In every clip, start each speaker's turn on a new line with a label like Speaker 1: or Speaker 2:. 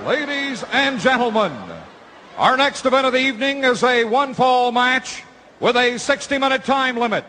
Speaker 1: Ladies and gentlemen, our next event of the evening is a one-fall match with a 60-minute time limit.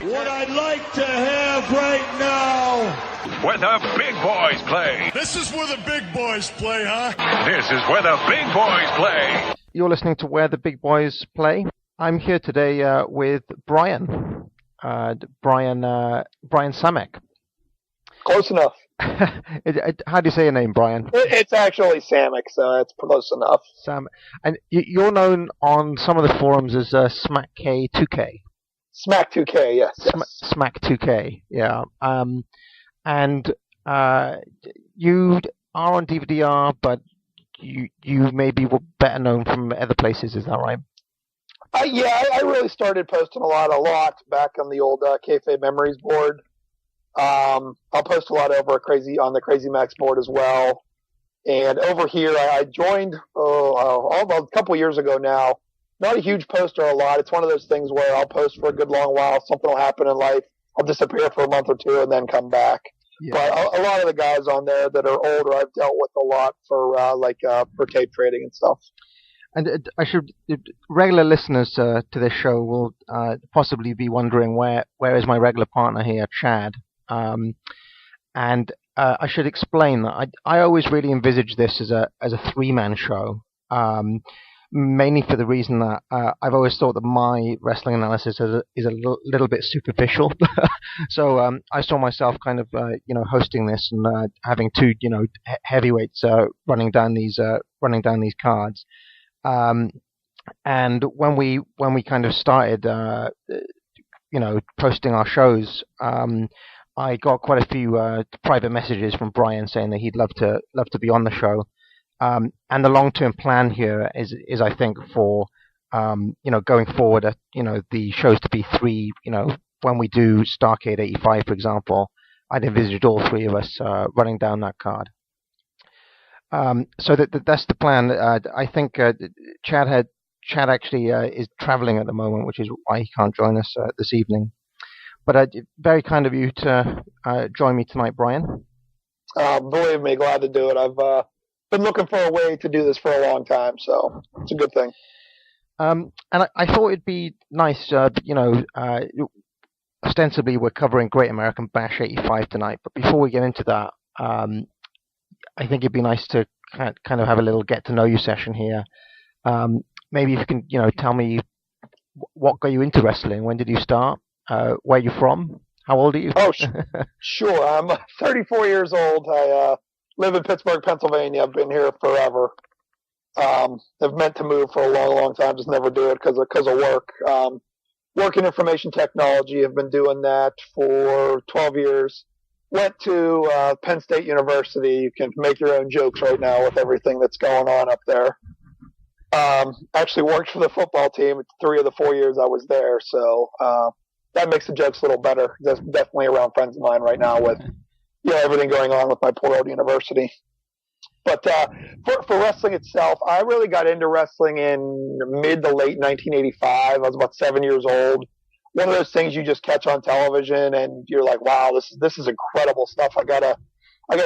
Speaker 2: What I'd like to have right now,
Speaker 3: where the big boys play.
Speaker 2: This is where the big boys play, huh?
Speaker 3: This is where the big boys play.
Speaker 4: You're listening to Where the Big Boys Play. I'm here today with Brian. Brian Samek.
Speaker 5: Close enough.
Speaker 4: How do you say your name, Brian?
Speaker 5: It's actually Samek, so it's close enough.
Speaker 4: Sam, and you're known on some of the forums as Smack K2K.
Speaker 5: Smack 2K, yes.
Speaker 4: Smack 2K, yeah. And you are on DVDR, but you maybe were better known from other places, is that right?
Speaker 5: Yeah, I really started posting a lot back on the old Kayfabe Memories board. I'll post a lot over on the Crazy Max board as well. And over here, I joined a couple years ago now. Not a huge poster a lot. It's one of those things where I'll post for a good long while. Something will happen in life. I'll disappear for a month or two and then come back. Yeah. But a lot of the guys on there that are older, I've dealt with a lot for tape trading and stuff.
Speaker 4: And regular listeners to this show will possibly be wondering where is my regular partner here, Chad? And I should explain that I always really envisage this as a three-man show. Mainly for the reason that I've always thought that my wrestling analysis is a little bit superficial. So I saw myself kind of hosting this and having two heavyweights running down these cards. And when we kind of started posting our shows, I got quite a few private messages from Brian saying that he'd love to be on the show. And the long-term plan here is I think for going forward, the shows to be three. When we do Starrcade 85, for example, I'd envisaged all three of us running down that card. So that's the plan. I think Chad actually is traveling at the moment, which is why he can't join us this evening. But very kind of you to join me tonight, Brian.
Speaker 5: Believe me, glad to do it. I've been looking for a way to do this for a long time, so it's a good thing.
Speaker 4: And I thought it'd be nice, ostensibly we're covering Great American Bash 85 tonight, but before we get into that, I think it'd be nice to kind of have a little get-to-know-you session here. Maybe if you can, tell me what got you into wrestling. When did you start? Where are you from? How old are you?
Speaker 5: Oh, sure. I'm 34 years old. I live in Pittsburgh, Pennsylvania. I've been here forever. I've meant to move for a long, long time, just never do it because of work. Work in information technology. I've been doing that for 12 years. Went to Penn State University. You can make your own jokes right now with everything that's going on up there. Actually worked for the football team 3 of the 4 years I was there, so that makes the jokes a little better. That's definitely around friends of mine right now with everything going on with my poor old university. But for wrestling itself, I really got into wrestling in mid to late 1985. I was about 7 years old. One of those things you just catch on television, and you're like, "Wow, this is incredible stuff. I gotta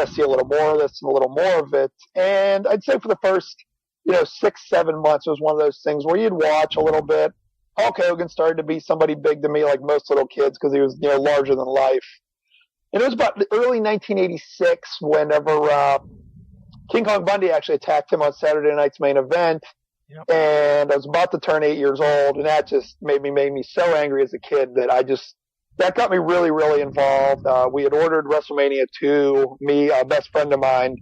Speaker 5: see a little more of this and a little more of it." And I'd say for the first 6-7 months, it was one of those things where you'd watch a little bit. Hulk Hogan started to be somebody big to me, like most little kids, because he was larger than life. And it was about the early 1986 whenever King Kong Bundy actually attacked him on Saturday night's main event. Yep. And I was about to turn 8 years old, and that just made me so angry as a kid that got me really, really involved. We had ordered WrestleMania 2, me, a best friend of mine,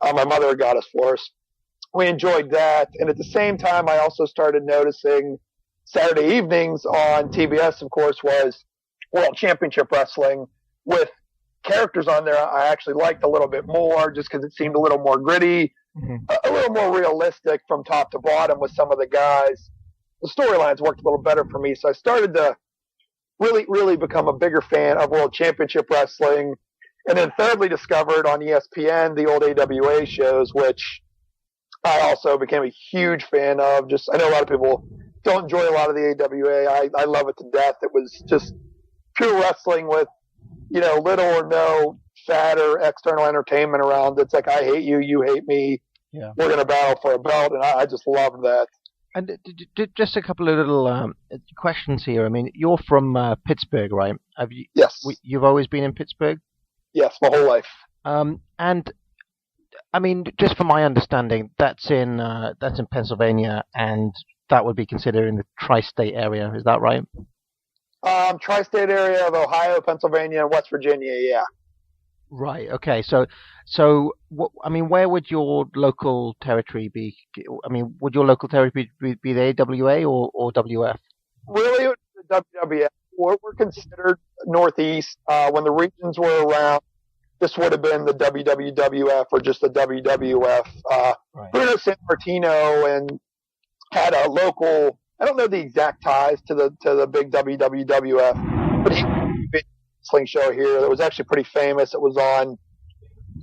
Speaker 5: my mother got us for us. We enjoyed that, and at the same time, I also started noticing Saturday evenings on TBS, of course, was World Championship Wrestling with characters on there I actually liked a little bit more just because it seemed a little more gritty, a little more realistic from top to bottom with some of the guys. The storylines worked a little better for me, so I started to really, really become a bigger fan of World Championship Wrestling, and then thirdly discovered on ESPN the old AWA shows, which I also became a huge fan of. Just I know a lot of people don't enjoy a lot of the AWA. I love it to death. It was just pure wrestling with, little or no fat or external entertainment around. It's like, I hate you, you hate me.
Speaker 4: Yeah.
Speaker 5: We're going to battle for a belt, and I just love that.
Speaker 4: And just a couple of little questions here. I mean, you're from Pittsburgh, right?
Speaker 5: Yes.
Speaker 4: You've always been in Pittsburgh?
Speaker 5: Yes, my whole life.
Speaker 4: And I mean, just from my understanding, that's in Pennsylvania, and that would be considered in the tri-state area. Is that right?
Speaker 5: Tri-state area of Ohio, Pennsylvania, and West Virginia. Yeah.
Speaker 4: Right. Okay. So, I mean, where would your local territory be? I mean, would your local territory be the AWA or WF?
Speaker 5: Really, it was the WWF. We're considered Northeast. When the regions were around, this would have been the WWF or just the WWF.
Speaker 4: Right.
Speaker 5: Bruno Sammartino and had a local. I don't know the exact ties to the big WWF, but he had a big wrestling show here that was actually pretty famous. It was on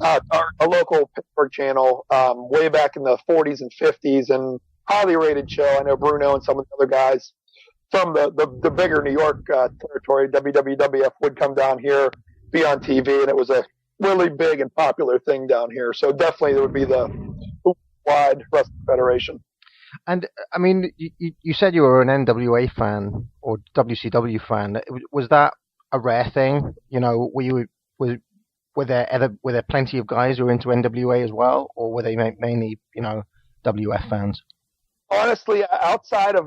Speaker 5: a local Pittsburgh channel way back in the 40s and 50s, and highly rated show. I know Bruno and some of the other guys from the bigger New York territory, WWF, would come down here, be on TV, and it was a really big and popular thing down here. So definitely there would be the wide wrestling federation.
Speaker 4: And I mean, you said you were an NWA fan or WCW fan. Was that a rare thing? Were there plenty of guys who were into NWA as well, or were they mainly WF fans?
Speaker 5: Honestly, outside of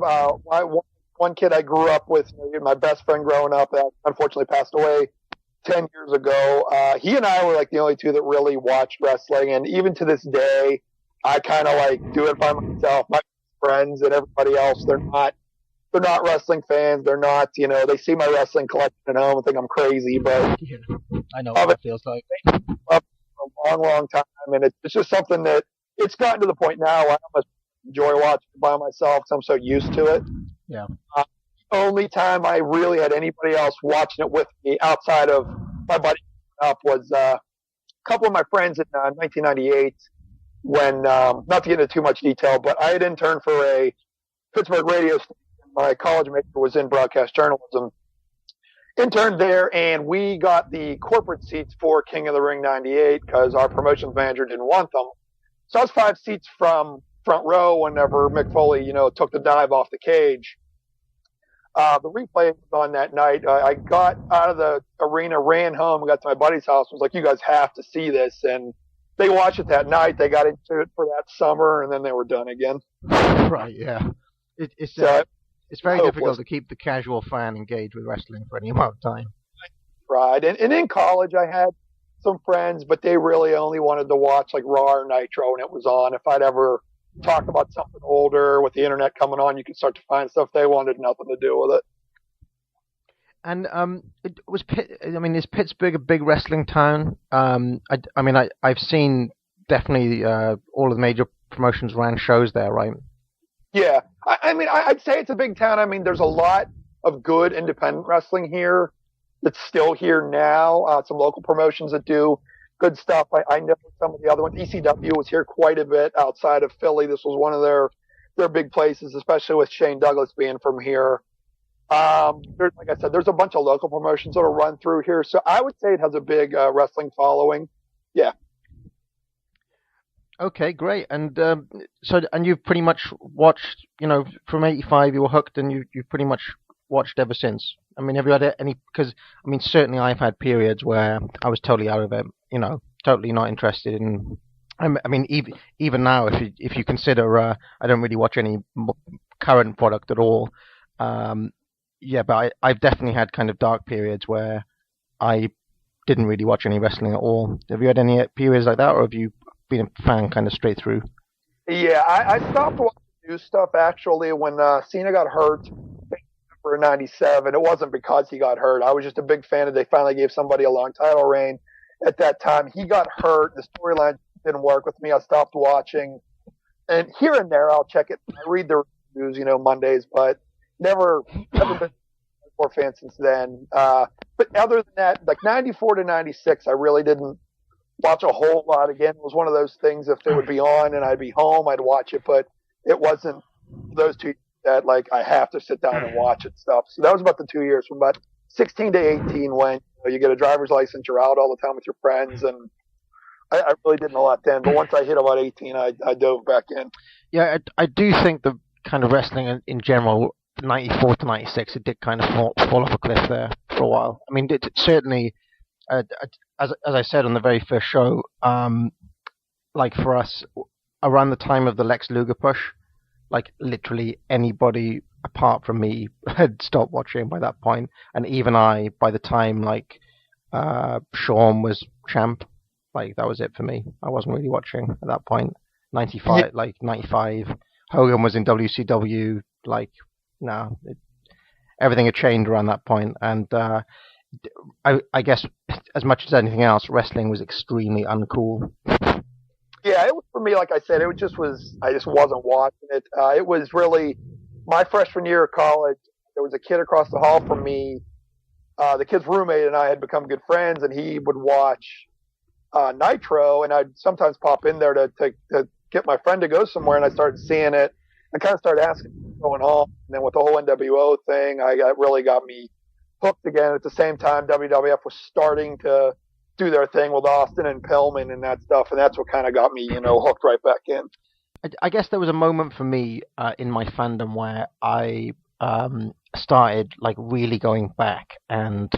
Speaker 5: one kid I grew up with, my best friend growing up, that unfortunately passed away 10 years ago. He and I were like the only two that really watched wrestling, and even to this day, I kind of like do it by myself. My friends and everybody else, they're not wrestling fans. They're not, they see my wrestling collection at home and think I'm crazy, but
Speaker 4: yeah, I know what it feels like.
Speaker 5: For a long, long time, and it's just something that it's gotten to the point now I almost enjoy watching it by myself because I'm so used to it.
Speaker 4: Yeah.
Speaker 5: The only time I really had anybody else watching it with me outside of my buddy up was a couple of my friends in 1998 when, not to get into too much detail, but I had interned for a Pittsburgh radio station. My college major was in broadcast journalism. Interned there, and we got the corporate seats for King of the Ring 98 because our promotions manager didn't want them. So I was 5 seats from front row whenever Mick Foley, took the dive off the cage. The replay was on that night. I got out of the arena, ran home, got to my buddy's house, was like, you guys have to see this. And they watched it that night. They got into it for that summer, and then they were done again.
Speaker 4: Right, yeah. It's very difficult to keep the casual fan engaged with wrestling for any amount of time.
Speaker 5: Right. And in college, I had some friends, but they really only wanted to watch like Raw or Nitro when it was on. If I'd ever talk about something older with the internet coming on, you could start to find stuff. They wanted nothing to do with it.
Speaker 4: And is Pittsburgh a big wrestling town? I've seen definitely all of the major promotions ran shows there, right? Yeah.
Speaker 5: I'd say it's a big town. I mean, there's a lot of good independent wrestling here that's still here now. Some local promotions that do good stuff. I know some of the other ones. ECW was here quite a bit outside of Philly. This was one of their big places, especially with Shane Douglas being from here. Like I said, there's a bunch of local promotions that'll run through here. So I would say it has a big wrestling following. Yeah.
Speaker 4: Okay, great. And and you've pretty much watched, from '85 you were hooked, and you've pretty much watched ever since. I mean, have you had any? Because certainly I've had periods where I was totally out of it. Totally not interested in. Even now, if you consider, I don't really watch any current product at all. But I've definitely had kind of dark periods where I didn't really watch any wrestling at all. Have you had any periods like that, or have you been a fan kind of straight through?
Speaker 5: Yeah, I stopped watching new stuff actually when Cena got hurt for '97. It wasn't because he got hurt. I was just a big fan of they finally gave somebody a long title reign at that time. He got hurt. The storyline didn't work with me. I stopped watching. And here and there, I'll check it. I read the reviews, Mondays, but never been a more fan since then. But other than that, like '94 to '96, I really didn't watch a whole lot. Again, it was one of those things, if it would be on and I'd be home, I'd watch it, but it wasn't those 2 that like I have to sit down and watch it stuff. So that was about the 2 years from about 16 to 18 when you get a driver's license, you're out all the time with your friends, and I really didn't a lot then. But once I hit about 18, I dove back in.
Speaker 4: Yeah, I do think the kind of wrestling in general, 94 to 96, it did kind of fall off a cliff there for a while. I mean, it certainly, as I said on the very first show, like for us, around the time of the Lex Luger push, like literally anybody apart from me had stopped watching by that point, and even I, by the time like Shawn was champ, like that was it for me. I wasn't really watching at that point. 95, like 95, Hogan was in WCW. Like no, everything had changed around that point, and I guess as much as anything else, wrestling was extremely uncool.
Speaker 5: Yeah, it was for me. Like I said, I just wasn't watching it. It was really my freshman year of college. There was a kid across the hall from me. The kid's roommate and I had become good friends, and he would watch Nitro, and I'd sometimes pop in there to get my friend to go somewhere, and I started seeing it. I kind of started asking what's going on, and then with the whole NWO thing, it really got me hooked again. At the same time, WWF was starting to do their thing with Austin and Pillman and that stuff, and that's what kind of got me, hooked right back in.
Speaker 4: I guess there was a moment for me in my fandom where I started like really going back and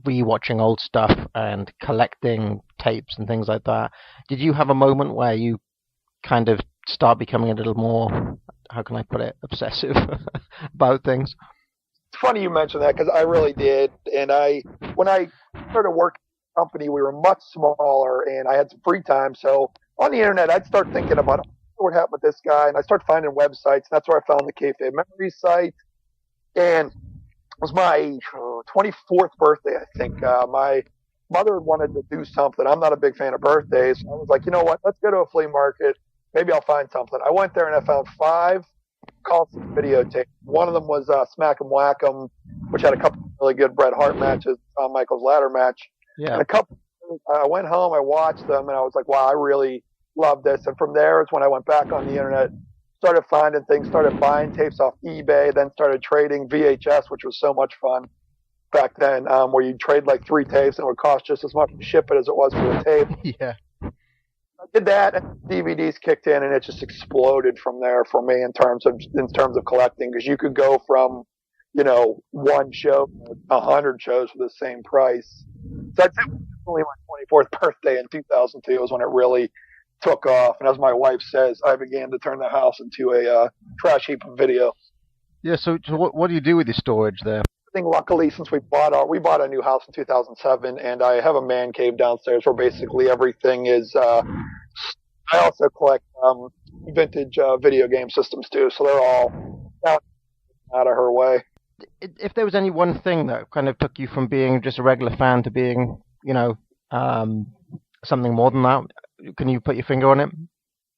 Speaker 4: rewatching old stuff and collecting tapes and things like that. Did you have a moment where you kind of start becoming a little more, how can I put it, obsessive about things?
Speaker 5: It's funny you mentioned that, because I really did. And when I started working at the company, we were much smaller and I had some free time. So on the internet, I'd start thinking about what happened with this guy, and I started finding websites. And that's where I found the Kayfabe Memories site. And it was my 24th birthday, I think. My mother wanted to do something. I'm not a big fan of birthdays. I was like, you know what? Let's go to a flea market. Maybe I'll find something. I went there and I found 5 Coliseum videotapes. One of them was Smack 'em Whack 'em, which had a couple of really good Bret Hart matches, Shawn Michaels ladder match.
Speaker 4: Yeah.
Speaker 5: And I went home, I watched them, and I was like, wow, I really love this. And from there is when I went back on the internet, started finding things, started buying tapes off eBay, then started trading VHS, which was so much fun back then, where you'd trade like 3 tapes and it would cost just as much to ship it as it was for the tape.
Speaker 4: Yeah.
Speaker 5: I did that, and DVDs kicked in, and it just exploded from there for me in terms of collecting, because you could go from, one show to 100 shows for the same price. So I'd say only my 24th birthday in 2002 was when it really took off, and as my wife says, I began to turn the house into a trash heap of video.
Speaker 4: Yeah. So what do you do with your storage there?
Speaker 5: I think luckily, since we bought a new house in 2007, and I have a man cave downstairs where basically everything is. I also collect vintage video game systems too, so they're all out of her way.
Speaker 4: If there was any one thing that kind of took you from being just a regular fan to being, something more than that, can you put your finger on it?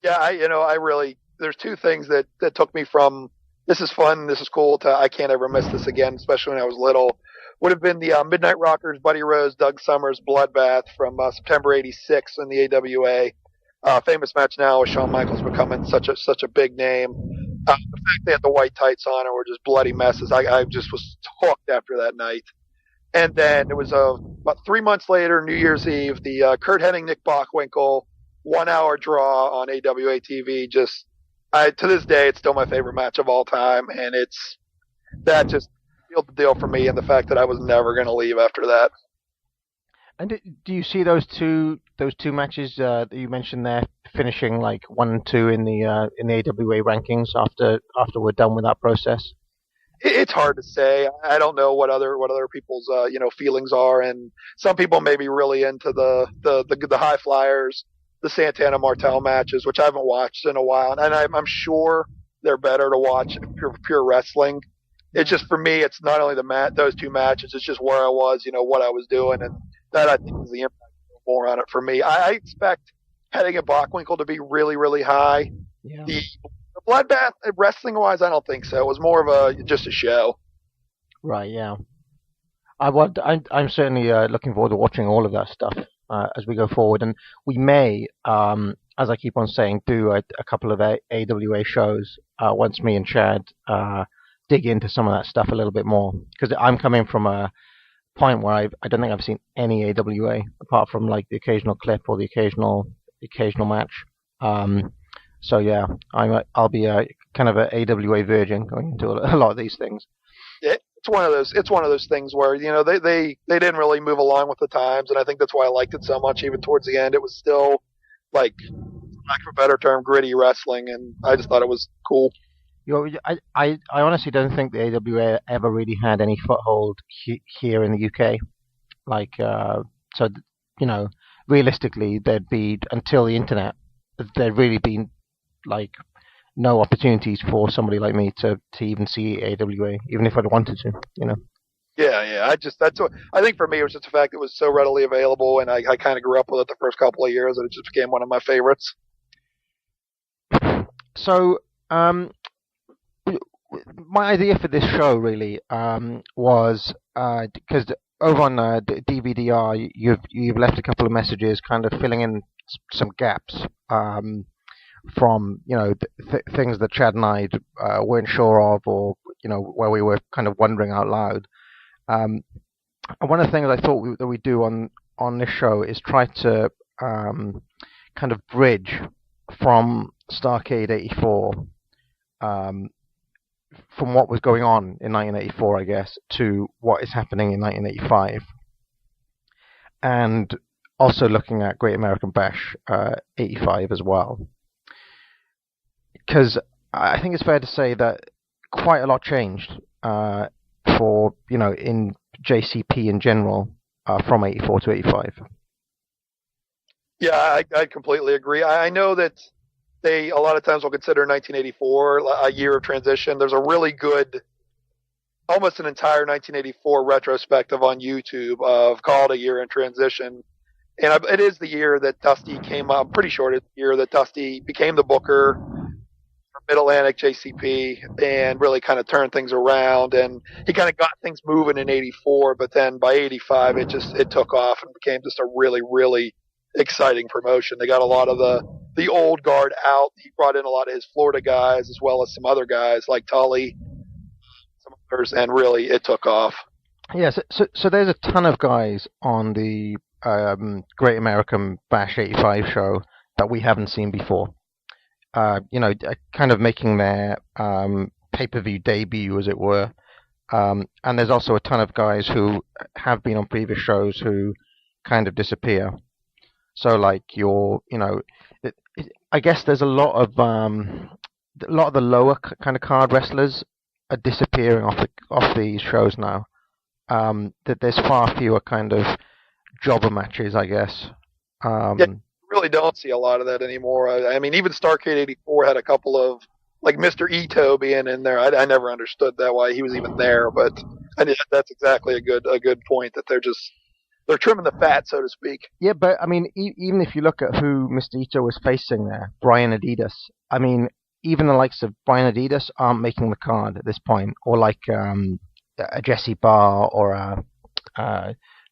Speaker 5: Yeah, I really. There's 2 things that took me from this is fun, this is cool, to I can't ever miss this again, especially when I was little. Would have been the Midnight Rockers, Buddy Rose, Doug Summers Bloodbath from September '86 in the AWA. Famous match now with Shawn Michaels becoming such a big name. The fact they had the white tights on and were just bloody messes. I just was hooked after that night. And then it was about 3 months later, New Year's Eve, the Kurt Hennig, Nick Bockwinkel 1-hour draw on AWA TV. To this day, it's still my favorite match of all time, and that just sealed the deal for me, and the fact that I was never going to leave after that.
Speaker 4: And do you see those two matches that you mentioned there finishing like 1 and 2 in the AWA rankings after we're done with that process?
Speaker 5: It's hard to say. I don't know what other people's feelings are, and some people may be really into the high flyers, the Santana Martel matches, which I haven't watched in a while, and I'm sure they're better to watch pure wrestling. It's just, for me, it's not only those 2 matches, it's just where I was, what I was doing, and that I think is the impact more on it for me. I expect Hennig and Bockwinkel to be really, really high.
Speaker 4: Yeah.
Speaker 5: The Bloodbath, wrestling wise, I don't think so. It was more of just a show.
Speaker 4: Right. Yeah. I'm certainly looking forward to watching all of that stuff. as we go forward, and we may, as I keep on saying, do a couple of AWA shows once me and Chad dig into some of that stuff a little bit more, because I'm coming from a point where I don't think I've seen any AWA apart from like the occasional clip or the occasional match. So yeah, I'll be kind of an AWA virgin going into a lot of these things.
Speaker 5: Yeah, it's one of those things where they didn't really move along with the times, and I think that's why I liked it so much. Even towards the end, it was still like, for lack of a better term, gritty wrestling, and I just thought it was cool.
Speaker 4: I honestly don't think the AWA ever really had any foothold here in the UK. Like, so realistically, there'd be, until the internet, there'd really been like no opportunities for somebody like me to even see AWA, even if I'd wanted to.
Speaker 5: Yeah. I think for me it was just the fact it was so readily available, and I kind of grew up with it the first couple of years, and it just became one of my favorites.
Speaker 4: So, my idea for this show really was because over on DVDR you've left a couple of messages, kind of filling in some gaps from things that Chad and I weren't sure of, or where we were kind of wondering out loud. And one of the things I thought that we do on this show is try to kind of bridge from Starrcade '84, from what was going on in 1984, I guess, to what is happening in 1985, and also looking at Great American Bash '85 as well. Because I think it's fair to say that quite a lot changed for in JCP in general from '84 to '85.
Speaker 5: Yeah, I completely agree. I know that they a lot of times will consider 1984 a year of transition. There's a really good, almost an entire 1984 retrospective on YouTube called A Year in Transition. And it is the year that Dusty came up. I'm pretty sure it's the year that Dusty became the booker for Mid-Atlantic JCP and really kind of turned things around. And he kind of got things moving in '84, but then by '85 it took off and became just a really, really exciting promotion. They got a lot of the old guard out. He brought in a lot of his Florida guys as well as some other guys like Tully, some others, and really it took off.
Speaker 4: Yeah, so there's a ton of guys on the Great American Bash '85 show that we haven't seen before. Kind of making their pay-per-view debut, as it were. And there's also a ton of guys who have been on previous shows who kind of disappear. So, like I guess there's a lot of the lower kind of card wrestlers are disappearing off these shows now. That there's far fewer kind of jobber matches, I guess.
Speaker 5: Yeah, you really don't see a lot of that anymore. I mean, even Starrcade '84 had a couple of, like Mr. Ito being in there. I never understood that, why he was even there, but that's exactly a good point, that they're trimming the fat, so to speak.
Speaker 4: Yeah, but I mean, even if you look at who Mr. Ito was facing there, Brian Adidas, I mean, even the likes of Brian Adidas aren't making the card at this point, or like a Jesse Barr, or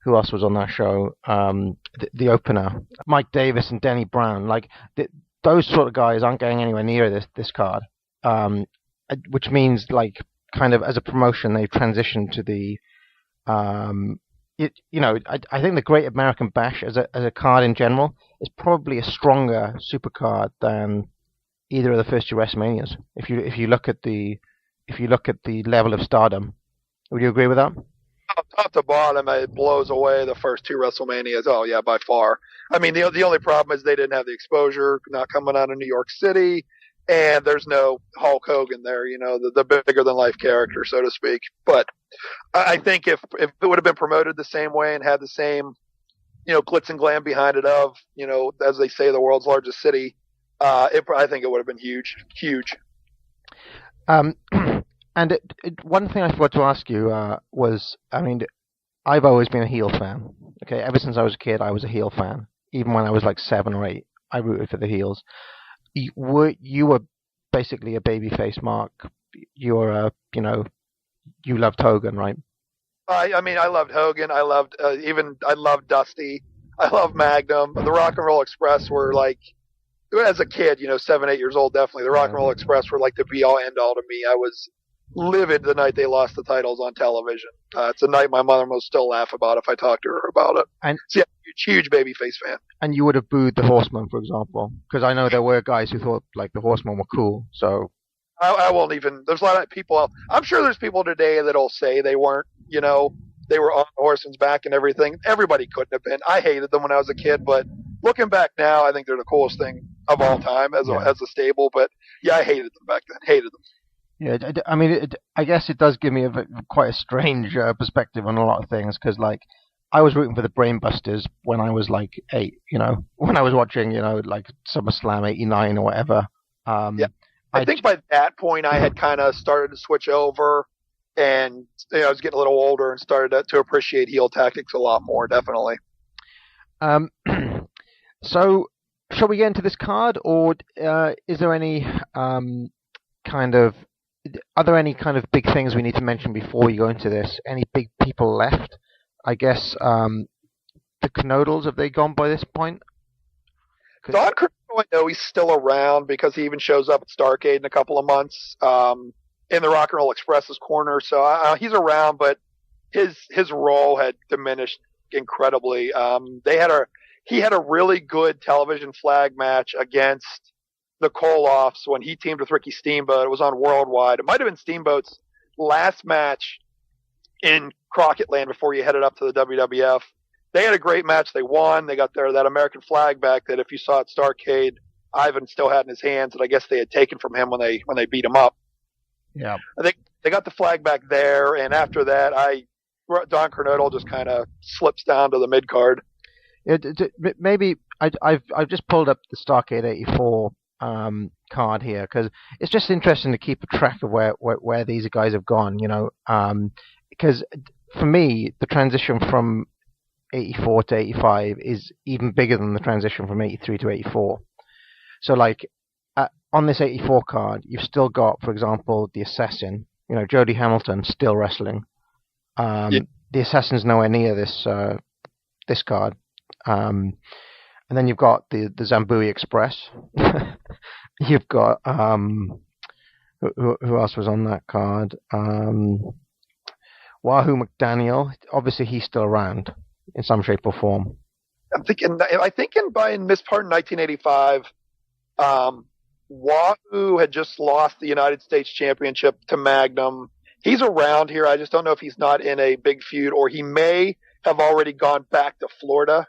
Speaker 4: who else was on that show? The opener, Mike Davis and Denny Brown. Like those sort of guys aren't getting anywhere near this card, which means like kind of as a promotion they've transitioned to the. I think the Great American Bash as a card in general is probably a stronger super card than either of the first two WrestleManias. If you look at the level of stardom, would you agree with that?
Speaker 5: Top to bottom, it blows away the first two WrestleManias. Oh yeah, by far. I mean, the only problem is they didn't have the exposure, not coming out of New York City, and there's no Hulk Hogan there, the bigger than life character, so to speak. But I think if it would have been promoted the same way and had the same, glitz and glam behind it of, as they say, the world's largest city, I think it would have been huge.
Speaker 4: And one thing I forgot to ask you was, I mean, I've always been a heel fan. Okay, ever since I was a kid, I was a heel fan. Even when I was like 7 or 8, I rooted for the heels. You were basically a babyface, Mark. You were you loved Hogan, right?
Speaker 5: I mean, I loved Hogan. I loved Dusty. I love Magnum. The Rock and Roll Express were like, as a kid, 7, 8 years old, definitely. The Rock and Roll Express were like the be all end all to me. I was livid the night they lost the titles on television. It's a night my mother will still laugh about if I talk to her about it.
Speaker 4: And
Speaker 5: so, yeah, huge babyface fan.
Speaker 4: And you would have booed the Horsemen, for example, because I know there were guys who thought like the Horsemen were cool. So
Speaker 5: I won't even. There's a lot of people. I'm sure there's people today that'll say they weren't. They were on the Horsemen's back and everything. Everybody couldn't have been. I hated them when I was a kid, but looking back now, I think they're the coolest thing of all time as a stable. But yeah, I hated them back then. Hated them.
Speaker 4: Yeah, I mean, I guess it does give me quite a strange perspective on a lot of things, because like I was rooting for the Brainbusters when I was like 8. When I was watching, like SummerSlam '89 or whatever.
Speaker 5: Yeah, I think by that point I had kind of started to switch over, and I was getting a little older and started to appreciate heel tactics a lot more. Definitely.
Speaker 4: So, shall we get into this card, or is there any are there any kind of big things we need to mention before we go into this? Any big people left? I guess the Knodels, have they gone by this point?
Speaker 5: Don Cornell, I know he's still around because he even shows up at Starrcade in a couple of months in the Rock and Roll Express's corner. So he's around, but his role had diminished incredibly. He had a really good television flag match against the Koloffs when he teamed with Ricky Steamboat. It was on Worldwide. It might have been Steamboat's last match in Crockett Land before he headed up to the WWF. They had a great match. They won. They got that American flag back that if you saw at Starrcade, Ivan still had in his hands, and I guess they had taken from him when they beat him up.
Speaker 4: Yeah,
Speaker 5: I think they got the flag back there, and after that, Don Cornell just kind of slips down to the mid card.
Speaker 4: Maybe I've just pulled up the Starrcade '84 card here because it's just interesting to keep a track of where these guys have gone. Because for me, the transition from '84 to '85 is even bigger than the transition from '83 to '84. So, like, on this '84 card, you've still got, for example, the Assassin. Jody Hamilton still wrestling. The Assassin's nowhere near this card. And then you've got the Zambui Express. You've got who else was on that card? Wahoo McDaniel. Obviously, he's still around in some shape or form.
Speaker 5: I think in this part in 1985, Wahoo had just lost the United States Championship to Magnum. He's around here. I just don't know if he's not in a big feud, or he may have already gone back to Florida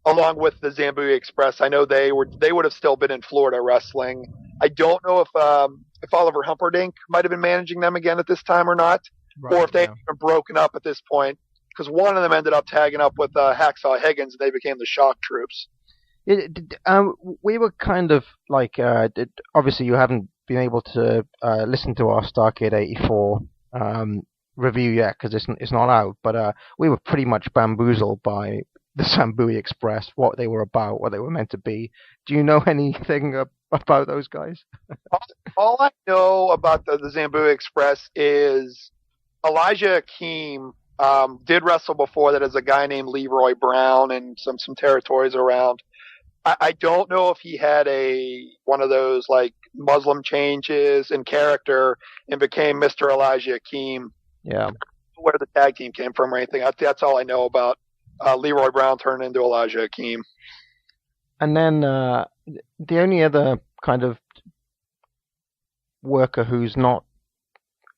Speaker 5: along with the Zambui Express. I know they would have still been in Florida wrestling. I don't know if Oliver Humperdinck might have been managing them again at this time or not, right, or if they had been broken up at this point, because one of them ended up tagging up with Hacksaw Higgins, and they became the Shock Troops.
Speaker 4: We were kind of like, obviously you haven't been able to listen to our Starrcade '84 review yet because it's not out, but we were pretty much bamboozled by the Zambui Express, what they were about, what they were meant to be. Do you know anything about those guys?
Speaker 5: All I know about the Zambui Express is Elijah Akeem did wrestle before that as a guy named Leroy Brown and some territories around. I don't know if he had one of those like Muslim changes in character and became Mr. Elijah Akeem.
Speaker 4: Yeah.
Speaker 5: Where the tag team came from or anything. That's all I know about Leroy Brown turned into Elijah Akeem.
Speaker 4: And then the only other kind of worker who's not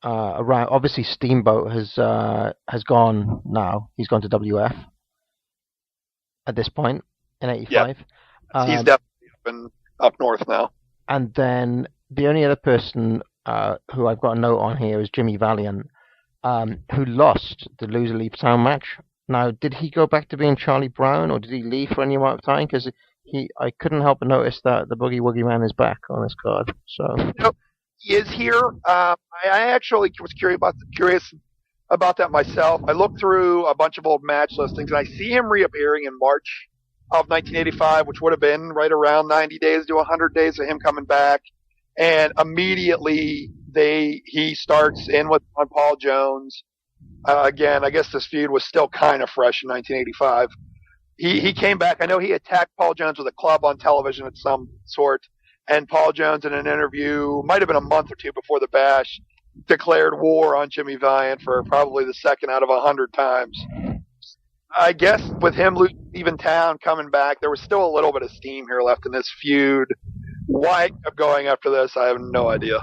Speaker 4: around, obviously Steamboat has gone now. He's gone to WF at this point in '85.
Speaker 5: Yep. He's definitely up north now.
Speaker 4: And then the only other person who I've got a note on here is Jimmy Valiant, who lost the Loser Leaves Town match. Now, did he go back to being Charlie Brown, or did he leave for any amount of time? Because I couldn't help but notice that the Boogie Woogie Man is back on this card. So
Speaker 5: he is here. I actually was curious about that myself. I looked through a bunch of old match listings, and I see him reappearing in March of 1985, which would have been right around 90 days to 100 days of him coming back. And immediately he starts in with Paul Jones. Again, I guess this feud was still kind of fresh in 1985. he came back. I know he attacked Paul Jones with a club on television of some sort, and Paul Jones in an interview, might have been a month or two before the bash, declared war on Jimmy Valiant for probably the second out of 100 times. I guess with him leaving town, coming back, there was still a little bit of steam here left in this feud. Why it kept going after this, I have no idea.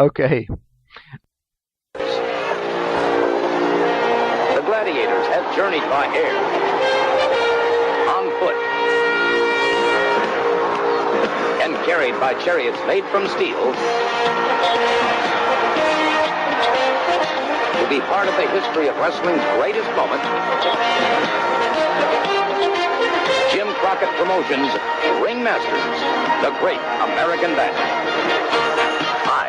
Speaker 4: Okay.
Speaker 6: The gladiators have journeyed by air, on foot, and carried by chariots made from steel to be part of the history of wrestling's greatest moment. Jim Crockett Promotions, Ringmasters, the Great American Bash. Hi,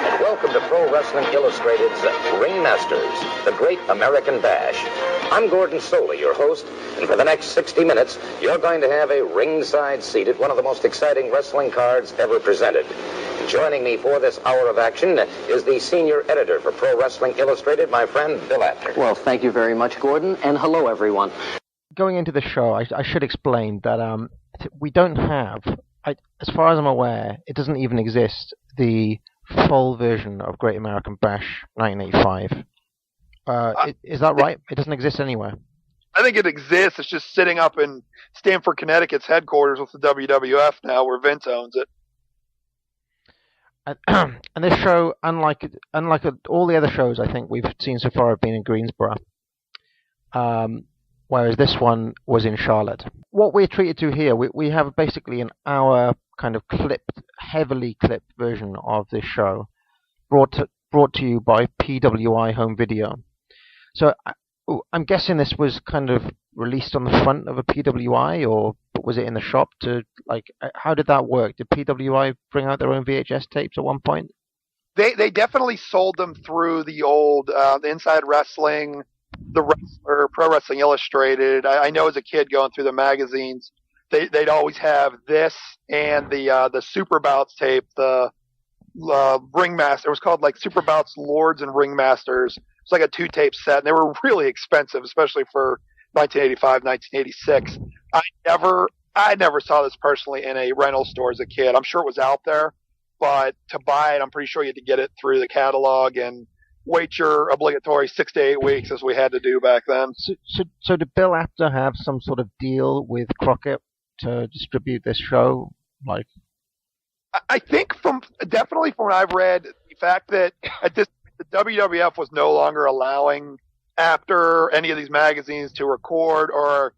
Speaker 6: and welcome to Pro Wrestling Illustrated's Ringmasters, the Great American Bash. I'm Gordon Soley, your host, and for the next 60 minutes, you're going to have a ringside seat at one of the most exciting wrestling cards ever presented. Joining me for this hour of action is the senior editor for Pro Wrestling Illustrated, my friend Bill Apter.
Speaker 7: Well, thank you very much, Gordon, and hello, everyone.
Speaker 4: Going into the show, I should explain that we don't have, as far as I'm aware, it doesn't even exist, the full version of Great American Bash 1985. Is that right? It doesn't exist anywhere.
Speaker 5: I think it exists. It's just sitting up in Stamford, Connecticut's headquarters with the WWF now, where Vince owns it.
Speaker 4: And this show, unlike all the other shows I think we've seen so far, have been in Greensboro, whereas this one was in Charlotte. What we're treated to here, we have basically an hour kind of heavily clipped version of this show, brought to you by PWI Home Video. So I'm guessing this was kind of released on the front of a PWI, or was it in the shop? How did that work? Did PWI bring out their own VHS tapes at one point?
Speaker 5: They definitely sold them through the old the Inside Wrestling, the Wrestler, Pro Wrestling Illustrated. I know as a kid going through the magazines, they'd always have this and the Super Bouts tape, the Ringmaster. It was called like Super Bouts Lords and Ringmasters. It's like a 2-tape set, and they were really expensive, especially for 1985, 1986. I never saw this personally in a rental store as a kid. I'm sure it was out there, but to buy it, I'm pretty sure you had to get it through the catalog and wait your obligatory 6 to 8 weeks, as we had to do back then.
Speaker 4: So did Bill Apter have some sort of deal with Crockett to distribute this show?
Speaker 5: I think definitely from what I've read, the fact that at this the WWF was no longer allowing Apter any of these magazines to record or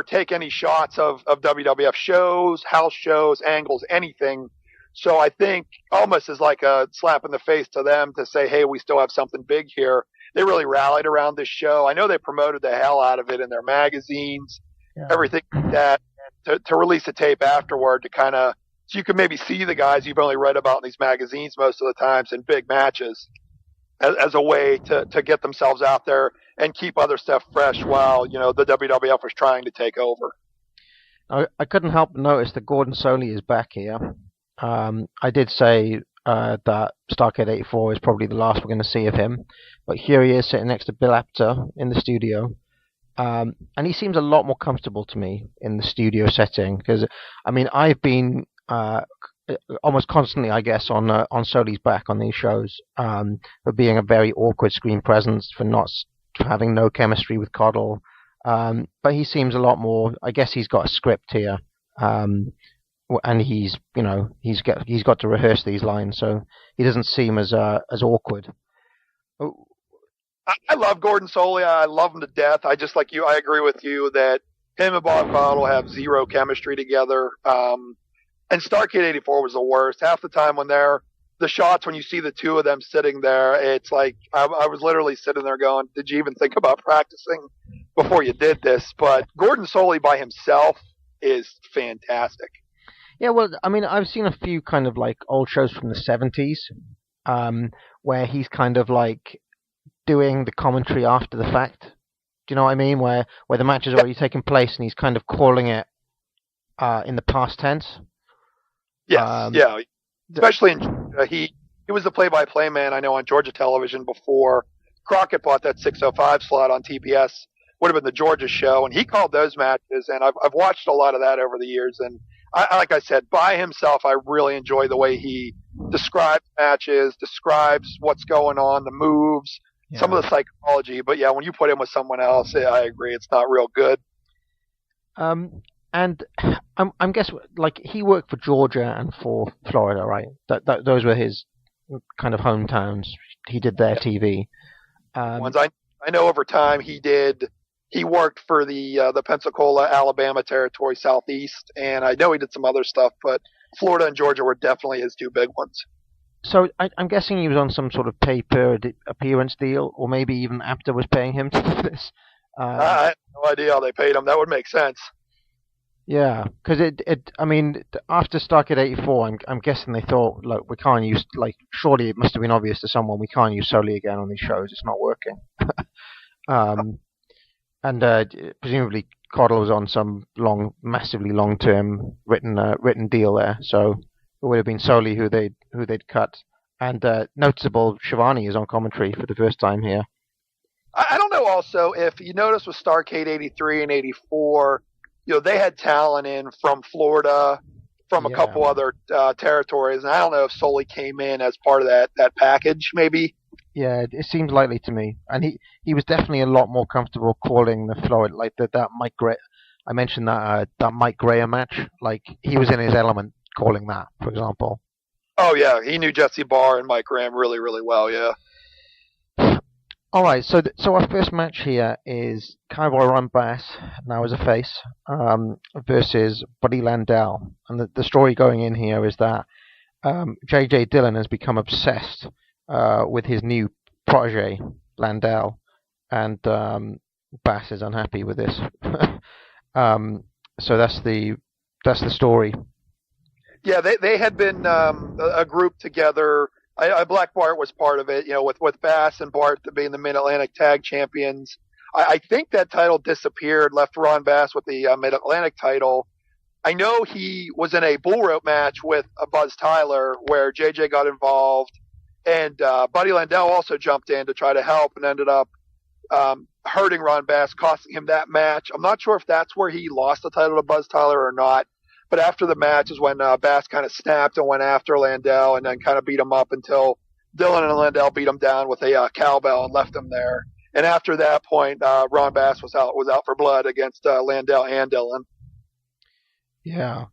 Speaker 5: take any shots of WWF shows, house shows, angles, anything. So I think almost as like a slap in the face to them to say, hey, we still have something big here. They really rallied around this show. I know they promoted the hell out of it in their magazines, everything like that, to release a tape afterward to kind of, so you can maybe see the guys you've only read about in these magazines most of the times in big matches as a way to get themselves out there and keep other stuff fresh while, the WWF was trying to take over.
Speaker 4: I couldn't help but notice that Gordon Soley is back here. I did say that Starrcade 84 is probably the last we're going to see of him, but here he is sitting next to Bill Apter in the studio. And he seems a lot more comfortable to me in the studio setting, because, I've been almost constantly, I guess, on Soley's back on these shows, for being a very awkward screen presence, for having no chemistry with Coddle. But he seems a lot more, I guess he's got a script here, and he's got to rehearse these lines, so he doesn't seem as awkward.
Speaker 5: I love Gordon Soley. I love him to death. I just like you. I agree with you that him and Bob Caudle have zero chemistry together. And Starrcade 84 was the worst. Half the time when the shots, when you see the two of them sitting there, it's like I was literally sitting there going, did you even think about practicing before you did this? But Gordon Soley by himself is fantastic.
Speaker 4: Yeah, well, I've seen a few kind of like old shows from the 70s, where he's kind of like doing the commentary after the fact. Do you know what I mean? Where the match has already taken place and he's kind of calling it in the past tense.
Speaker 5: Yes, yeah. Especially he was the play-by-play man, I know, on Georgia television before Crockett bought that 605 slot on TBS would have been the Georgia show, and he called those matches, and I've watched a lot of that over the years, and like I said, by himself, I really enjoy the way he describes matches, describes what's going on, the moves, some of the psychology. But yeah, when you put him with someone else, I agree, it's not real good.
Speaker 4: And I'm guessing, like, he worked for Georgia and for Florida, right? Those were his kind of hometowns. He did their TV.
Speaker 5: Ones I know over time he worked for the Pensacola, Alabama territory, Southeast, and I know he did some other stuff, but Florida and Georgia were definitely his two big ones.
Speaker 4: So I'm guessing he was on some sort of pay-per-appearance deal, or maybe even APTA was paying him to do this.
Speaker 5: I have no idea how they paid him. That would make sense.
Speaker 4: Yeah, because I mean, after Starrcade '84, I'm guessing they thought, look, we can't use, like, surely it must have been obvious to someone we can't use Soli again on these shows. It's not working. And presumably Caudle was on some massively long-term written deal there, so it would have been Soli who they'd cut. And noticeable, Shivani is on commentary for the first time here.
Speaker 5: I don't know. Also, if you notice with Starrcade '83 and '84. They had talent in from Florida, from a couple other territories, and I don't know if Soli came in as part of that package, maybe.
Speaker 4: Yeah, it seems likely to me. And he was definitely a lot more comfortable calling the Florida, like that Mike Gray. I mentioned that Mike Graham match. Like, he was in his element calling that, for example.
Speaker 5: Oh yeah, he knew Jesse Barr and Mike Graham really, really well. Yeah.
Speaker 4: All right, so our first match here is Cowboy Ron Bass, now as a face, versus Buddy Landel. And the story going in here is that J.J. Dillon has become obsessed with his new protege, Landel, and Bass is unhappy with this. So that's the story.
Speaker 5: Yeah, they had been a group together. Black Bart was part of it, with Bass and Bart being the Mid-Atlantic Tag Champions. I think that title disappeared, left Ron Bass with the Mid-Atlantic title. I know he was in a bull rope match with Buzz Tyler where JJ got involved, and Buddy Landel also jumped in to try to help and ended up hurting Ron Bass, costing him that match. I'm not sure if that's where he lost the title to Buzz Tyler or not. But after the match is when Bass kind of snapped and went after Landel and then kind of beat him up until Dillon and Landel beat him down with a cowbell and left him there. And after that point, Ron Bass was out for blood against Landel and Dillon.
Speaker 4: Yeah.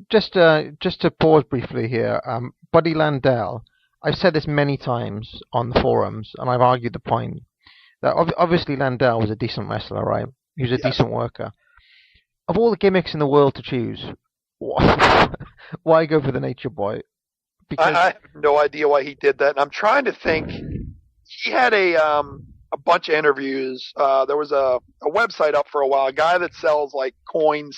Speaker 4: Just to pause briefly here, Buddy Landel, I've said this many times on the forums, and I've argued the point that obviously Landel was a decent wrestler, right? He was a decent worker. Of all the gimmicks in the world to choose, why go for the Nature Boy? Because
Speaker 5: I have no idea why he did that, and I'm trying to think. He had a bunch of interviews. There was a website up for a while, a guy that sells like coins.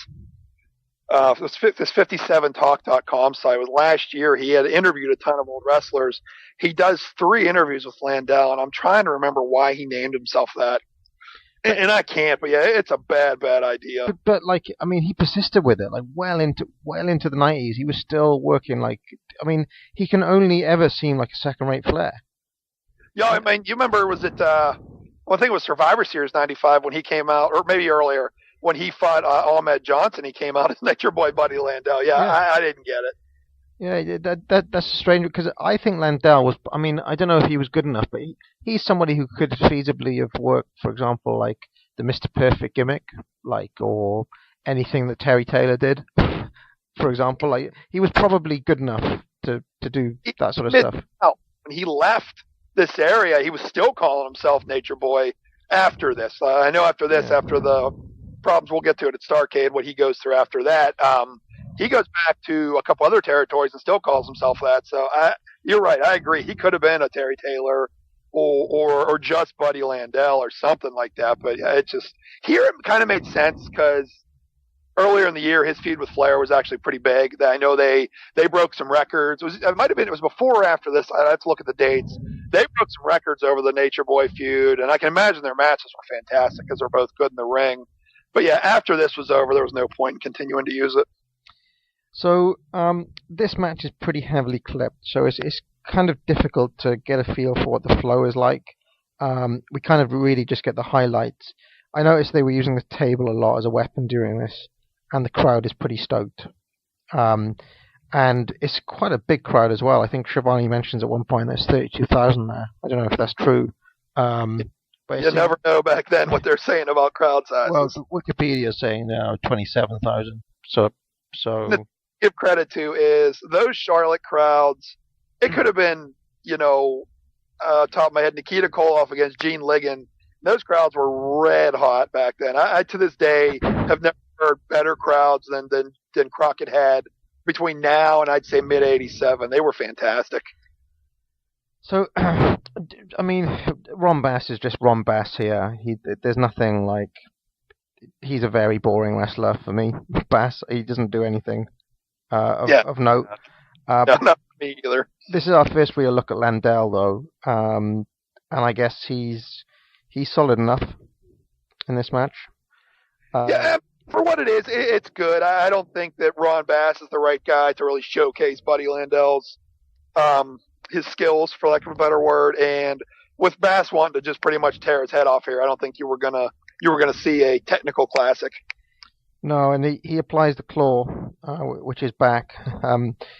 Speaker 5: This 57talk.com site was last year. He had interviewed a ton of old wrestlers. He does 3 interviews with Landel, and I'm trying to remember why he named himself that. And I can't, but yeah, it's a bad idea.
Speaker 4: But like, I mean, he persisted with it, like well into the 90s. He was still working. Like, I mean, he can only ever seem like a second-rate Flair.
Speaker 5: Yeah, I mean, you remember, was it? I think it was Survivor Series '95 when he came out, or maybe earlier when he fought Ahmed Johnson. He came out as Nature Boy Buddy Landel. Yeah. I didn't get it.
Speaker 4: Yeah, that's strange because I think Landel was. I mean, I don't know if he was good enough, but he's somebody who could feasibly have worked, for example, like the Mr. Perfect gimmick, like, or anything that Terry Taylor did, for example. Like, he was probably good enough to do that sort of stuff.
Speaker 5: When he left this area, he was still calling himself Nature Boy after this. I know after this, after the problems we'll get to it at Starrcade, what he goes through after that. He goes back to a couple other territories and still calls himself that. So you're right. I agree. He could have been a Terry Taylor or just Buddy Landel or something like that. But it just here it kind of made sense because earlier in the year his feud with Flair was actually pretty big. I know they broke some records. It was before or after this. I have to look at the dates. They broke some records over the Nature Boy feud, and I can imagine their matches were fantastic because they're both good in the ring. But yeah, after this was over, there was no point in continuing to use it.
Speaker 4: So this match is pretty heavily clipped, so it's kind of difficult to get a feel for what the flow is like. We kind of really just get the highlights. I noticed they were using the table a lot as a weapon during this, and the crowd is pretty stoked. And it's quite a big crowd as well. I think Shivani mentions at one point there's 32,000 there. I don't know if that's true. But
Speaker 5: you never know back then what they're saying about crowd sizes.
Speaker 4: Well, Wikipedia is saying 27,000. So
Speaker 5: give credit to is those Charlotte crowds. It could have been, top of my head, Nikita Koloff against Gene Ligon. Those crowds were red hot back then. I to this day have never heard better crowds than Crockett had between now and I'd say mid '87. They were fantastic.
Speaker 4: So, I mean, Ron Bass is just Ron Bass here. There's nothing like. He's a very boring wrestler for me. Bass, he doesn't do anything of note.
Speaker 5: No, not me either.
Speaker 4: This is our first real look at Landel, though, and I guess he's solid enough in this match.
Speaker 5: For what it is, it's good. I don't think that Ron Bass is the right guy to really showcase Buddy Landel's his skills, for lack of a better word. And with Bass wanting to just pretty much tear his head off here, I don't think you were gonna see a technical classic.
Speaker 4: No, and he applies the claw, which is back.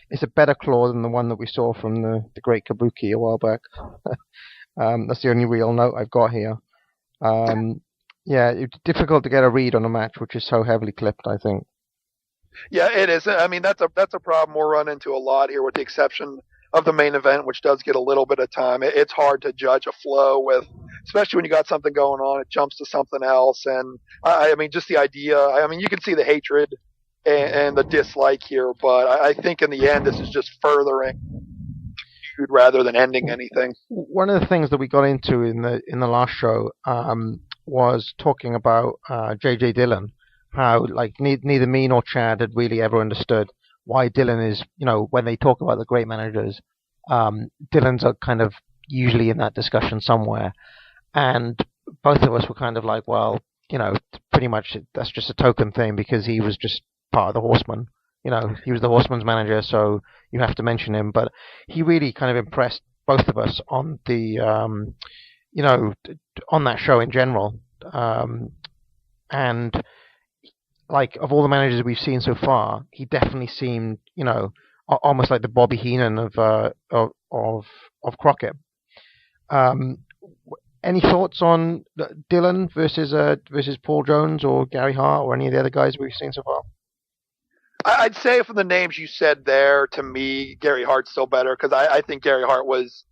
Speaker 4: It's a better claw than the one that we saw from the Great Kabuki a while back. That's the only real note I've got here. Yeah, it's difficult to get a read on a match which is so heavily clipped, I think.
Speaker 5: Yeah, it is. I mean, that's a problem we'll run into a lot here, with the exception of the main event, which does get a little bit of time. It's hard to judge a flow with, especially when you got something going on, it jumps to something else. And I mean, just the idea, I mean, you can see the hatred and the dislike here, but I think in the end, this is just furthering rather than ending anything.
Speaker 4: One of the things that we got into in the last show was talking about J.J. Dillon, how like neither me nor Chad had really ever understood why Dillon is, when they talk about the great managers, Dillon's are kind of usually in that discussion somewhere. And both of us were kind of like, well, pretty much that's just a token thing because he was just part of the Horsemen. He was the Horsemen's manager, so you have to mention him. But he really kind of impressed both of us on the, on that show in general. And like of all the managers we've seen so far, he definitely seemed, almost like the Bobby Heenan of Crockett. Any thoughts on Dillon versus Paul Jones or Gary Hart or any of the other guys we've seen so far?
Speaker 5: I'd say from the names you said there, to me, Gary Hart's still better, because I think Gary Hart was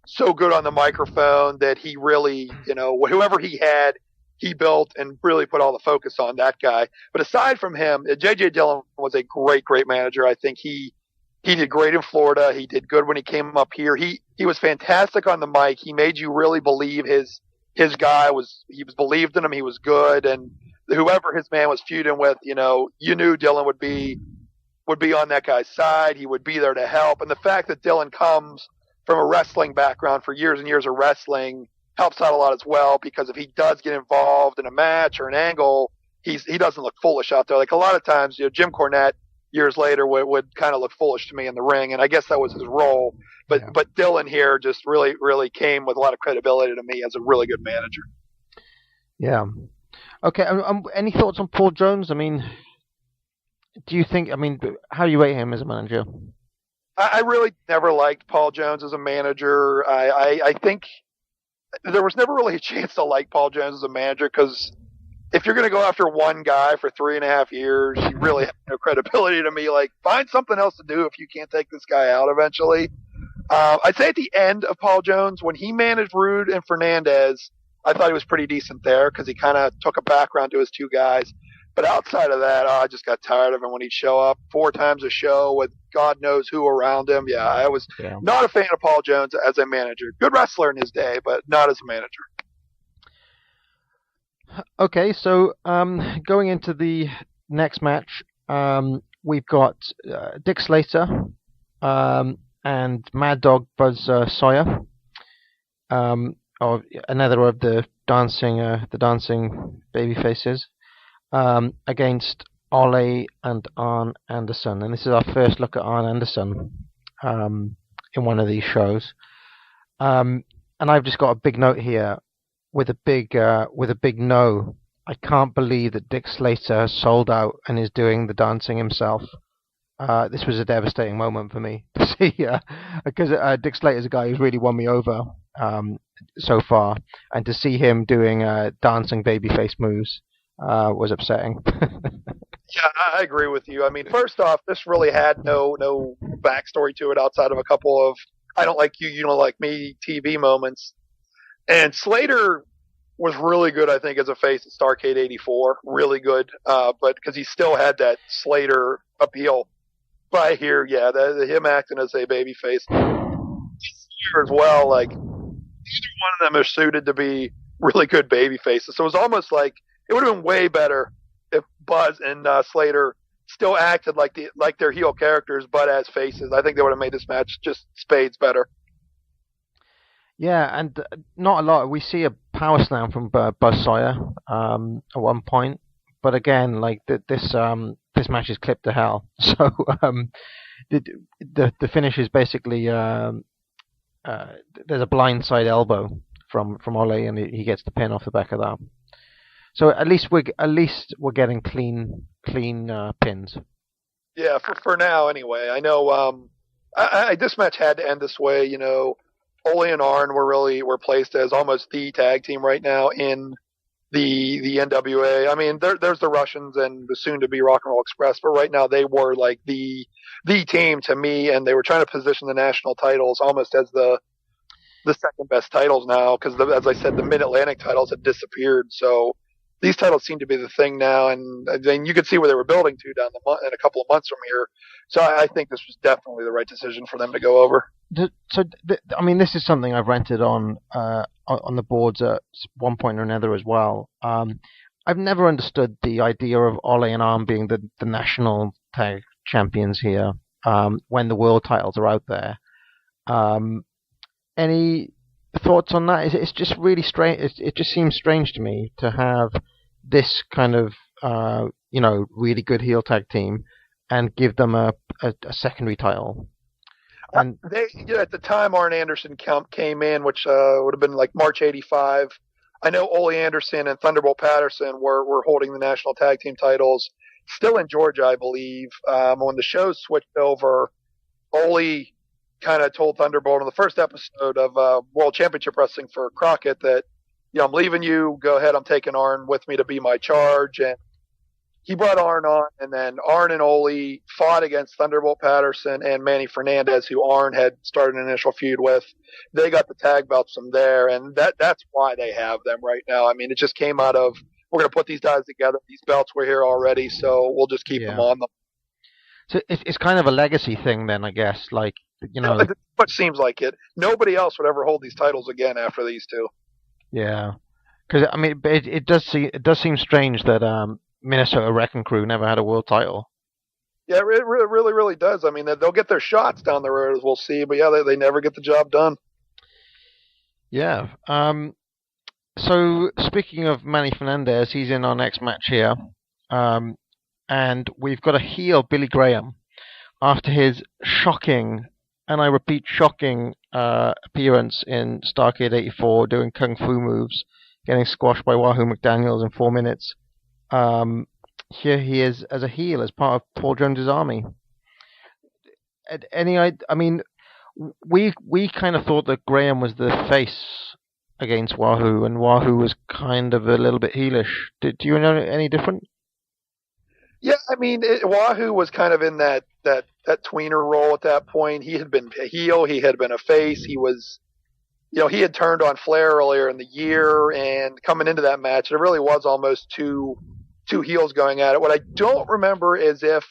Speaker 5: so good on the microphone that he really, whoever he had, he built and really put all the focus on that guy. But aside from him, J.J. Dillon was a great, great manager. I think he did great in Florida. He did good when he came up here. He was fantastic on the mic. He made you really believe his guy was believed in him. He was good, and whoever his man was feuding with, you knew Dillon would be on that guy's side. He would be there to help. And the fact that Dillon comes from a wrestling background, for years and years of wrestling, helps out a lot as well, because if he does get involved in a match or an angle, he doesn't look foolish out there. Like a lot of times, Jim Cornette years later would kind of look foolish to me in the ring, and I guess that was his role. But Dillon here just really, really came with a lot of credibility to me as a really good manager.
Speaker 4: Yeah. Okay. Any thoughts on Paul Jones? I mean, do you think? I mean, how do you rate him as a manager?
Speaker 5: I really never liked Paul Jones as a manager. I think there was never really a chance to like Paul Jones as a manager, because if you're going to go after one guy for 3.5 years, you really have no credibility to me. Like, find something else to do if you can't take this guy out eventually. I'd say at the end of Paul Jones, when he managed Rude and Fernandez, I thought he was pretty decent there, because he kind of took a background to his two guys. But outside of that, I just got tired of him when he'd show up 4 times a show with God knows who around him. Yeah, I was not a fan of Paul Jones as a manager. Good wrestler in his day, but not as a manager.
Speaker 4: Okay, so going into the next match, we've got Dick Slater and Mad Dog Buzz Sawyer, or another of the dancing baby faces, against Ole and Arn Anderson. And this is our first look at Arn Anderson in one of these shows. And I've just got a big note here. with a big no. I can't believe that Dick Slater has sold out and is doing the dancing himself. This was a devastating moment for me to see, because Dick Slater's a guy who's really won me over so far, and to see him doing dancing babyface moves was upsetting.
Speaker 5: Yeah, I agree with you. I mean, first off, this really had no backstory to it outside of a couple of "I don't like you, you don't like me" TV moments. And Slater was really good, I think, as a face at Starrcade '84. Really good, but because he still had that Slater appeal. But I hear, him acting as a babyface here as well. Like, either one of them are suited to be really good babyfaces. So it was almost like it would have been way better if Buzz and Slater still acted like their heel characters, but as faces. I think they would have made this match just spades better.
Speaker 4: Yeah, and not a lot. We see a power slam from Buzz Sawyer at one point, but again, like this match is clipped to hell. So the finish is basically there's a blindside elbow from Ole, and he gets the pin off the back of that. So at least we're getting clean pins.
Speaker 5: Yeah, for now anyway. I know this match had to end this way. You know, Ole and Arn were placed as almost the tag team right now in the NWA. I mean, there's the Russians and the soon-to-be Rock and Roll Express, but right now they were like the team to me, and they were trying to position the national titles almost as the second best titles now, because as I said, the Mid-Atlantic titles had disappeared. So these titles seem to be the thing now, and then you could see where they were building to down in a couple of months from here. So I think this was definitely the right decision for them to go over.
Speaker 4: I mean, this is something I've rented on the boards at one point or another as well. I've never understood the idea of Ole and Arn being the national tag champions here when the world titles are out there. Any thoughts on that? It's just really strange. It just seems strange to me to have this kind of really good heel tag team and give them a secondary title. And
Speaker 5: at the time Arn Anderson came in, which would have been like March '85. I know Ole Anderson and Thunderbolt Patterson were holding the national tag team titles, still in Georgia, I believe. When the show switched over, Ole kind of told Thunderbolt in the first episode of World Championship Wrestling for Crockett that, I'm leaving you. Go ahead. I'm taking Arn with me to be my charge. And he brought Arn on, and then Arn and Ole fought against Thunderbolt Patterson and Manny Fernandez, who Arn had started an initial feud with. They got the tag belts from there, and that's why they have them right now. I mean, it just came out of, we're going to put these guys together. These belts were here already, so we'll just keep them on them.
Speaker 4: So it's kind of a legacy thing then, I guess. Like,
Speaker 5: it much seems like it. Nobody else would ever hold these titles again after these two.
Speaker 4: Yeah, because I mean, it does seem strange that Minnesota Wrecking Crew never had a world title.
Speaker 5: Yeah, it really, really does. I mean, they'll get their shots down the road, as we'll see, but yeah, they never get the job done.
Speaker 4: Yeah. So speaking of Manny Fernandez, he's in our next match here, and we've got a heel Billy Graham after his shocking, and I repeat, shocking appearance in Starrcade '84, doing kung fu moves, getting squashed by Wahoo McDaniels in 4 minutes. Here he is as a heel, as part of Paul Jones's army. I mean, we kind of thought that Graham was the face against Wahoo, and Wahoo was kind of a little bit heelish. Do you know any different?
Speaker 5: Yeah, I mean, Wahoo was kind of in that tweener role at that point. He had been a heel, he had been a face. He was, he had turned on Flair earlier in the year, and coming into that match, it really was almost two heels going at it. What I don't remember is if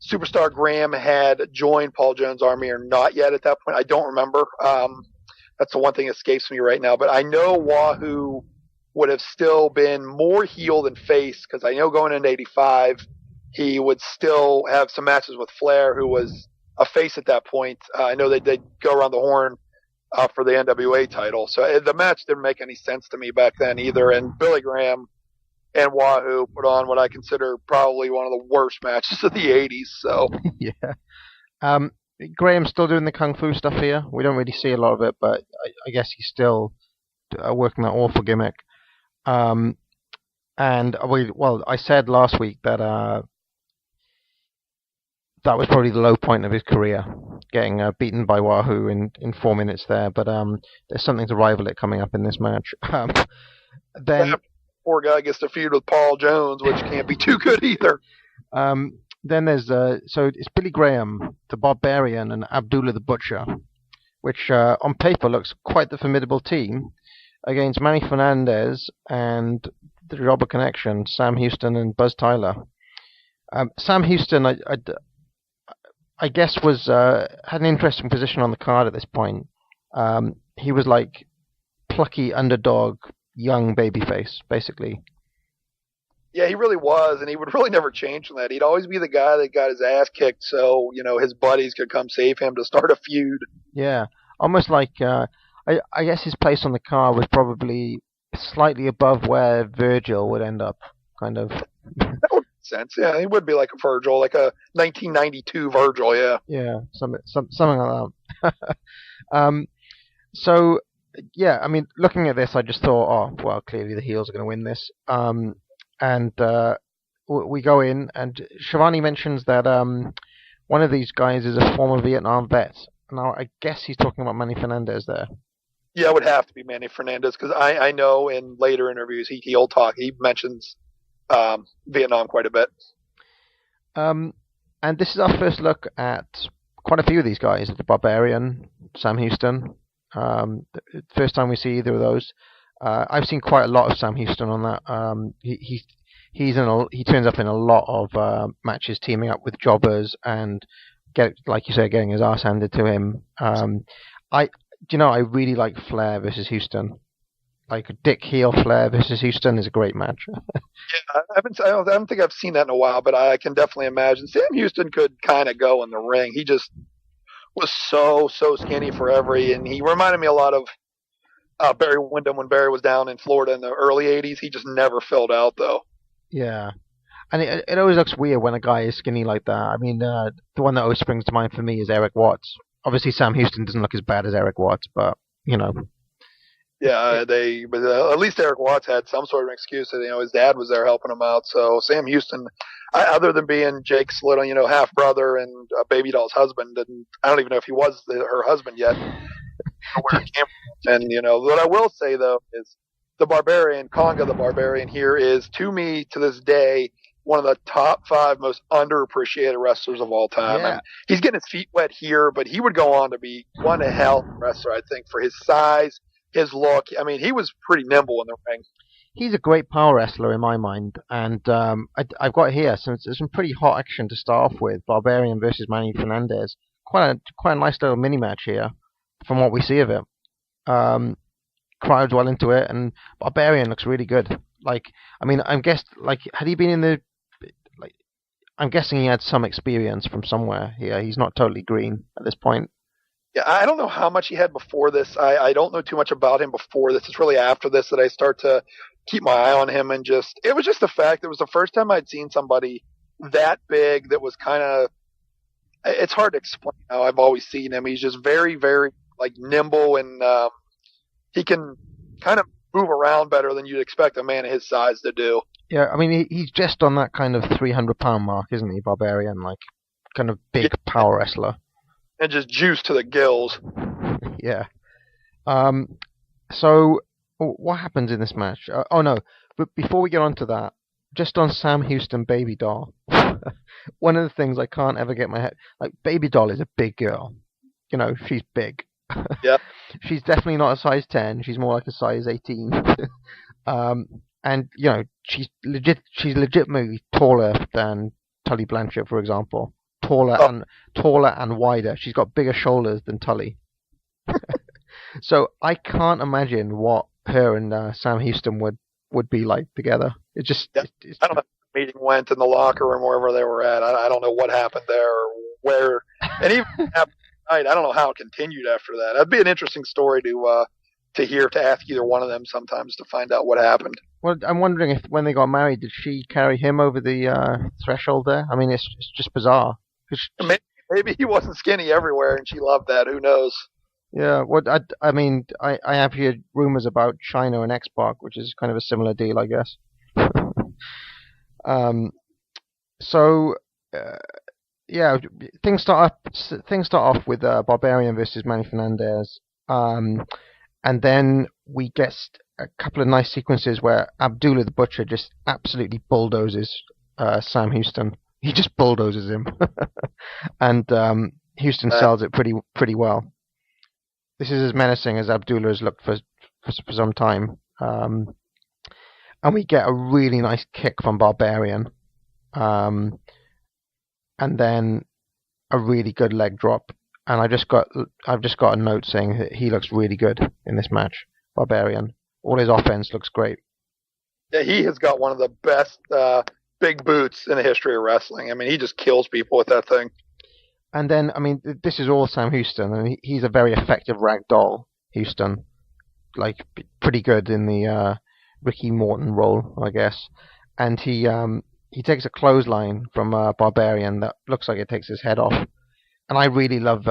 Speaker 5: Superstar Graham had joined Paul Jones' army or not yet at that point. I don't remember. That's the one thing that escapes me right now. But I know Wahoo would have still been more heel than face, because I know going into '85, he would still have some matches with Flair, who was a face at that point. I know they'd go around the horn for the NWA title. So the match didn't make any sense to me back then either. And Billy Graham and Wahoo put on what I consider probably one of the worst matches of the '80s. So
Speaker 4: yeah, Graham's still doing the kung fu stuff here. We don't really see a lot of it, but I guess he's still working that awful gimmick. And I said last week that that was probably the low point of his career, getting beaten by Wahoo in 4 minutes there. But there's something to rival it coming up in this match. Then
Speaker 5: poor guy gets to feud with Paul Jones, which can't be too good either.
Speaker 4: Then there's so it's Billy Graham, the Barbarian, and Abdullah the Butcher, which on paper looks quite the formidable team against Manny Fernandez and the Jobber Connection, Sam Houston and Buzz Tyler. Sam Houston, I guess, was had an interesting position on the card at this point. He was like plucky underdog, young babyface, basically.
Speaker 5: Yeah, he really was, and he would really never change from that. He'd always be the guy that got his ass kicked so, his buddies could come save him to start a feud.
Speaker 4: Yeah, almost like, I guess his place on the card was probably slightly above where Virgil would end up, kind of.
Speaker 5: That would make sense, yeah. He would be like a Virgil, like a 1992 Virgil, yeah.
Speaker 4: Yeah, something like that. So, yeah, I mean, looking at this, I just thought, oh, well, clearly the heels are going to win this. And we go in, and Shivani mentions that one of these guys is a former Vietnam vet. Now, I guess he's talking about Manny Fernandez there.
Speaker 5: Yeah, it would have to be Manny Fernandez, because I know in later interviews he'll talk. He mentions Vietnam quite a bit.
Speaker 4: And this is our first look at quite a few of these guys, the Barbarian, Sam Houston. First time we see either of those. I've seen quite a lot of Sam Houston on that. He turns up in a lot of matches, teaming up with jobbers and like you say, getting his ass handed to him. I really like Flair versus Houston. Like Dick heel Flair versus Houston is a great match.
Speaker 5: Yeah, I don't think I've seen that in a while, but I can definitely imagine Sam Houston could kind of go in the ring. He just was so skinny forever, and he reminded me a lot of Barry Windham when Barry was down in Florida in the early 80s. He just never filled out, though.
Speaker 4: Yeah. And it always looks weird when a guy is skinny like that. I mean, the one that always springs to mind for me is Eric Watts. Obviously, Sam Houston doesn't look as bad as Eric Watts, but,
Speaker 5: Yeah, but at least Eric Watts had some sort of excuse that, his dad was there helping him out. So Sam Houston, other than being Jake's little, half brother and Baby Doll's husband, and I don't even know if he was her husband yet. Where it came from. And what I will say though is the Barbarian, Conga the Barbarian here is, to me, to this day, one of the top 5 most underappreciated wrestlers of all time.
Speaker 4: Yeah.
Speaker 5: And he's getting his feet wet here, but he would go on to be one hell of a wrestler, I think, for his size, his look. I mean, he was pretty nimble in the ring.
Speaker 4: He's a great power wrestler in my mind, and I've got here some pretty hot action to start off with. Barbarian versus Manny Fernandez. Quite a nice little mini match here, from what we see of it. Crowd's well into it, and Barbarian looks really good. I'm guessing he had some experience from somewhere here. He's not totally green at this point.
Speaker 5: Yeah, I don't know how much he had before this. I don't know too much about him before this. It's really after this that I start to keep my eye on him, and it was just the fact that it was the first time I'd seen somebody that big that was kind of, it's hard to explain how I've always seen him. He's just very, very nimble, and he can kind of move around better than you'd expect a man of his size to do.
Speaker 4: Yeah, I mean, he's just on that kind of 300-pound mark, isn't he, Barbarian? Kind of big power wrestler.
Speaker 5: And just juice to the gills.
Speaker 4: Yeah. So, what happens in this match? But before we get on to that, just on Sam Houston Baby Doll, one of the things I can't ever get my head... Baby Doll is a big girl. She's big.
Speaker 5: Yeah.
Speaker 4: She's definitely not a size 10. She's more like a size 18. And, she's legitimately taller than Tully Blanchard, for example. Taller and wider. She's got bigger shoulders than Tully. So I can't imagine what her and Sam Houston would be like together. I
Speaker 5: don't know how the meeting went in the locker room, wherever they were at. I don't know what happened there or where. And even after night, I don't know how it continued after that. That'd be an interesting story to hear, to ask either one of them sometimes to find out what happened.
Speaker 4: Well, I'm wondering if when they got married, did she carry him over the threshold there? I mean, it's just bizarre.
Speaker 5: Maybe he wasn't skinny everywhere and she loved that. Who knows?
Speaker 4: Yeah, I mean, I have heard rumors about China and X-Pac, which is kind of a similar deal, I guess. um, so, uh, yeah, things start off with Barbarian versus Manny Fernandez, and then we get a couple of nice sequences where Abdullah the Butcher just absolutely bulldozes Sam Houston. He just bulldozes him, and Houston sells it pretty well. This is as menacing as Abdullah has looked for some time. And we get a really nice kick from Barbarian. And then a really good leg drop. And I've just got a note saying that he looks really good in this match, Barbarian. All his offense looks great.
Speaker 5: Yeah, he has got one of the best big boots in the history of wrestling. I mean, he just kills people with that thing.
Speaker 4: And then, I mean, this is all Sam Houston, and he's a very effective ragdoll, Houston. Like, pretty good in the Ricky Morton role, I guess. And he takes a clothesline from Barbarian that looks like it takes his head off. And I really love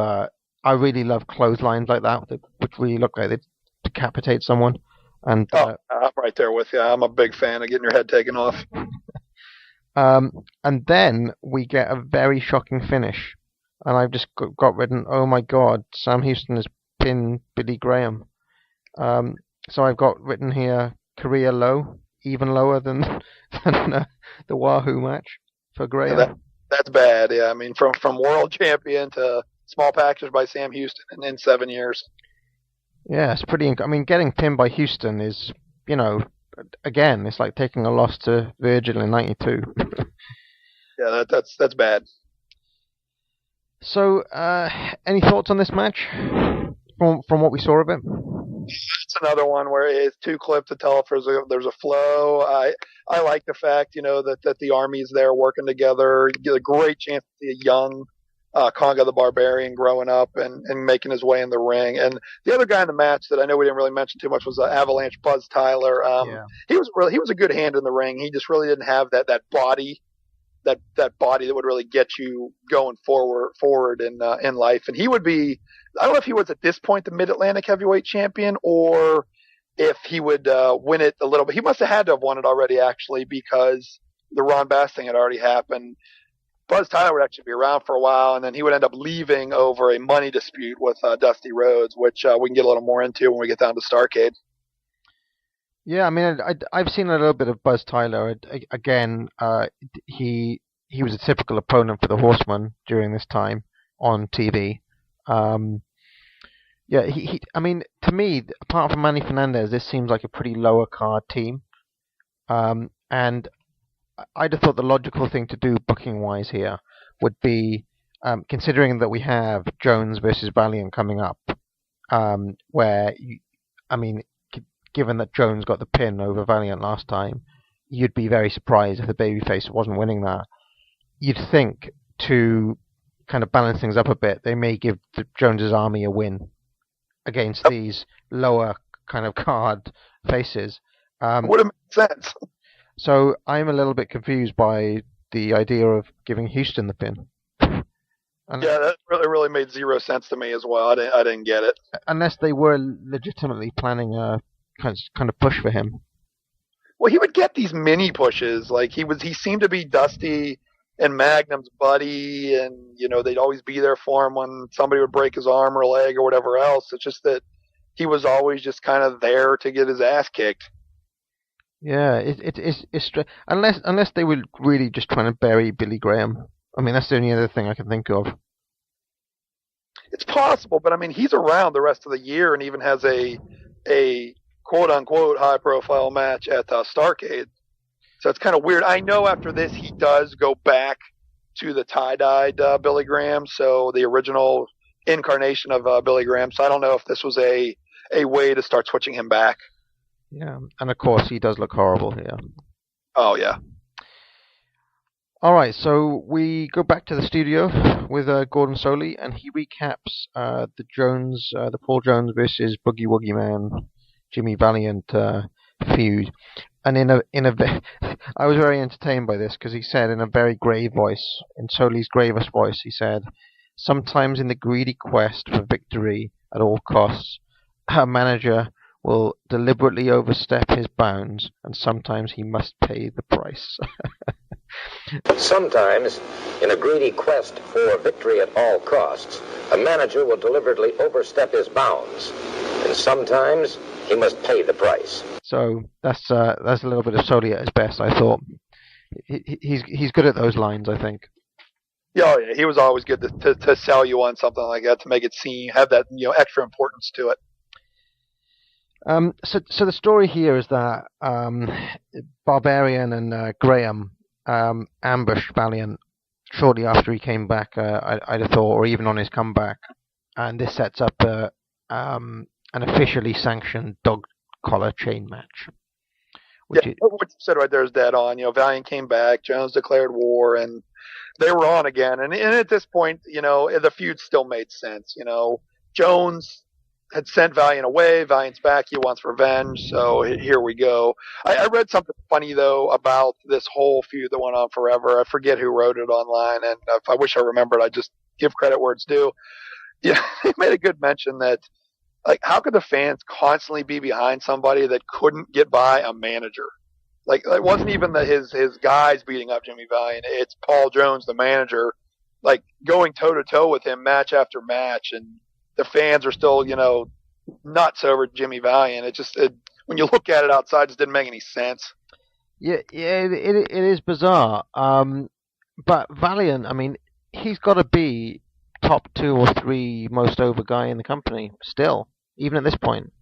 Speaker 4: clotheslines like that, which really look like they decapitate someone. And
Speaker 5: I'm right there with you. I'm a big fan of getting your head taken off.
Speaker 4: And then we get a very shocking finish. And I've just got written, oh my God, Sam Houston has pinned Billy Graham. So I've got written here, career low, even lower than the Wahoo match for Graham.
Speaker 5: Yeah, that's bad. Yeah, I mean, from world champion to small package by Sam Houston in 7 years.
Speaker 4: Yeah, it's pretty. I mean, getting pinned by Houston is, again, it's like taking a loss to Virgil in '92.
Speaker 5: Yeah, that's bad.
Speaker 4: So, any thoughts on this match from what we saw of it?
Speaker 5: It's another one where it's two clips to tell if there's a flow. I like the fact that the Army's there working together. You get a great chance to see a young Conga the Barbarian growing up and making his way in the ring. And the other guy in the match that I know we didn't really mention too much was Avalanche Buzz Tyler. He was a good hand in the ring. He just really didn't have that body. That body that would really get you going forward in life. And he would be, I don't know if he was at this point the Mid-Atlantic Heavyweight Champion or if he would win it a little bit. He must have had to have won it already, actually, because the Ron Bass thing had already happened. Buzz Tyler would actually be around for a while, and then he would end up leaving over a money dispute with Dusty Rhodes, which we can get a little more into when we get down to Starrcade.
Speaker 4: Yeah, I mean, I've seen a little bit of Buzz Tyler. Again, he was a typical opponent for the Horsemen during this time on TV. Yeah, I mean, to me, apart from Manny Fernandez, this seems like a pretty lower card team. And I'd have thought the logical thing to do booking-wise here would be, considering that we have Jones versus Valiant coming up, where, given that Jones got the pin over Valiant last time, you'd be very surprised if the babyface wasn't winning that. You'd think to kind of balance things up a bit, they may give Jones's Army a win against these lower kind of card faces.
Speaker 5: Would have made sense.
Speaker 4: So I'm a little bit confused by the idea of giving Houston the pin.
Speaker 5: Yeah, that really made zero sense to me as well. I didn't get it. Unless
Speaker 4: they were legitimately planning a kind of push for him.
Speaker 5: Well, he would get these mini pushes. Like he seemed to be Dusty and Magnum's buddy, and they'd always be there for him when somebody would break his arm or leg or whatever else. It's just that he was always just kind of there to get his ass kicked.
Speaker 4: Yeah, it's unless they were really just trying to bury Billy Graham. I mean, that's the only other thing I can think of.
Speaker 5: It's possible, but I mean, he's around the rest of the year and even has a quote unquote high profile match at Starrcade. So it's kind of weird. I know after this he does go back to the tie-dyed Billy Graham, so the original incarnation of Billy Graham. So I don't know if this was a way to start switching him back.
Speaker 4: Yeah, and of course he does look horrible here.
Speaker 5: Oh, yeah.
Speaker 4: All right, so we go back to the studio with Gordon Solie, and he recaps the Paul Jones versus Boogie Woogie Man, Jimmy Valiant feud. And I was very entertained by this because he said in a very grave voice, in Solie's gravest voice, he said, Sometimes in the greedy quest for victory at all costs, a manager will deliberately overstep his bounds, and sometimes he must pay the price.
Speaker 6: Sometimes, in a greedy quest for victory at all costs, a manager will deliberately overstep his bounds, and sometimes he must pay the price.
Speaker 4: So that's a little bit of Soli at his best, I thought. He's good at those lines, I think.
Speaker 5: Yeah, he was always good to sell you on something like that, to make it have that extra importance to it.
Speaker 4: So the story here is that Barbarian and Graham ambushed Valiant shortly after he came back, I'd have thought, or even on his comeback, and this sets up an officially sanctioned dog collar chain match.
Speaker 5: What you said right there is dead on. Valiant came back, Jones declared war, and they were on again. And at this point, the feud still made sense. Jones had sent Valiant away. Valiant's back. He wants revenge. So here we go. I read something funny, though, about this whole feud that went on forever. I forget who wrote it online, and if I wish I remembered, I'd just give credit where it's due. Yeah, he made a good mention that, how could the fans constantly be behind somebody that couldn't get by a manager? It wasn't even his guys beating up Jimmy Valiant. It's Paul Jones, the manager, going toe-to-toe with him match after match, and the fans are still, nuts over Jimmy Valiant. When you look at it outside, it just didn't make any sense.
Speaker 4: Yeah, it is bizarre. But Valiant, he's got to be top 2 or 3 most over guy in the company still, even at this point.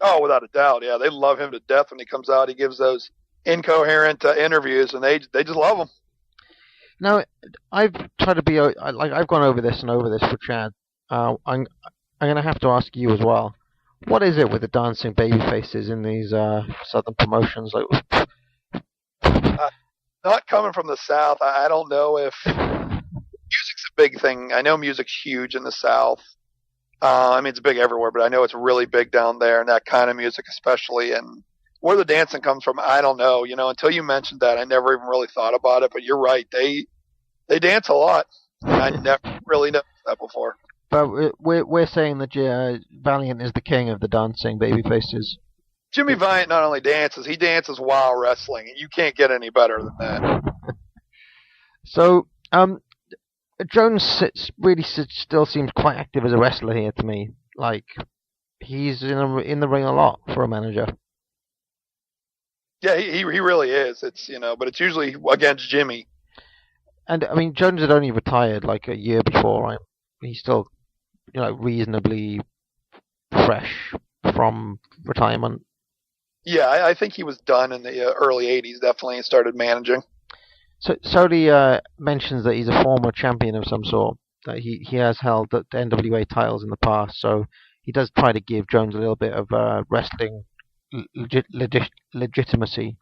Speaker 5: Oh, without a doubt, yeah. They love him to death when he comes out. He gives those incoherent interviews, and they just love him.
Speaker 4: Now, I've tried to be I've gone over this for Chad. I'm going to have to ask you as well. What is it with the dancing baby faces in these southern promotions?
Speaker 5: Not coming from the South, I don't know if music's a big thing. I know music's huge in the South. It's big everywhere, but I know it's really big down there, and that kind of music especially. And where the dancing comes from, I don't know. Until you mentioned that, I never even really thought about it. But you're right; they dance a lot. I never really noticed that before.
Speaker 4: But we're saying that Valiant is the king of the dancing baby faces.
Speaker 5: Jimmy Valiant not only dances, he dances while wrestling, and you can't get any better than that.
Speaker 4: So, Jones still seems quite active as a wrestler here to me. He's in the ring a lot for a manager.
Speaker 5: Yeah, he really is. It's but it's usually against Jimmy.
Speaker 4: And Jones had only retired a year before, right? He's still reasonably fresh from retirement.
Speaker 5: Yeah, I think he was done in the early 80s, definitely, and started managing.
Speaker 4: So Soli mentions that he's a former champion of some sort, that he has held the NWA titles in the past, so he does try to give Jones a little bit of wrestling legitimacy.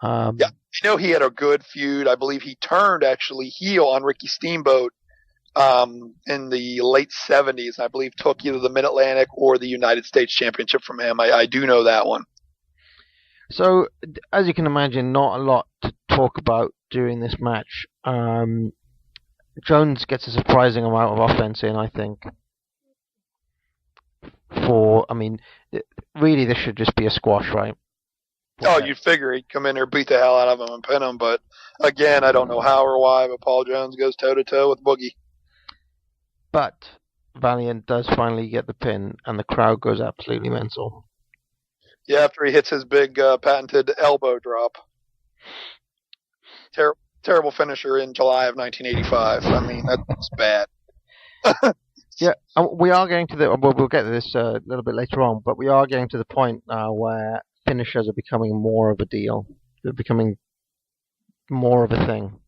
Speaker 5: Yeah, I know he had a good feud. I believe he turned actually heel on Ricky Steamboat in the late 70s. I believe took either the Mid-Atlantic or the United States Championship from him. I do know that one.
Speaker 4: So, as you can imagine, not a lot to talk about during this match. Jones gets a surprising amount of offense in, I think. Really, this should just be a squash, right?
Speaker 5: Oh, you'd figure he'd come in there, beat the hell out of him, and pin him. But again, I don't know how or why, but Paul Jones goes toe-to-toe with Boogie.
Speaker 4: But Valiant does finally get the pin, and the crowd goes absolutely mental.
Speaker 5: Yeah, after he hits his big patented elbow drop. Terrible finisher in July of 1985. That's bad.
Speaker 4: Yeah, we are getting to we'll get to this a little bit later on, but we are getting to the point now where finishers are becoming more of a deal. They're becoming more of a thing.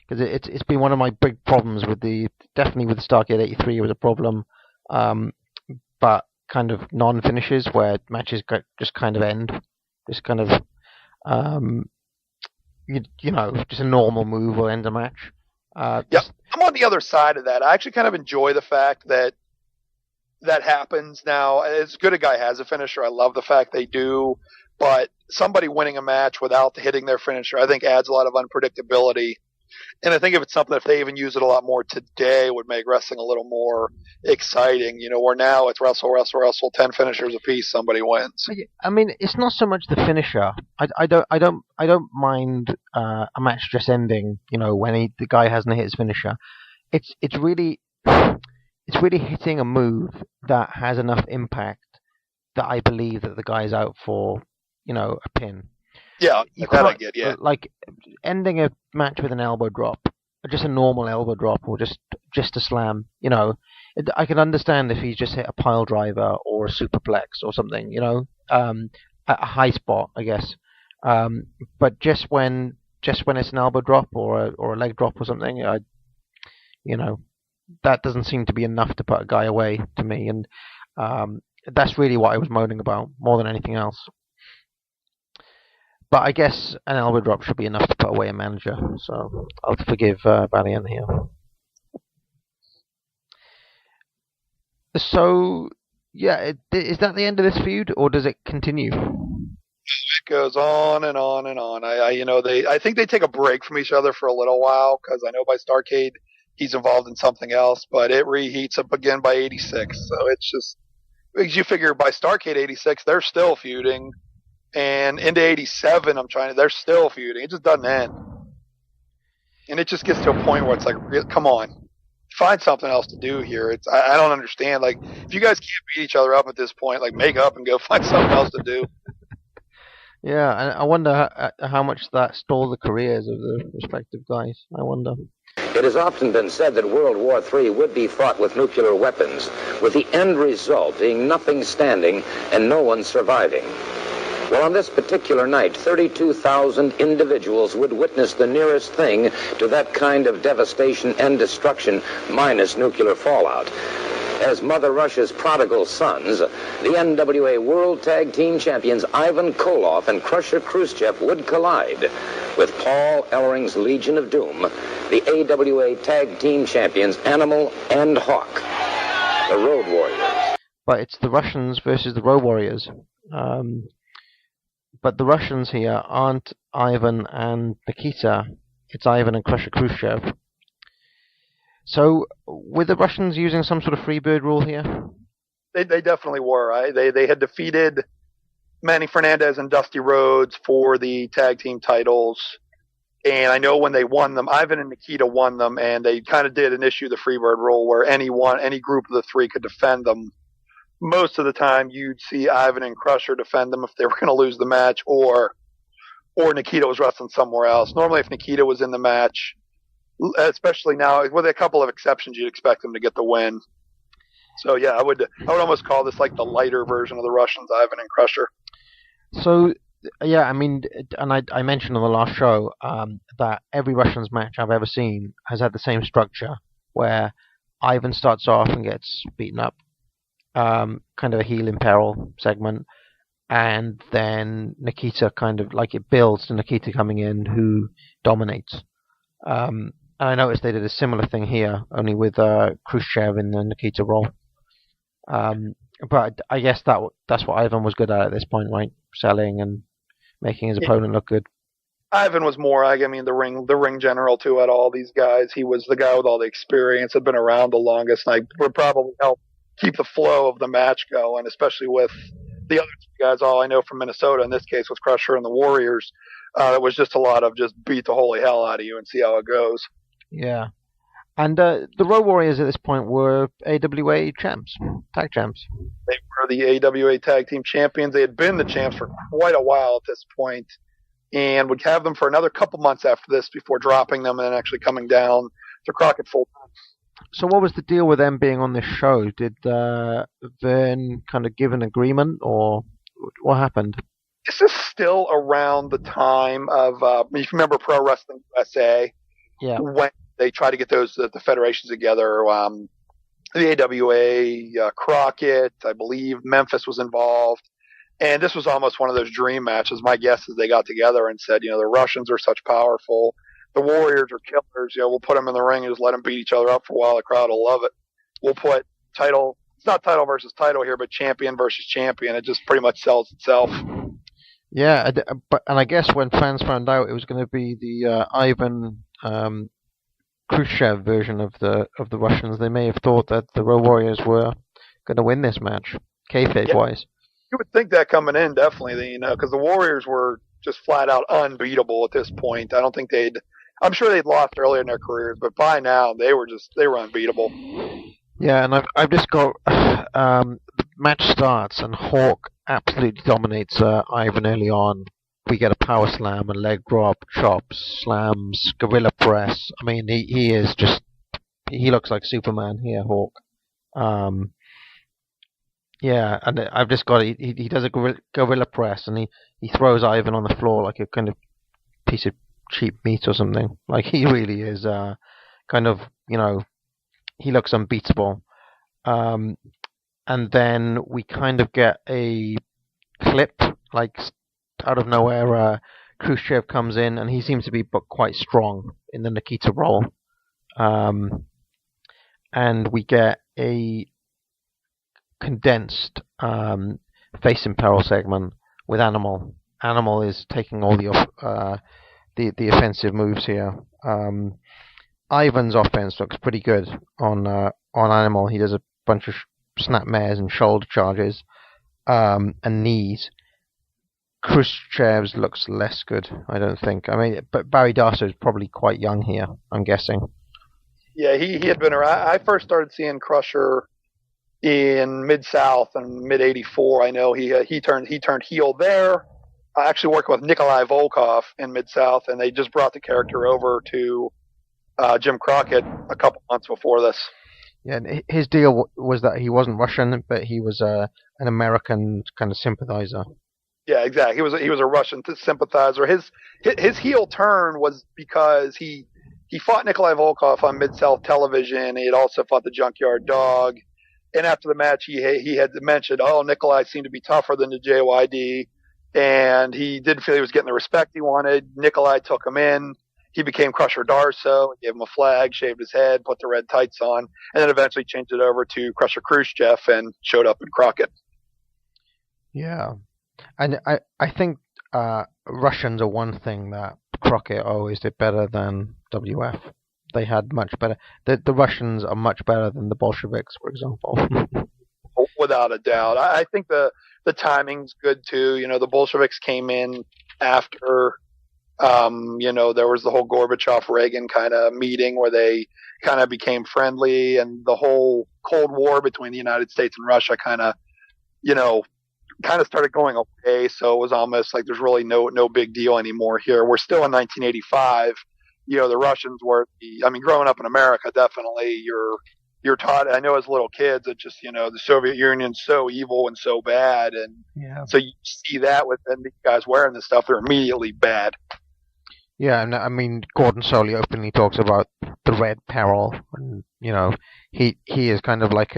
Speaker 4: Because it's been one of my big problems definitely with Starrcade 83 was a problem, but kind of non-finishes where matches just kind of end. Just kind of, just a normal move will end a match.
Speaker 5: Yeah, I'm on the other side of that. I actually kind of enjoy the fact that happens now. As good a guy has a finisher, I love the fact they do, but somebody winning a match without hitting their finisher, I think adds a lot of unpredictability And I think if it's something, if they even use it a lot more today, would make wrestling a little more exciting. Where now it's wrestle, 10 finishers apiece, somebody wins.
Speaker 4: I mean, it's not so much the finisher. I don't mind a match just ending. When the guy hasn't hit his finisher. It's really hitting a move that has enough impact that I believe that the guy's out for, a pin.
Speaker 5: Yeah, that I get, yeah.
Speaker 4: Like ending a match with an elbow drop, or just a normal elbow drop, or just a slam. I can understand if he's just hit a pile driver or a superplex or something. A high spot, I guess. But just when it's an elbow drop or a leg drop or something, that doesn't seem to be enough to put a guy away to me, and that's really what I was moaning about more than anything else. But I guess an elbow drop should be enough to put away a manager, so I'll forgive Valiant here. So, yeah, is that the end of this feud, or does it continue?
Speaker 5: It goes on and on and on. I think they take a break from each other for a little while, because I know by Starrcade he's involved in something else, but it reheats up again by 86. So it's just, because you figure by Starrcade 86, they're still feuding. And into 87, they're still feuding. It just doesn't end. And it just gets to a point where it's like, come on, find something else to do here. I don't understand. Like, if you guys can't beat each other up at this point, like, make up and go find something else to do.
Speaker 4: Yeah, I wonder how much that stole the careers of the respective guys. I wonder.
Speaker 6: It has often been said that World War III would be fought with nuclear weapons, with the end result being nothing standing and no one surviving. Well, on this particular night, 32,000 individuals would witness the nearest thing to that kind of devastation and destruction, minus nuclear fallout. As Mother Russia's prodigal sons, the NWA World Tag Team Champions Ivan Koloff and Crusher Khrushchev would collide with Paul Ellering's Legion of Doom, the AWA Tag Team Champions Animal and Hawk, the Road Warriors.
Speaker 4: But it's the Russians versus the Road Warriors. But the Russians here aren't Ivan and Nikita. It's Ivan and Crusher Khrushchev. So, were the Russians using some sort of Freebird rule here?
Speaker 5: They definitely were. They had defeated Manny Fernandez and Dusty Rhodes for the tag team titles. And I know when they won them, Ivan and Nikita won them, and they kind of did an issue the Freebird rule where any group of the three could defend them. Most of the time, you'd see Ivan and Crusher defend them if they were going to lose the match, or Nikita was wrestling somewhere else. Normally, if Nikita was in the match, especially now, with a couple of exceptions, you'd expect them to get the win. So yeah, I would almost call this like the lighter version of the Russians, Ivan and Crusher.
Speaker 4: So yeah, I mean, and I mentioned on the last show that every Russians match I've ever seen has had the same structure, where Ivan starts off and gets beaten up. Kind of a heel in peril segment, and then Nikita kind of like it builds to Nikita coming in, who dominates. And I noticed they did a similar thing here, only with Khrushchev in the Nikita role. But I guess that's what Ivan was good at this point, right? Selling and making his opponent look good.
Speaker 5: Ivan was more, the ring general too. At all these guys, he was the guy with all the experience, had been around the longest, and would probably help keep the flow of the match going, especially with the other two guys. All I know from Minnesota, in this case, with Crusher and the Warriors, it was just a lot of just beat the holy hell out of you and see how it goes.
Speaker 4: Yeah. And the Road Warriors at this point were AWA champs, tag champs.
Speaker 5: They were the AWA tag team champions. They had been the champs for quite a while at this point, and would have them for another couple months after this before dropping them and actually coming down to Crockett full time.
Speaker 4: So what was the deal with them being on this show? Did Vern kind of give an agreement, or what happened?
Speaker 5: This is still around the time of, if you remember Pro Wrestling USA,
Speaker 4: yeah,
Speaker 5: when they tried to get the federations together. The AWA, Crockett, I believe Memphis was involved. And this was almost one of those dream matches. My guess is they got together and said, the Russians are such powerful. The Warriors are killers. We'll put them in the ring and just let them beat each other up for a while. The crowd will love it. We'll put title. It's not title versus title here, but champion versus champion. It just pretty much sells itself.
Speaker 4: Yeah, and I guess when fans found out it was going to be the Ivan Khrushchev version of the Russians, they may have thought that the Road Warriors were going to win this match, kayfabe wise.
Speaker 5: You would think that coming in, definitely, because the Warriors were just flat out unbeatable at this point. I don't think I'm sure they'd lost earlier in their careers, but by now they were unbeatable.
Speaker 4: Yeah, and I've just got the match starts and Hawk absolutely dominates Ivan early on. We get a power slam, a leg drop, chops, slams, gorilla press. I mean, he looks like Superman here, Hawk. Yeah, and I've just got he does a gorilla press and he throws Ivan on the floor like a kind of piece of cheap meat or something. Like he really is kind of, he looks unbeatable. And then we kind of get a clip like out of nowhere. Khrushchev comes in and he seems to be quite strong in the Nikita role. And we get a condensed face in peril segment with Animal. Animal is taking all the offensive moves here. Ivan's offense looks pretty good on Animal. He does a bunch of snap mares and shoulder charges and knees. Khrushchev's looks less good, I don't think. I mean, but Barry Darsow is probably quite young here, I'm guessing.
Speaker 5: Yeah, he had been around. I first started seeing Crusher in Mid-South and mid-'84. I know he turned heel there. I actually worked with Nikolai Volkov in Mid-South, and they just brought the character over to Jim Crockett a couple months before this.
Speaker 4: Yeah, and his deal was that he wasn't Russian, but he was an American kind of sympathizer.
Speaker 5: Yeah, exactly. He was a Russian sympathizer. His heel turn was because he fought Nikolai Volkov on Mid-South television. He had also fought the Junkyard Dog. And after the match, he had mentioned, Nikolai seemed to be tougher than the JYD. And he didn't feel he was getting the respect he wanted. Nikolai took him in. He became Crusher Darsow, gave him a flag, shaved his head, put the red tights on, and then eventually changed it over to Crusher Khrushchev and showed up in Crockett.
Speaker 4: Yeah. And I think Russians are one thing that Crockett always did better than WF. They had much better. The Russians are much better than the Bolsheviks, for example.
Speaker 5: Without a doubt. I think the timing's good too. The Bolsheviks came in after, there was the whole Gorbachev-Reagan kind of meeting where they kind of became friendly, and the whole Cold War between the United States and Russia kind of started going away. So it was almost like there's really no big deal anymore here. We're still in 1985. The Russians were growing up in America, definitely you're taught, I know as little kids, that just, the Soviet Union's so evil and so bad. And so you see that with these guys wearing this stuff, they're immediately bad.
Speaker 4: Yeah, and I mean, Gordon Soley openly talks about the Red Peril, and he is kind of like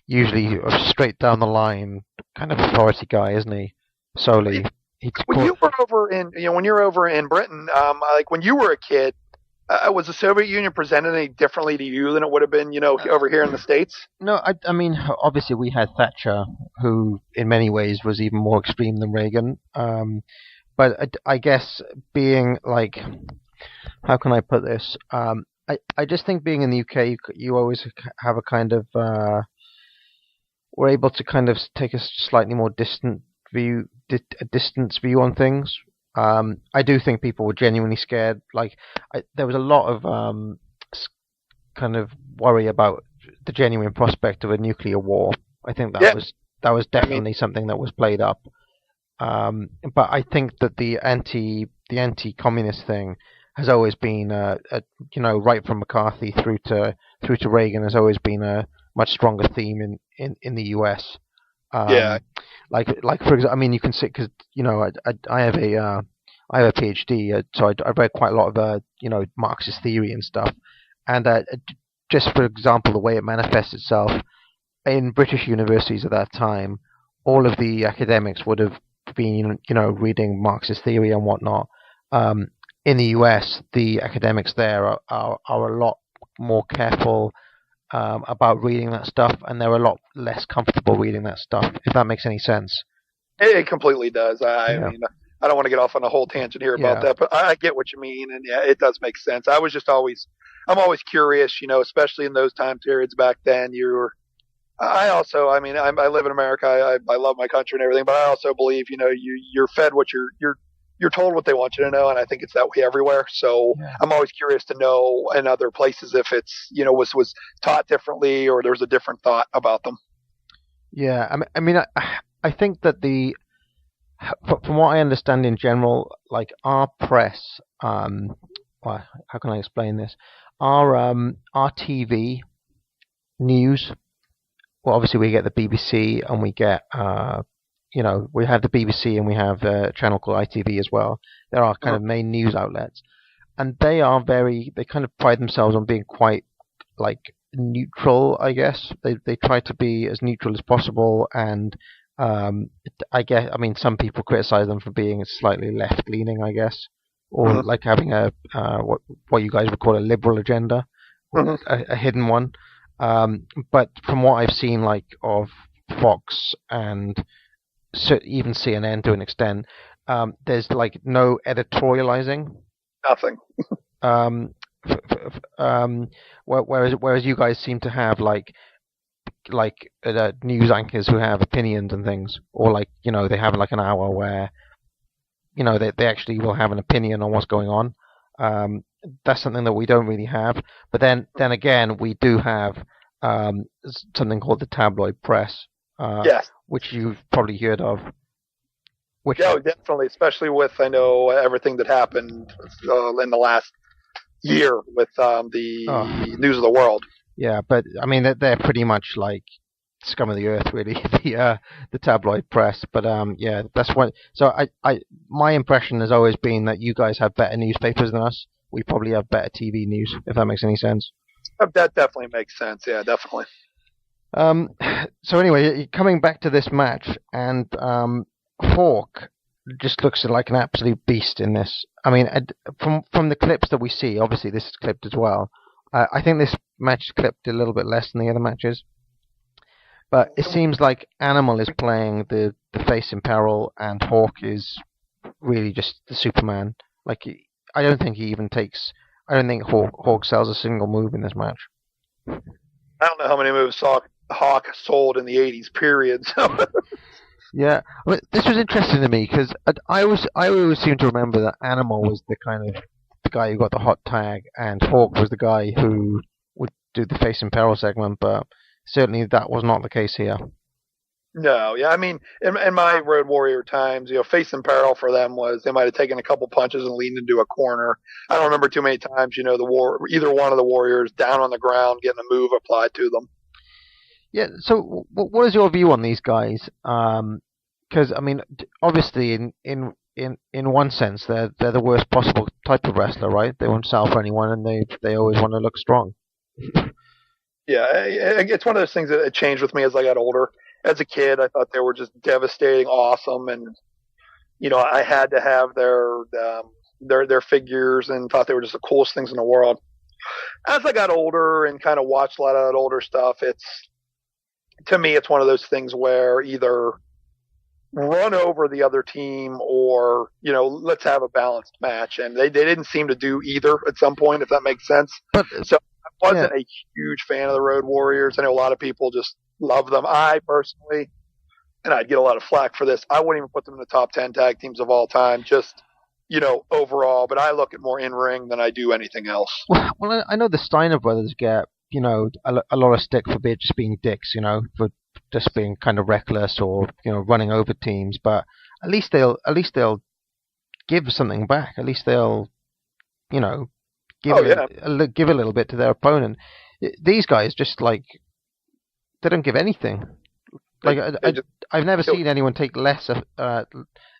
Speaker 4: usually a straight down the line kind of authority guy, isn't he? Soley.
Speaker 5: When you were over in Britain, like when you were a kid, was the Soviet Union presented any differently to you than it would have been, over here in the States?
Speaker 4: No, I mean, obviously we had Thatcher, who in many ways was even more extreme than Reagan. But I guess being like, how can I put this? I just think being in the UK, you always have a kind of, we're able to kind of take a slightly more distant view on things. I do think people were genuinely scared. Like, there was a lot of kind of worry about the genuine prospect of a nuclear war. I think that was definitely something that was played up. But I think that the anti-communist thing has always been, right from McCarthy through to Reagan, has always been a much stronger theme in the US. Like for example, I mean, you can see, because I have a PhD, so I read quite a lot of Marxist theory and stuff, and just for example, the way it manifests itself in British universities at that time, all of the academics would have been reading Marxist theory and whatnot. In the US, the academics there are a lot more careful about reading that stuff, and they're a lot less comfortable reading that stuff, if that makes any sense.
Speaker 5: It completely does. I mean, I don't want to get off on a whole tangent here about that, but I get what you mean, and yeah, it does make sense. I'm always curious, especially in those time periods back then. I live in America. I love my country and everything, but I also believe, you're fed what you're told what they want you to know, and I think it's that way everywhere. So I'm always curious to know in other places if it's, was taught differently or there's a different thought about them.
Speaker 4: Yeah, I think that from what I understand in general, like our press, how can I explain this? Our TV news. Well, obviously we get the BBC and we get, we have the BBC and we have a channel called ITV as well. They're our kind of main news outlets, and they kind of pride themselves on being quite like neutral, I guess. They try to be as neutral as possible, and some people criticize them for being slightly left-leaning, I guess, or like having a what you guys would call a liberal agenda, a hidden one. But from what I've seen, like of Fox and even CNN to an extent, there's like no editorializing.
Speaker 5: Nothing.
Speaker 4: Whereas you guys seem to have like news anchors who have opinions and things, or like they have like an hour where they actually will have an opinion on what's going on. That's something that we don't really have. But then again, we do have something called the tabloid press, which you've probably heard of.
Speaker 5: Definitely, especially with everything that happened in the last year with the news of the world.
Speaker 4: Yeah, but I mean they're pretty much like scum of the earth, really. The tabloid press. But that's what. So my impression has always been that you guys have better newspapers than us. We probably have better TV news, if that makes any sense.
Speaker 5: That definitely makes sense. Yeah, definitely.
Speaker 4: So anyway, coming back to this match, and Hawk just looks like an absolute beast in this. I mean, from the clips that we see, obviously this is clipped as well. I think this match is clipped a little bit less than the other matches, but it seems like Animal is playing the face in peril, and Hawk is really just the Superman. Like, I don't think Hawk sells a single move in this match.
Speaker 5: I don't know how many moves Hawk sold in the 80s, period. So.
Speaker 4: Yeah, well, this was interesting to me because I always seem to remember that Animal was the guy who got the hot tag, and Hawk was the guy who would do the face in peril segment, but certainly that was not the case here.
Speaker 5: No, yeah, I mean, in my Road Warrior times, face in peril for them was they might have taken a couple punches and leaned into a corner. I don't remember too many times, either one of the Warriors down on the ground getting a move applied to them.
Speaker 4: Yeah, so what is your view on these guys? Because I mean, obviously, in one sense, they're the worst possible type of wrestler, right? They won't sell for anyone, and they always want to look strong.
Speaker 5: Yeah, it's one of those things that changed with me as I got older. As a kid, I thought they were just devastating, awesome, and I had to have their figures and thought they were just the coolest things in the world. As I got older and kind of watched a lot of that older stuff, to me, it's one of those things where either run over the other team or, let's have a balanced match. And they didn't seem to do either at some point, if that makes sense. So I wasn't a huge fan of the Road Warriors. I know a lot of people just love them. I personally, and I'd get a lot of flack for this, I wouldn't even put them in the top 10 tag teams of all time, just, overall. But I look at more in-ring than I do anything else.
Speaker 4: Well, I know the Steiner brothers get a lot of stick for just being dicks, for just being kind of reckless or running over teams. But at least they'll give something back. At least they'll give a little bit to their opponent. These guys just they don't give anything. I've never seen anyone take less,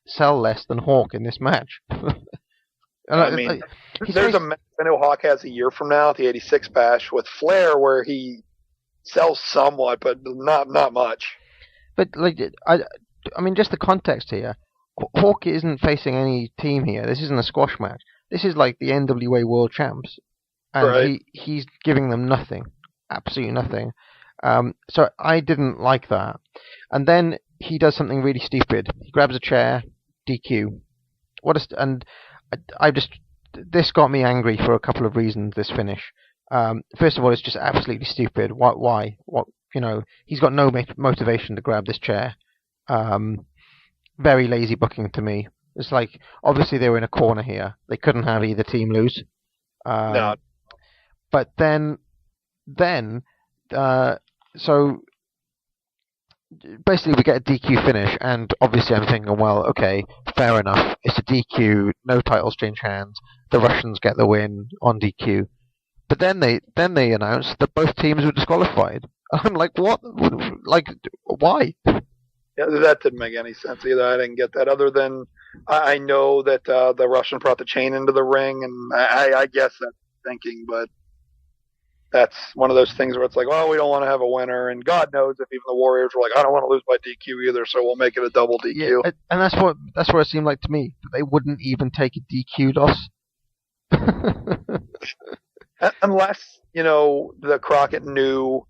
Speaker 4: sell less than Hawk in this match.
Speaker 5: I mean, there's a match I know Hawk has a year from now at the 86 Bash with Flair where he sells somewhat, but not much.
Speaker 4: But I mean, just the context here. Hawk isn't facing any team here. This isn't a squash match. This is like the NWA World Champs, and he's giving them nothing, absolutely nothing. So I didn't like that. And then he does something really stupid. He grabs a chair, DQ. this got me angry for a couple of reasons. This finish, first of all, it's just absolutely stupid. Why? What? He's got no motivation to grab this chair. Very lazy booking to me. It's like, obviously they were in a corner here. They couldn't have either team lose.
Speaker 5: No.
Speaker 4: But then, so basically we get a DQ finish, and obviously I'm thinking, well, okay, fair enough. It's a DQ, no titles change hands. The Russians get the win on DQ. But then they announced that both teams were disqualified. I'm like, what? Like, why?
Speaker 5: Yeah, that didn't make any sense either. I didn't get that. Other than I know that the Russian brought the chain into the ring, and I guess that's thinking, but that's one of those things where it's like, well, we don't want to have a winner, and God knows if even the Warriors were like, I don't want to lose by DQ either, so we'll make it a double DQ.
Speaker 4: Yeah, and that's what it seemed like to me, that they wouldn't even take a DQ loss.
Speaker 5: Unless, the Crockett knew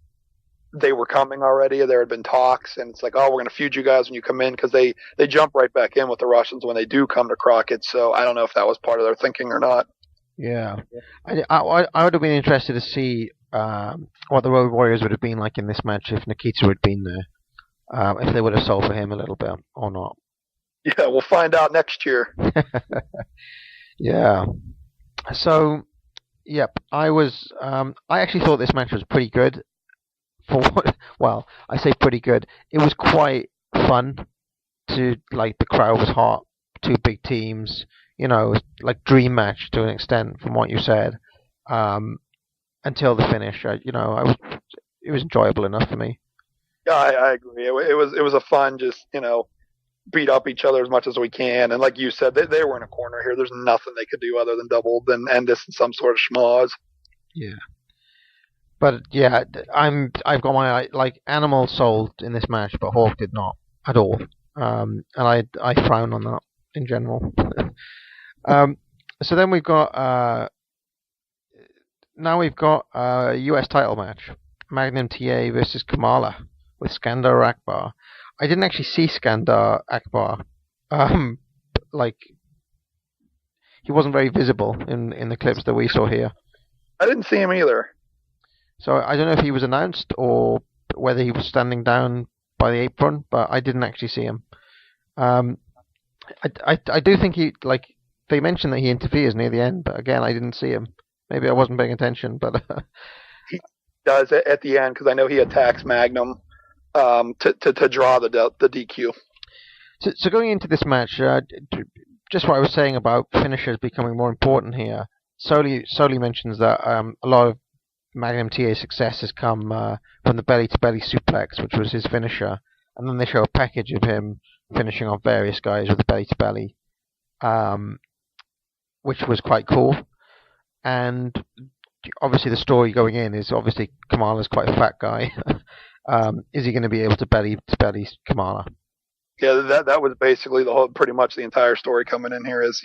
Speaker 5: they were coming already, or there had been talks, and it's like, oh, we're going to feud you guys when you come in, because they jump right back in with the Russians when they do come to Crockett, so I don't know if that was part of their thinking or not.
Speaker 4: Yeah. I would have been interested to see what the Road Warriors would have been like in this match if Nikita had been there, if they would have sold for him a little bit or not.
Speaker 5: Yeah, we'll find out next year.
Speaker 4: Yeah. So, yep, I actually thought this match was pretty good. Well, I say pretty good. It was quite fun. The crowd was hot. Two big teams. Like dream match to an extent from what you said. Until the finish, it was enjoyable enough for me.
Speaker 5: Yeah, I agree. It was a fun, just beat up each other as much as we can. And like you said, they were in a corner here. There's nothing they could do other than end this in some sort of schmoz. Yeah.
Speaker 4: But yeah, I've got my Animal sold in this match, but Hawk did not at all. And I frown on that in general. So then we've got a US title match, Magnum TA versus Kamala with Skandar Akbar. I didn't actually see Skandar Akbar. He wasn't very visible in the clips that we saw here.
Speaker 5: I didn't see him either.
Speaker 4: So I don't know if he was announced or whether he was standing down by the apron, but I didn't actually see him. I do think they mentioned that he interferes near the end, but again, I didn't see him. Maybe I wasn't paying attention, but
Speaker 5: he does it at the end because I know he attacks Magnum to draw the DQ.
Speaker 4: So going into this match, just what I was saying about finishers becoming more important here. Soli mentions that a lot of Magnum TA's success has come from the belly-to-belly suplex, which was his finisher, and then they show a package of him finishing off various guys with the belly-to-belly, which was quite cool. And obviously the story going in is obviously Kamala's quite a fat guy. Is he going to be able to belly-to-belly Kamala?
Speaker 5: Yeah, that was basically pretty much the entire story coming in here is,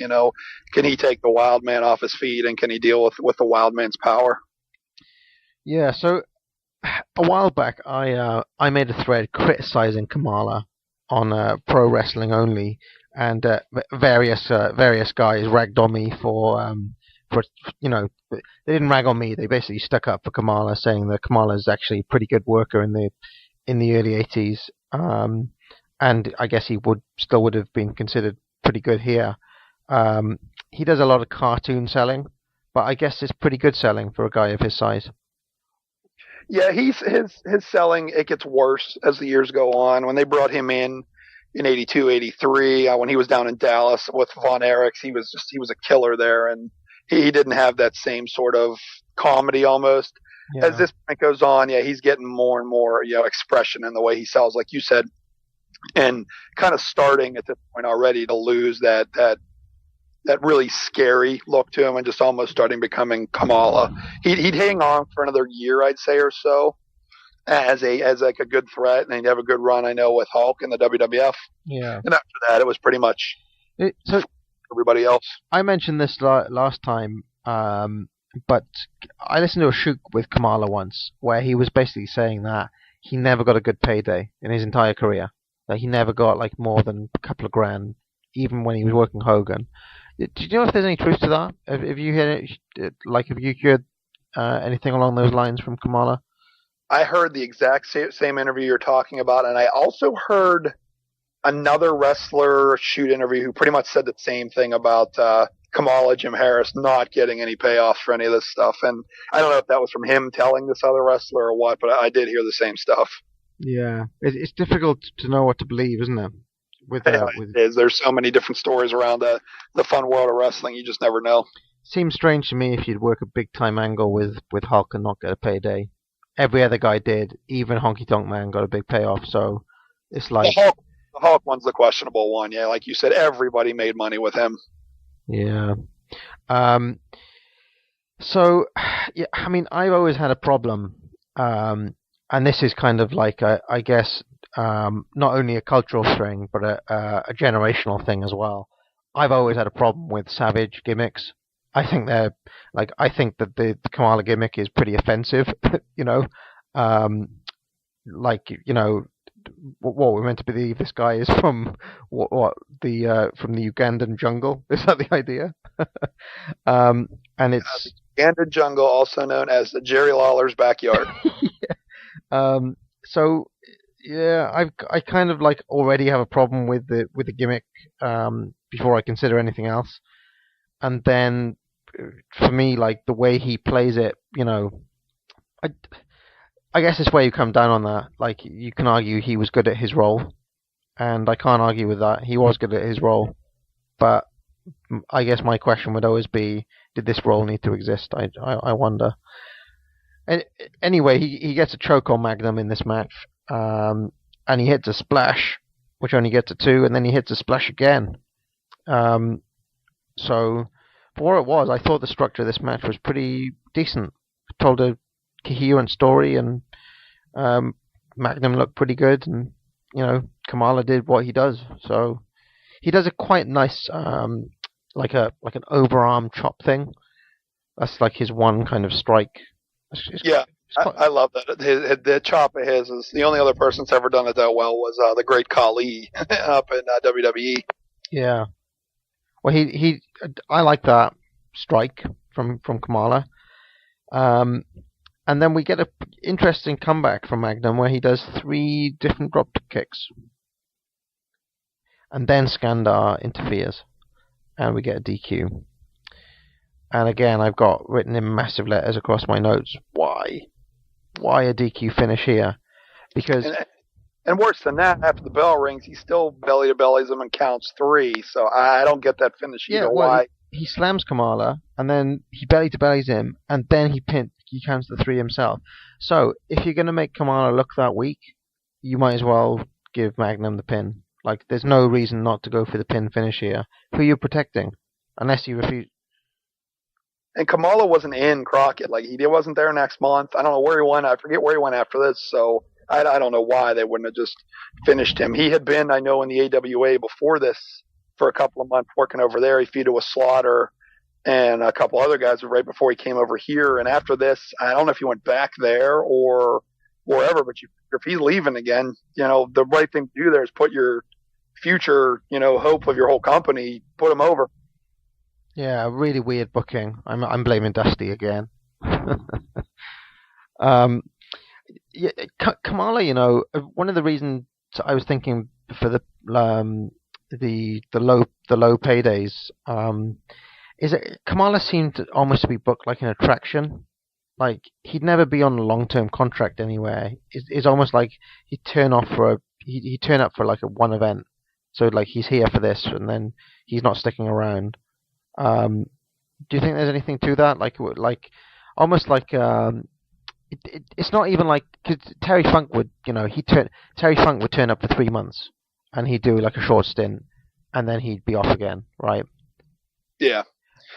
Speaker 5: can he take the wild man off his feet, and can he deal with the wild man's power?
Speaker 4: Yeah, so a while back I made a thread criticizing Kamala on Pro Wrestling Only, and various guys ragged on me for they didn't rag on me. They basically stuck up for Kamala, saying that Kamala's actually a pretty good worker in the early 80s, and I guess he would have been considered pretty good here. He does a lot of cartoon selling, but I guess it's pretty good selling for a guy of his size.
Speaker 5: Yeah, his selling, it gets worse as the years go on. When they brought him in 82, 83, when he was down in Dallas with Von Erichs, he was a killer there, and he didn't have that same sort of comedy almost. Yeah. As this point goes on, yeah, he's getting more and more expression in the way he sells, like you said, and kind of starting at this point already to lose that really scary look to him, and just almost starting becoming Kamala. He'd hang on for another year, I'd say, or so, as like a good threat, and he'd have a good run, I know, with Hulk in the WWF.
Speaker 4: Yeah.
Speaker 5: And after that, it was pretty much everybody else.
Speaker 4: I mentioned this last time, but I listened to a shoot with Kamala once, where he was basically saying that he never got a good payday in his entire career. That he never got more than a couple of grand even when he was working Hogan. Do you know if there's any truth to that? Have you heard have you heard anything along those lines from Kamala?
Speaker 5: I heard the exact same interview you're talking about, and I also heard another wrestler shoot interview who pretty much said the same thing about Kamala, Jim Harris, not getting any payoffs for any of this stuff. And I don't know if that was from him telling this other wrestler or what, but I did hear the same stuff.
Speaker 4: Yeah, it's difficult to know what to believe, isn't it?
Speaker 5: It is. There's so many different stories around the fun world of wrestling. You just never know.
Speaker 4: Seems strange to me if you'd work a big time angle with Hulk and not get a payday. Every other guy did. Even Honky Tonk Man got a big payoff. So it's like
Speaker 5: the Hulk one's the questionable one. Yeah, like you said, everybody made money with him.
Speaker 4: Yeah. So yeah, I mean, I've always had a problem, and this is kind of like I guess not only a cultural thing but a generational thing as well. I've always had a problem with Savage gimmicks. I think that the Kamala gimmick is pretty offensive. You know, what we're meant to believe this guy is from from the Ugandan jungle. Is that the idea? And it's
Speaker 5: Ugandan jungle, also known as the Jerry Lawler's backyard.
Speaker 4: Yeah. So yeah, I kind of like already have a problem with the gimmick before I consider anything else. And then, for me, like the way he plays it, you know, I guess it's where you come down on that. Like, you can argue he was good at his role, and I can't argue with that. He was good at his role, but I guess my question would always be, did this role need to exist? I wonder. And anyway, he gets a choke on Magnum in this match, and he hits a splash, which only gets a 2, and then he hits a splash again. So, for what it was, I thought the structure of this match was pretty decent. It told a coherent story, and Magnum looked pretty good, and you know, Kamala did what he does. So he does a quite nice, like an overarm chop thing. That's like his one kind of strike.
Speaker 5: I love that. The chop of his is the only other person that's ever done it that well was the great Khali up in WWE.
Speaker 4: Yeah. Well, I like that strike from Kamala. And then we get an interesting comeback from Magnum where he does 3 different drop kicks. And then Skandar interferes. And we get a DQ. And again, I've got written in massive letters across my notes, why? Why a DQ finish here? Because...
Speaker 5: And worse than that, after the bell rings, he still belly-to-bellies him and counts 3. So I don't get that finish either.
Speaker 4: Well,
Speaker 5: why?
Speaker 4: He slams Kamala, and then he belly-to-bellies him, and then he counts the 3 himself. So, if you're going to make Kamala look that weak, you might as well give Magnum the pin. Like, there's no reason not to go for the pin finish here. Who are you protecting? Unless you refuse.
Speaker 5: And Kamala wasn't in Crockett. Like, he wasn't there next month. I don't know where he went. I forget where he went after this, so... I don't know why they wouldn't have just finished him. He had been, I know, in the AWA before this for a couple of months working over there. He feuded with Slaughter and a couple other guys right before he came over here. And after this, I don't know if he went back there or wherever, but if he's leaving again, you know, the right thing to do there is put your future, you know, hope of your whole company, put him over.
Speaker 4: Yeah, really weird booking. I'm blaming Dusty again. Yeah, Kamala, you know, one of the reasons I was thinking for the low paydays is that Kamala seemed to almost to be booked like an attraction. Like, he'd never be on a long-term contract anywhere. It's almost like he'd turn up for like a one event. So like he's here for this, and then he's not sticking around. Do you think there's anything to that? Like almost like. It's not even like, cause Terry Funk would, you know, Terry Funk would turn up for 3 months, and he'd do like a short stint, and then he'd be off again, right?
Speaker 5: Yeah,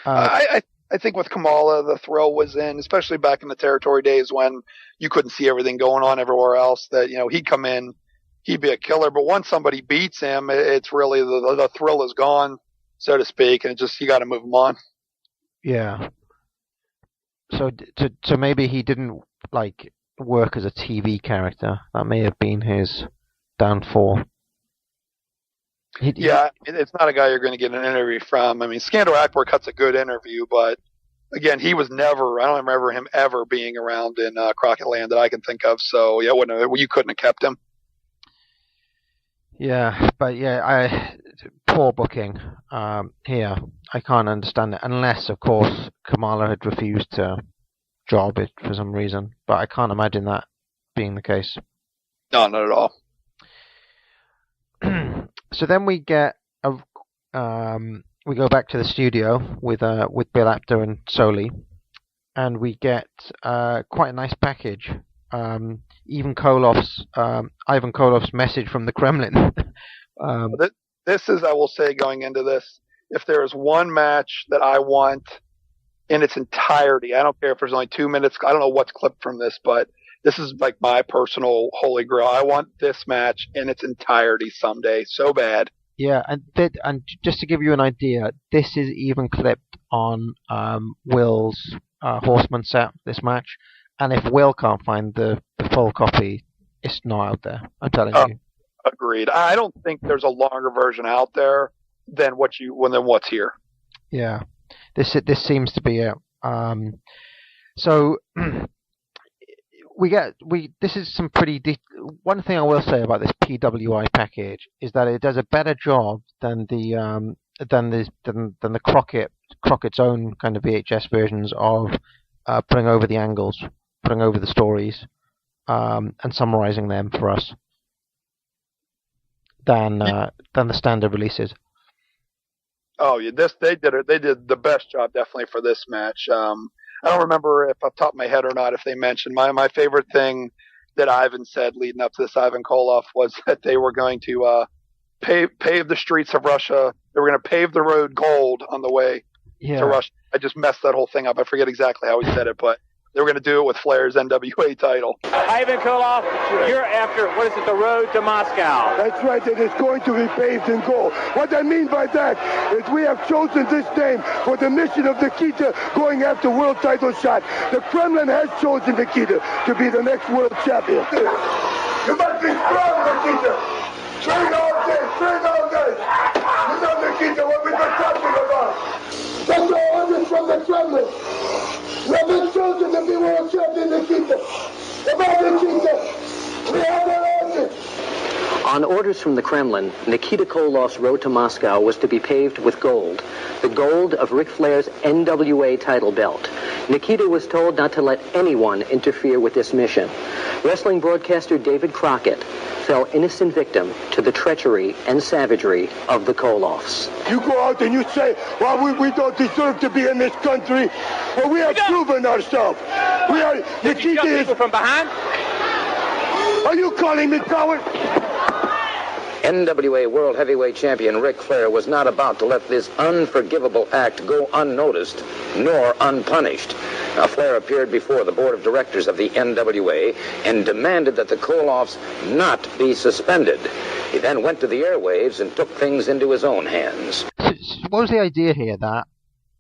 Speaker 5: I think with Kamala, the thrill was in, especially back in the territory days when you couldn't see everything going on everywhere else. That, you know, he'd come in, he'd be a killer, but once somebody beats him, it's really the thrill is gone, so to speak, and you got to move him on.
Speaker 4: Yeah. So maybe he didn't like work as a TV character. That may have been his downfall.
Speaker 5: Yeah, it's not a guy you're going to get an interview from. I mean, Scandal Akbar cuts a good interview, but again, he was never. I don't remember him ever being around in Crockett Land that I can think of. So yeah, you couldn't have kept him.
Speaker 4: Yeah, but poor booking here. I can't understand it unless, of course, Kamala had refused to job it for some reason. But I can't imagine that being the case.
Speaker 5: No, not at all.
Speaker 4: So then we get we go back to the studio with Bill Apter and Soli, and we get quite a nice package. Even Ivan Koloff's message from the Kremlin.
Speaker 5: This is, I will say, going into this, if there is one match that I want in its entirety, I don't care if there's only 2 minutes. I don't know what's clipped from this, but this is like my personal holy grail. I want this match in its entirety someday, so bad.
Speaker 4: Yeah, and just to give you an idea, this is even clipped on Will's Horseman set, this match. And if Will can't find the full copy, it's not out there. I'm telling you.
Speaker 5: Agreed. I don't think there's a longer version out there than what's here.
Speaker 4: Yeah, this seems to be it. So this is some pretty. One thing I will say about this PWI package is that it does a better job than the Crockett's own kind of VHS versions of putting over the angles, putting over the stories, and summarizing them for us than the standard releases.
Speaker 5: Oh yeah, they did the best job definitely for this match. I don't remember if off the top of my head or not if they mentioned my favorite thing that Ivan said leading up to this, Ivan Koloff, was that they were going to pave the streets of Russia. They were going to pave the road gold on the way to Russia. I just messed that whole thing up. I forget exactly how he said it, but they were going to do it with Flair's NWA title.
Speaker 8: Ivan Koloff, you're after, the road to Moscow?
Speaker 2: That's right, and it's going to be paved in gold. What I mean by that is we have chosen this name for the mission of Nikita going after world title shot. The Kremlin has chosen Nikita to be the next world champion. You must be strong, Nikita. Train all day, train all day. You know, Nikita, what we've been talking about. That's all orders from the Kremlin. We have been chosen to be world champion, Nikita. Come on, Nikita. We have our orders.
Speaker 7: On orders from the Kremlin, Nikita Koloff's road to Moscow was to be paved with gold, the gold of Ric Flair's NWA title belt. Nikita was told not to let anyone interfere with this mission. Wrestling broadcaster David Crockett fell innocent victim to the treachery and savagery of the Koloffs.
Speaker 2: You go out and you say, well, we don't deserve to be in this country. Well, we have proven ourselves. We are, Nikita is...
Speaker 8: from behind?
Speaker 2: Are you calling me coward?
Speaker 6: NWA World Heavyweight Champion Ric Flair was not about to let this unforgivable act go unnoticed nor unpunished. Now, Flair appeared before the board of directors of the NWA and demanded that the Koloffs not be suspended. He then went to the airwaves and took things into his own hands.
Speaker 4: So what was the idea here, that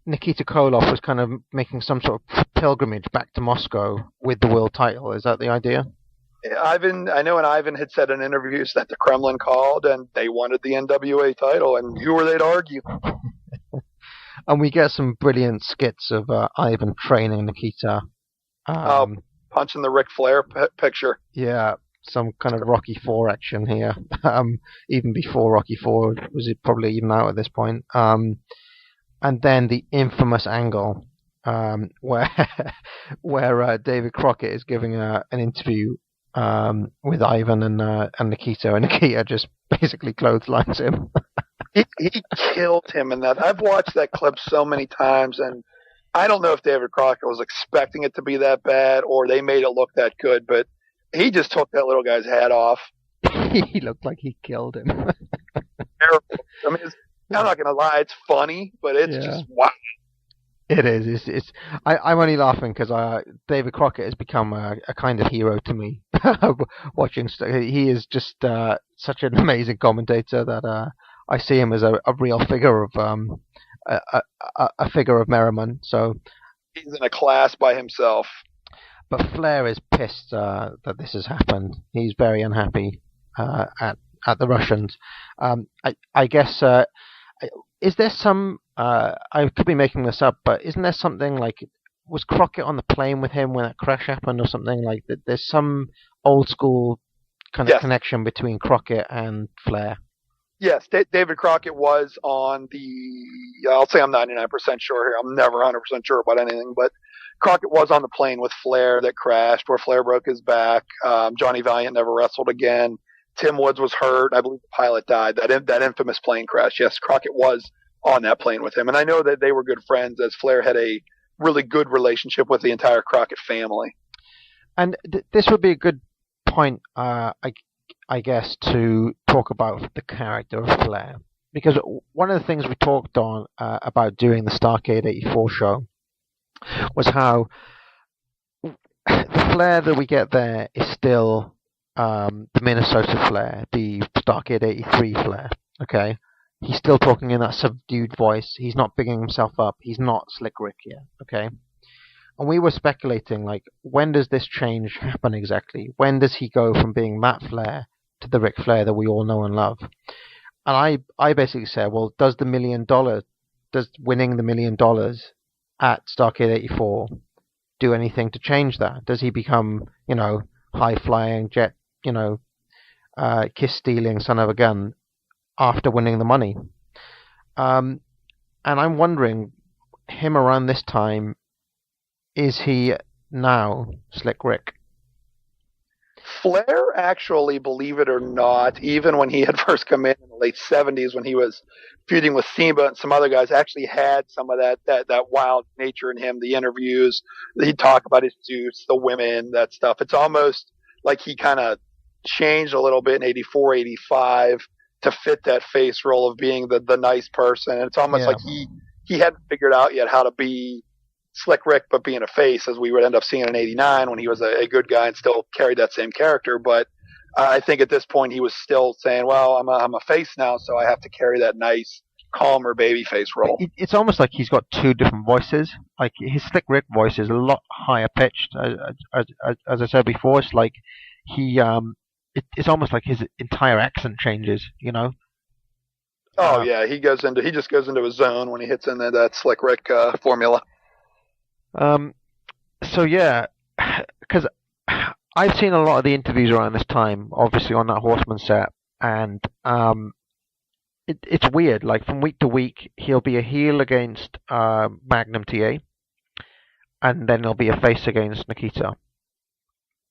Speaker 4: Nikita Koloff was kind of making some sort of pilgrimage back to Moscow with the world title? Is that the idea?
Speaker 5: Ivan had said in interviews that the Kremlin called and they wanted the NWA title, and who were they to argue?
Speaker 4: And we get some brilliant skits of Ivan training Nikita.
Speaker 5: Punching the Ric Flair picture.
Speaker 4: Yeah, some kind of Rocky IV action here. Even before Rocky IV, was it probably even out at this point? And then the infamous angle where David Crockett is giving an interview with Ivan and Nikita, and Nikita just basically clotheslines him.
Speaker 5: he killed him in that. I've watched that clip so many times, and I don't know if David Crockett was expecting it to be that bad or they made it look that good, but he just took that little guy's hat off.
Speaker 4: He looked like he killed him.
Speaker 5: Terrible. I mean, I'm not going to lie, it's funny, but it's just wow.
Speaker 4: It is. I'm only laughing because David Crockett has become a kind of hero to me. Watching, he is just such an amazing commentator that I see him as a real figure of a figure of merriment. So
Speaker 5: he's in a class by himself. But
Speaker 4: Flair is pissed that this has happened. He's very unhappy at at the Russians. I guess is there some? I could be making this up, but isn't there something like? Was Crockett on the plane with him when that crash happened, or something like that? There's some old school kind of connection between Crockett and Flair.
Speaker 5: Yes, David Crockett was on the. I'll say I'm 99% sure here. I'm never 100% sure about anything, but Crockett was on the plane with Flair that crashed, where Flair broke his back. Johnny Valiant never wrestled again. Tim Woods was hurt. I believe the pilot died. That infamous plane crash. Yes, Crockett was on that plane with him, and I know that they were good friends, as Flair had a really good relationship with the entire Crockett family. And
Speaker 4: this would be a good point, I guess, to talk about the character of Flair, because one of the things we talked on about doing the Starrcade 84 show was how the Flair that we get there is still the Minnesota Flair, the Starrcade 83 Flair. Okay, he's still talking in that subdued voice. He's not bigging himself up. He's not Slick Ric yet. Okay. And we were speculating, like, when does this change happen exactly? When does he go from being that Flair to the Ric Flair that we all know and love? And I basically said, well, does winning the $1 million at Starrcade 84 do anything to change that? Does he become, high-flying, jet, kiss-stealing son of a gun after winning the money? And I'm wondering, him around this time, is he now Slick Ric?
Speaker 5: Flair actually, believe it or not, even when he had first come in the late 70s, when he was feuding with Steamboat and some other guys, actually had some of that wild nature in him. The interviews, he'd talk about his suits, the women, that stuff. It's almost like he kind of changed a little bit in 84, 85 to fit that face role of being the nice person. And it's almost like he hadn't figured out yet how to be Slick Ric, but being a face, as we would end up seeing in 89 when he was a good guy and still carried that same character. But I think at this point he was still saying, well, I'm a face now, so I have to carry that nice, calmer baby face role.
Speaker 4: It's almost like he's got two different voices. Like, his Slick Ric voice is a lot higher pitched. As I said before, it's like it's almost like his entire accent changes,
Speaker 5: Oh yeah, he just goes into his zone when he hits into that Slick Ric formula.
Speaker 4: So yeah, because I've seen a lot of the interviews around this time, obviously on that Horseman set, and it's weird. Like, from week to week, he'll be a heel against Magnum TA, and then he'll be a face against Nikita.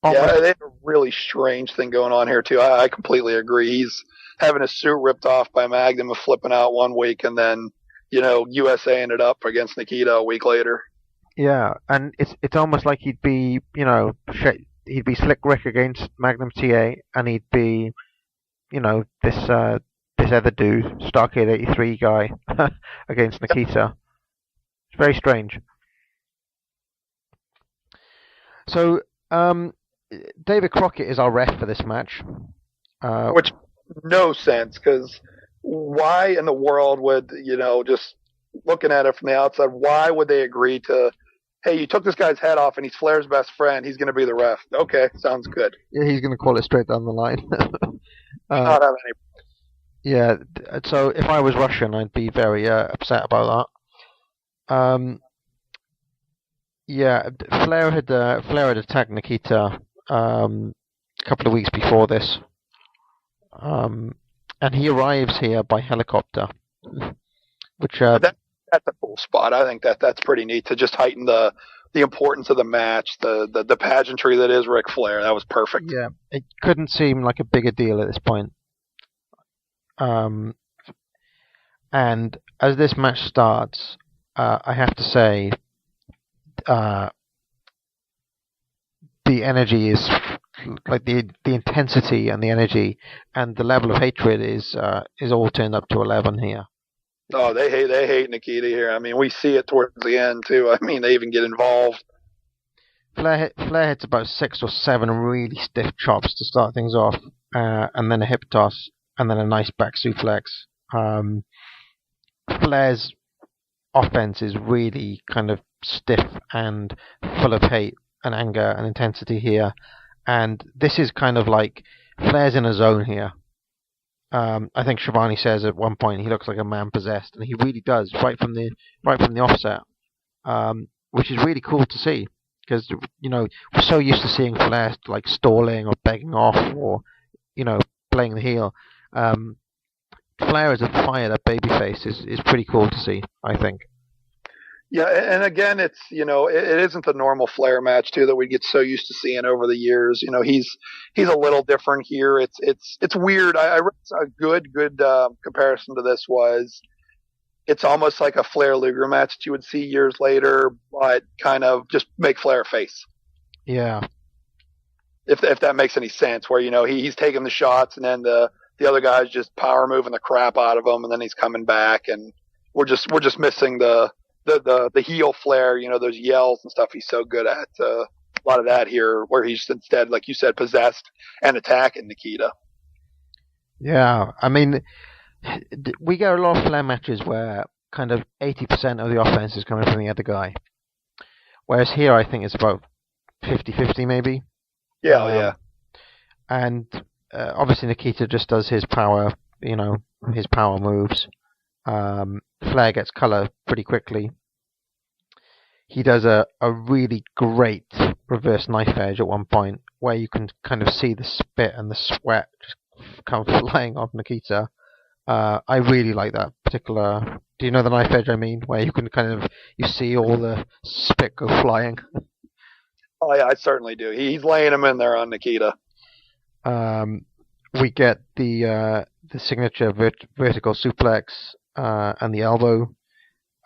Speaker 5: Yeah, they have a really strange thing going on here too. I completely agree. He's having his suit ripped off by Magnum and flipping out one week, and then USA ended up against Nikita a week later.
Speaker 4: Yeah, and it's almost like he'd be Slick Ric against Magnum TA, and he'd be this other dude, Starrcade 83 guy, against Nikita. It's very strange. So David Crockett is our ref for this match,
Speaker 5: which no sense, because why in the world would just looking at it from the outside, why would they agree to, hey, you took this guy's head off and he's Flair's best friend, he's going to be the ref? Okay, sounds good.
Speaker 4: Yeah, he's going to call it straight down the line.
Speaker 5: Not have any.
Speaker 4: Yeah, so if I was Russian, I'd be very upset about that. Yeah, Flair had attacked Nikita a couple of weeks before this, and he arrives here by helicopter, which
Speaker 5: that's a cool spot. I think that's pretty neat to just heighten the importance of the match, the pageantry that is Ric Flair. That was perfect.
Speaker 4: Yeah, it couldn't seem like a bigger deal at this point. And as this match starts, I have to say, the energy is like the intensity and the energy and the level of hatred is all turned up to 11 here.
Speaker 5: Oh, they hate Nikita here. I mean, we see it towards the end too. I mean, they even get involved.
Speaker 4: Flair hits about 6 or 7 really stiff chops to start things off, and then a hip toss, and then a nice back suplex. Flair's offense is really kind of stiff and full of hate and anger and intensity here, and this is kind of like Flair's in a zone here. I think Shivani says at one point he looks like a man possessed, and he really does right from the offset, which is really cool to see because we're so used to seeing Flair like stalling or begging off or playing the heel. Flair as a fired up babyface is pretty cool to see, I think.
Speaker 5: Yeah, and again, it's it isn't the normal Flair match too that we get so used to seeing over the years. He's a little different here. It's weird. I read a good comparison to this was it's almost like a Flair Luger match that you would see years later, but kind of just make Flair a face.
Speaker 4: Yeah.
Speaker 5: If that makes any sense, where he's taking the shots and then the other guy's just power moving the crap out of him, and then he's coming back, and we're just missing the heel Flair, those yells and stuff he's so good at. A lot of that here, where he's instead, like you said, possessed and attacking Nikita.
Speaker 4: Yeah, I mean, we get a lot of Flair matches where kind of 80% of the offense is coming from the other guy. Whereas here, I think it's about 50-50 maybe.
Speaker 5: Yeah, yeah.
Speaker 4: And obviously Nikita just does his power, his power moves. Flair gets color pretty quickly. He does a really great reverse knife edge at one point where you can kind of see the spit and the sweat just come flying off Nikita. I really like that particular... Do you know the knife edge I mean? Where you can you see all the spit go flying.
Speaker 5: Oh yeah, I certainly do. He's laying him in there on Nikita.
Speaker 4: We get the signature vertical suplex and the elbow.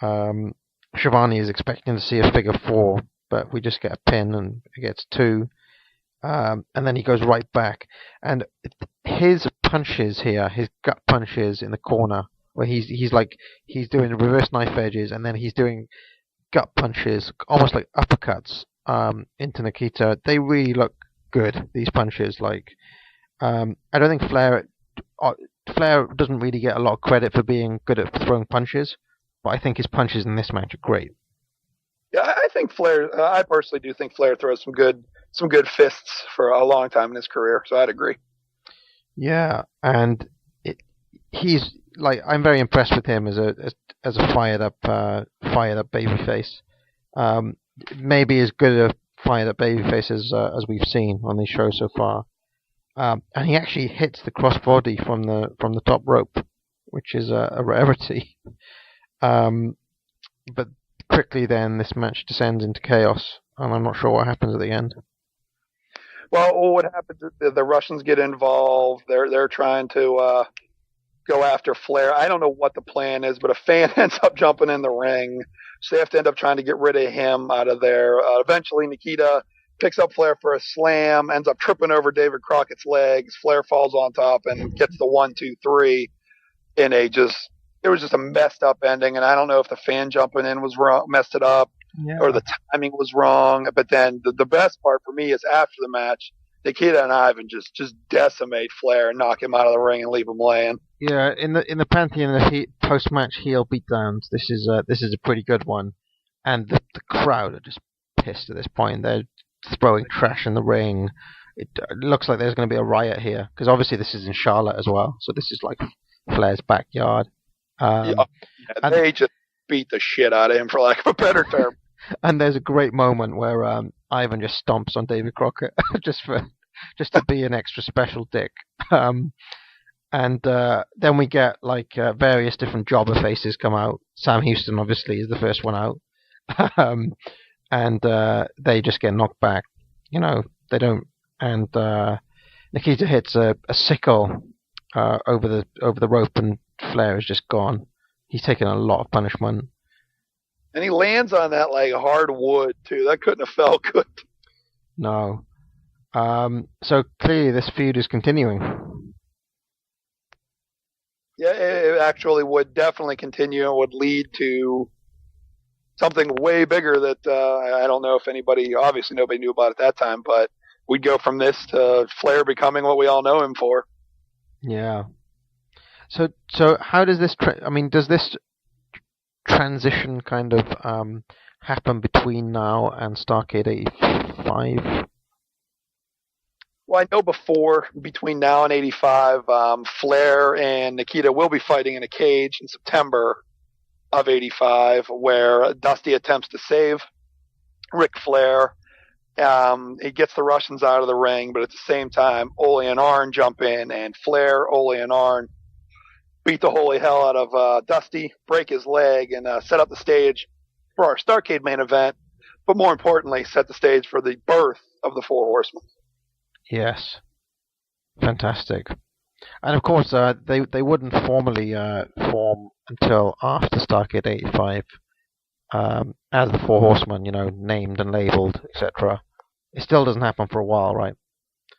Speaker 4: Shivani is expecting to see a figure 4, but we just get a pin and it gets 2. And then he goes right back. And his punches here, his gut punches in the corner, where he's doing reverse knife edges and then he's doing gut punches, almost like uppercuts into Nikita. They really look good, these punches. I don't think Flair doesn't really get a lot of credit for being good at throwing punches, but I think his punches in this match are great.
Speaker 5: Yeah, I think Flair. I personally do think Flair throws some good fists for a long time in his career. So I'd agree.
Speaker 4: Yeah, and he's I'm very impressed with him as a fired up babyface. Maybe as good a fired up babyface as we've seen on these shows so far. And he actually hits the crossbody from the top rope, which is a rarity. But quickly then this match descends into chaos, and I'm not sure what happens at the end.
Speaker 5: Well, what happens is the Russians get involved. They're trying to go after Flair. I don't know what the plan is, but a fan ends up jumping in the ring, so they have to end up trying to get rid of him out of there. Eventually, Nikita picks up Flair for a slam, ends up tripping over David Crockett's legs. Flair falls on top and gets the 1-2-3 in it was just a messed up ending. And I don't know if the fan jumping in was wrong, messed it up, or the timing was wrong. But then the best part for me is after the match, Nikita and Ivan just decimate Flair and knock him out of the ring and leave him laying.
Speaker 4: Yeah, in the pantheon of post-match heel beatdowns, this is a pretty good one, and the crowd are just pissed at this point. They're throwing trash in the ring. It looks like there's going to be a riot here because obviously this is in Charlotte as well, so this is like Flair's backyard.
Speaker 5: They just beat the shit out of him, for lack of a better term.
Speaker 4: And there's a great moment where Ivan just stomps on David Crockett just to be an extra special dick. And then we get various different jobber faces come out. Sam Houston obviously is the first one out. And they just get knocked back. They don't. And Nikita hits a sickle over the rope, and Flair is just gone. He's taken a lot of punishment.
Speaker 5: And he lands on that hard wood too. That couldn't have felt good.
Speaker 4: No. So clearly this feud is continuing.
Speaker 5: Yeah, it actually would definitely continue and would lead to something way bigger that I don't know if obviously nobody knew about at that time, but we'd go from this to Flair becoming what we all know him for.
Speaker 4: Yeah. So how does this? Does this transition kind of happen between now and Starrcade 85?
Speaker 5: Well, I know between now and 85, Flair and Nikita will be fighting in a cage in September of 85, where Dusty attempts to save Ric Flair. He gets the Russians out of the ring, but at the same time, Ole and Arn jump in, and Flair, Ole, and Arn beat the holy hell out of Dusty, break his leg, and set up the stage for our Starrcade main event, but more importantly, set the stage for the birth of the Four Horsemen.
Speaker 4: Yes. Fantastic. And of course, they wouldn't formally form until after Starrcade 85 as the Four Horsemen, named and labeled, etc. It still doesn't happen for a while, right?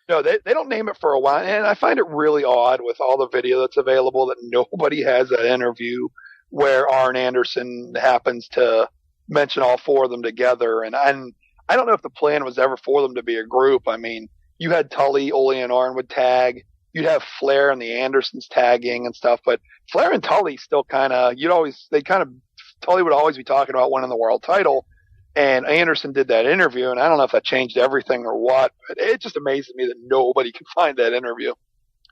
Speaker 5: No, they don't name it for a while, and I find it really odd with all the video that's available that nobody has that interview where Arn Anderson happens to mention all four of them together. And I don't know if the plan was ever for them to be a group. I mean, you had Tully, Ole, and Arn would tag. You'd have Flair and the Andersons tagging and stuff, but Flair and Tully still Tully would always be talking about winning the world title, and Anderson did that interview, and I don't know if that changed everything or what, but it just amazes me that nobody can find that interview.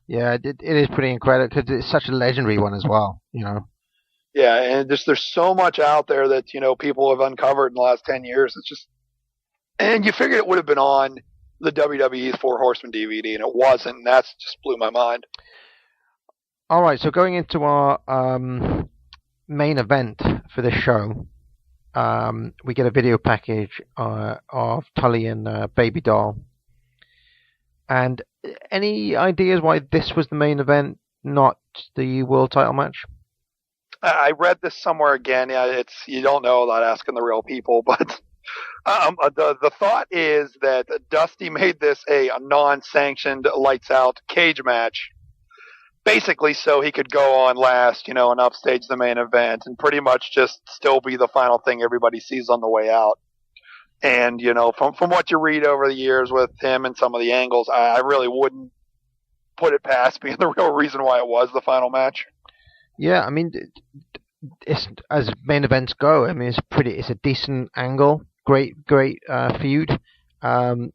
Speaker 4: Yeah, it is pretty incredible because it's such a legendary one as well,
Speaker 5: Yeah, and there's so much out there that, people have uncovered in the last 10 years. It's just, and you figured it would have been on the WWE's Four Horsemen DVD, and it wasn't, and that's just blew my mind.
Speaker 4: All right, so going into our main event for this show, we get a video package of Tully and Baby Doll. And any ideas why this was the main event, not the world title match?
Speaker 5: I read this somewhere again. Yeah, you don't know without asking the real people, but the thought is that Dusty made this a non-sanctioned lights out cage match, basically so he could go on last, and upstage the main event and pretty much just still be the final thing everybody sees on the way out. And, from what you read over the years with him and some of the angles, I really wouldn't put it past being the real reason why it was the final match.
Speaker 4: Yeah, I mean, it's, as main events go, I mean, it's a decent angle, great feud. It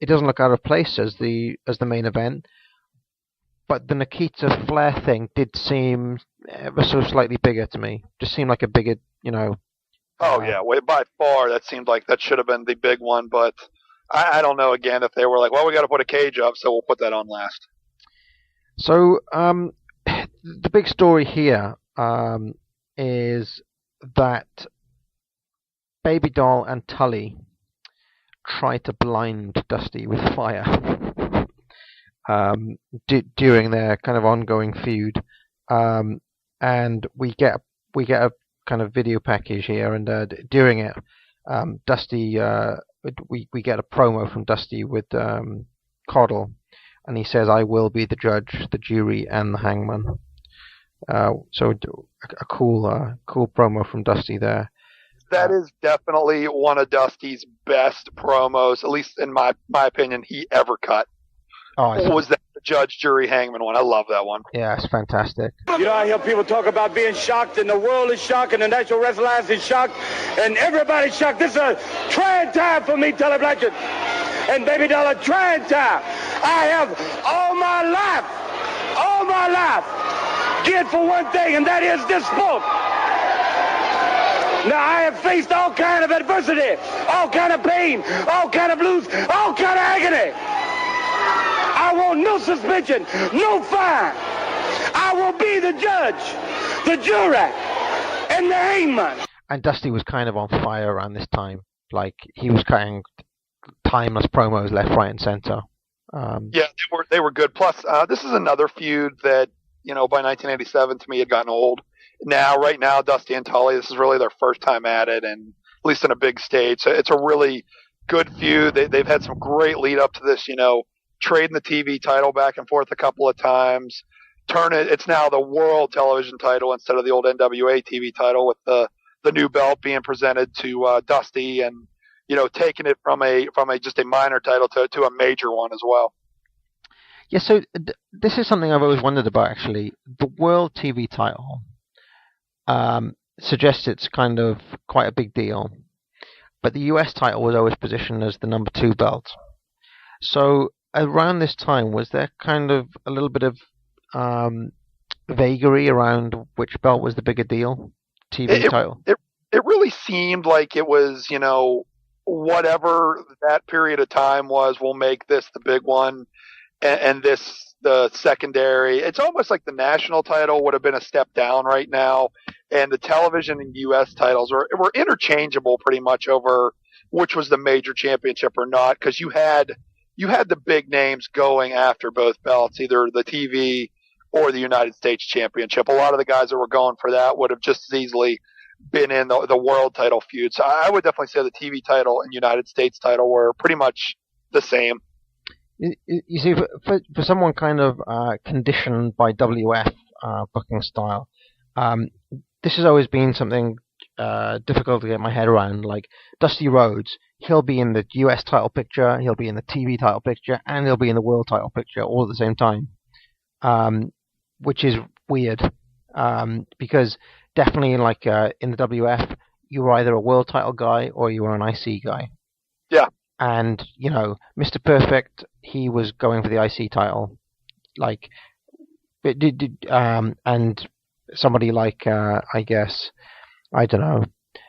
Speaker 4: doesn't look out of place as the main event, but the Nikita Flair thing did seem ever so slightly bigger to me. Just seemed like a bigger,
Speaker 5: Oh yeah, by far that seemed like that should have been the big one, but I don't know again if they were like, well, we got to put a cage up, so we'll put that on last.
Speaker 4: So the big story here is that Baby Doll and Tully try to blind Dusty with fire during their kind of ongoing feud, and we get a kind of video package here, and during it, Dusty we get a promo from Dusty with Coddle, and he says, "I will be the judge, the jury, and the hangman." So a cool promo from Dusty there.
Speaker 5: That is definitely one of Dusty's best promos, at least in my opinion, he ever cut. Was that the judge, jury, hangman one? I love that one.
Speaker 4: Yeah, it's fantastic.
Speaker 9: I hear people talk about being shocked, and the world is shocked, and the National Wrestling Alliance is shocked, and everybody's shocked. This is a trying time for me, Tully Blanchard, and Baby Doll, a trying time. I have all my life, geared for one thing, and that is this sport. Now, I have faced all kind of adversity, all kind of pain, all kind of blues, all kind of agony. I want no suspension, no fine. I will be the judge, the jury, and the hangman.
Speaker 4: And Dusty was kind of on fire around this time. Like, he was cutting timeless promos left, right, and center.
Speaker 5: Yeah, they were good. Plus, this is another feud that, by 1987 to me had gotten old. Right now, Dusty and Tully, this is really their first time at it, and at least in a big stage. So it's a really good feud. They've had some great lead up to this, trading the TV title back and forth a couple of times. It's now the world television title instead of the old NWA TV title, with the new belt being presented to Dusty, and taking it from just a minor title to a major one as well.
Speaker 4: Yeah, so this is something I've always wondered about, actually. The world TV title suggests it's kind of quite a big deal, but the US title was always positioned as the number 2 belt. So around this time, was there kind of a little bit of vagary around which belt was the bigger deal? TV title?
Speaker 5: It really seemed like it was, whatever that period of time was, we'll make this the big one, and this the secondary. It's almost like the national title would have been a step down right now, and the television and U.S. titles were interchangeable pretty much over which was the major championship or not, because you had the big names going after both belts, either the TV or the United States Championship. A lot of the guys that were going for that would have just as easily been in the world title feud. So I would definitely say the TV title and United States title were pretty much the same.
Speaker 4: You see, for someone kind of conditioned by WF booking style, this has always been something difficult to get my head around. Like Dusty Rhodes, he'll be in the US title picture, he'll be in the TV title picture, and he'll be in the world title picture all at the same time, which is weird, because definitely like in the WF, you were either a world title guy or you were an IC guy.
Speaker 5: Yeah.
Speaker 4: And, Mr. Perfect, he was going for the IC title. Like, and somebody like, I guess, I don't know,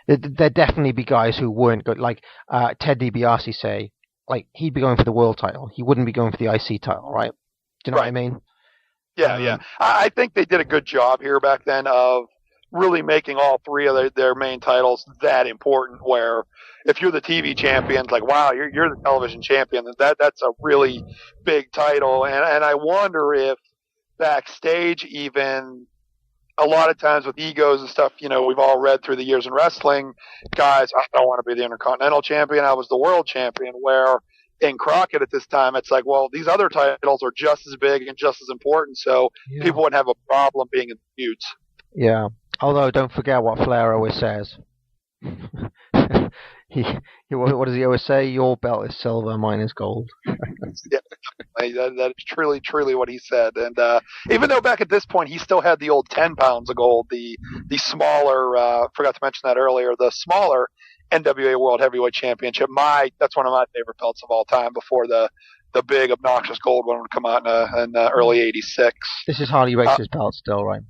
Speaker 4: there'd definitely be guys who weren't good. Like, Ted DiBiase, say, like, he'd be going for the world title. He wouldn't be going for the IC title, right? Do you know what I mean?
Speaker 5: Yeah. I think they did a good job here back then of really making all three of their main titles that important, where if you're the TV champion, it's like, wow, you're the television champion. That's a really big title. And I wonder if backstage, even a lot of times with egos and stuff, we've all read through the years in wrestling, guys, I don't want to be the Intercontinental Champion, I was the World Champion, where in Crockett at this time, it's like, well, these other titles are just as big and just as important, so people wouldn't have a problem being in feuds.
Speaker 4: Yeah. Although, don't forget what Flair always says. What does he always say? Your belt is silver, mine is gold.
Speaker 5: Yeah, that is truly, truly what he said. And even though back at this point he still had the old 10 pounds of gold, the smaller, forgot to mention that earlier, the smaller NWA World Heavyweight Championship. That's one of my favorite belts of all time. Before the big obnoxious gold one would come out in early '86.
Speaker 4: This is Harley Race's belt still, right?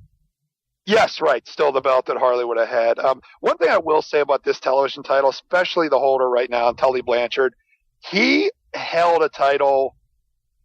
Speaker 5: Yes, right. Still the belt that Harley would have had. One thing I will say about this television title, especially the holder right now, Tully Blanchard, he held a title.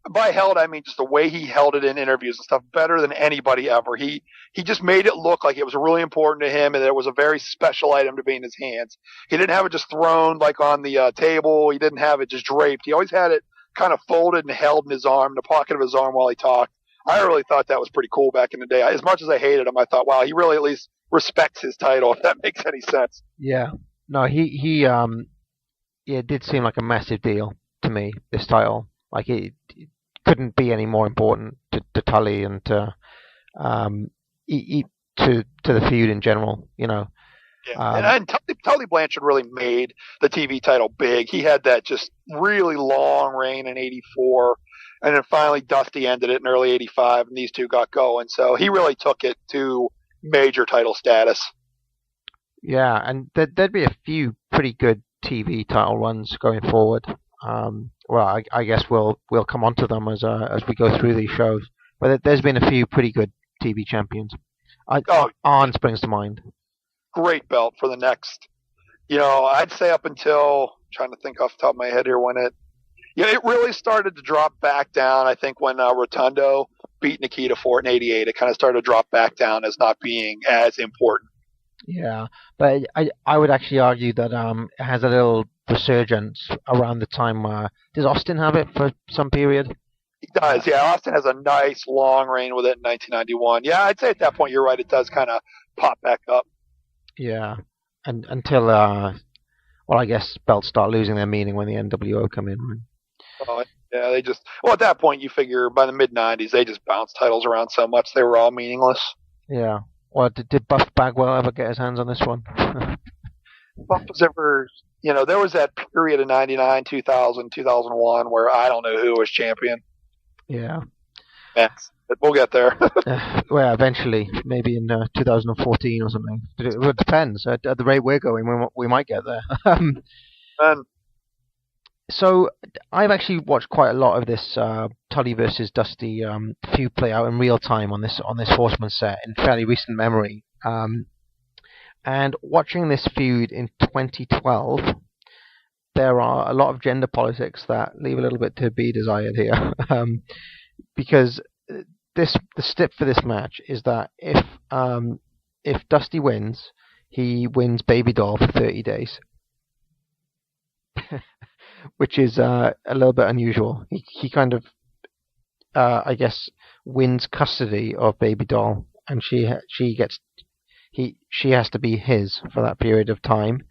Speaker 5: By held, I mean just the way he held it in interviews and stuff, better than anybody ever. He just made it look like it was really important to him and that it was a very special item to be in his hands. He didn't have it just thrown like on the table. He didn't have it just draped. He always had it kind of folded and held in his arm, in the pocket of his arm while he talked. I really thought that was pretty cool back in the day. As much as I hated him, I thought, wow, he really at least respects his title, if that makes any sense.
Speaker 4: Yeah. No, it did seem like a massive deal to me, this title. Like, it couldn't be any more important to Tully and to the feud in general, Yeah.
Speaker 5: And Tully Blanchard really made the TV title big. He had that just really long reign in '84. And then finally, Dusty ended it in early '85, and these two got going. So he really took it to major title status.
Speaker 4: Yeah, and there'd be a few pretty good TV title runs going forward. Well, I guess we'll come on to them as we go through these shows. But there's been a few pretty good TV champions. Arn springs to mind.
Speaker 5: Great belt for the next. I'd say up until, I'm trying to think off the top of my head here, when it really started to drop back down. I think when Rotundo beat Nikita for it in '88, it kind of started to drop back down as not being as important.
Speaker 4: Yeah, but I would actually argue that it has a little resurgence around the time. Does Austin have it for some period?
Speaker 5: He does, yeah. Austin has a nice long reign with it in 1991. Yeah, I'd say at that point you're right. It does kind of pop back up.
Speaker 4: Yeah, and until I guess belts start losing their meaning when the NWO come in.
Speaker 5: Oh, yeah, at that point you figure by the mid-90s they just bounced titles around so much they were all meaningless.
Speaker 4: Yeah. Well, did Buff Bagwell ever get his hands on this one?
Speaker 5: Buff was ever, there was that period of 99, 2000, 2001 where I don't know who was champion.
Speaker 4: Yeah.
Speaker 5: But we'll get there.
Speaker 4: Well, eventually, maybe in 2014 or something. But it depends. At the rate we're going, we might get there. So I've actually watched quite a lot of this Tully versus Dusty feud play out in real time on this Horseman set in fairly recent memory. And watching this feud in 2012, there are a lot of gender politics that leave a little bit to be desired here. Because the stip for this match is that if Dusty wins, he wins Baby Doll for 30 days. Which is a little bit unusual. He kind of, I guess, wins custody of Baby Doll, and she has to be his for that period of time.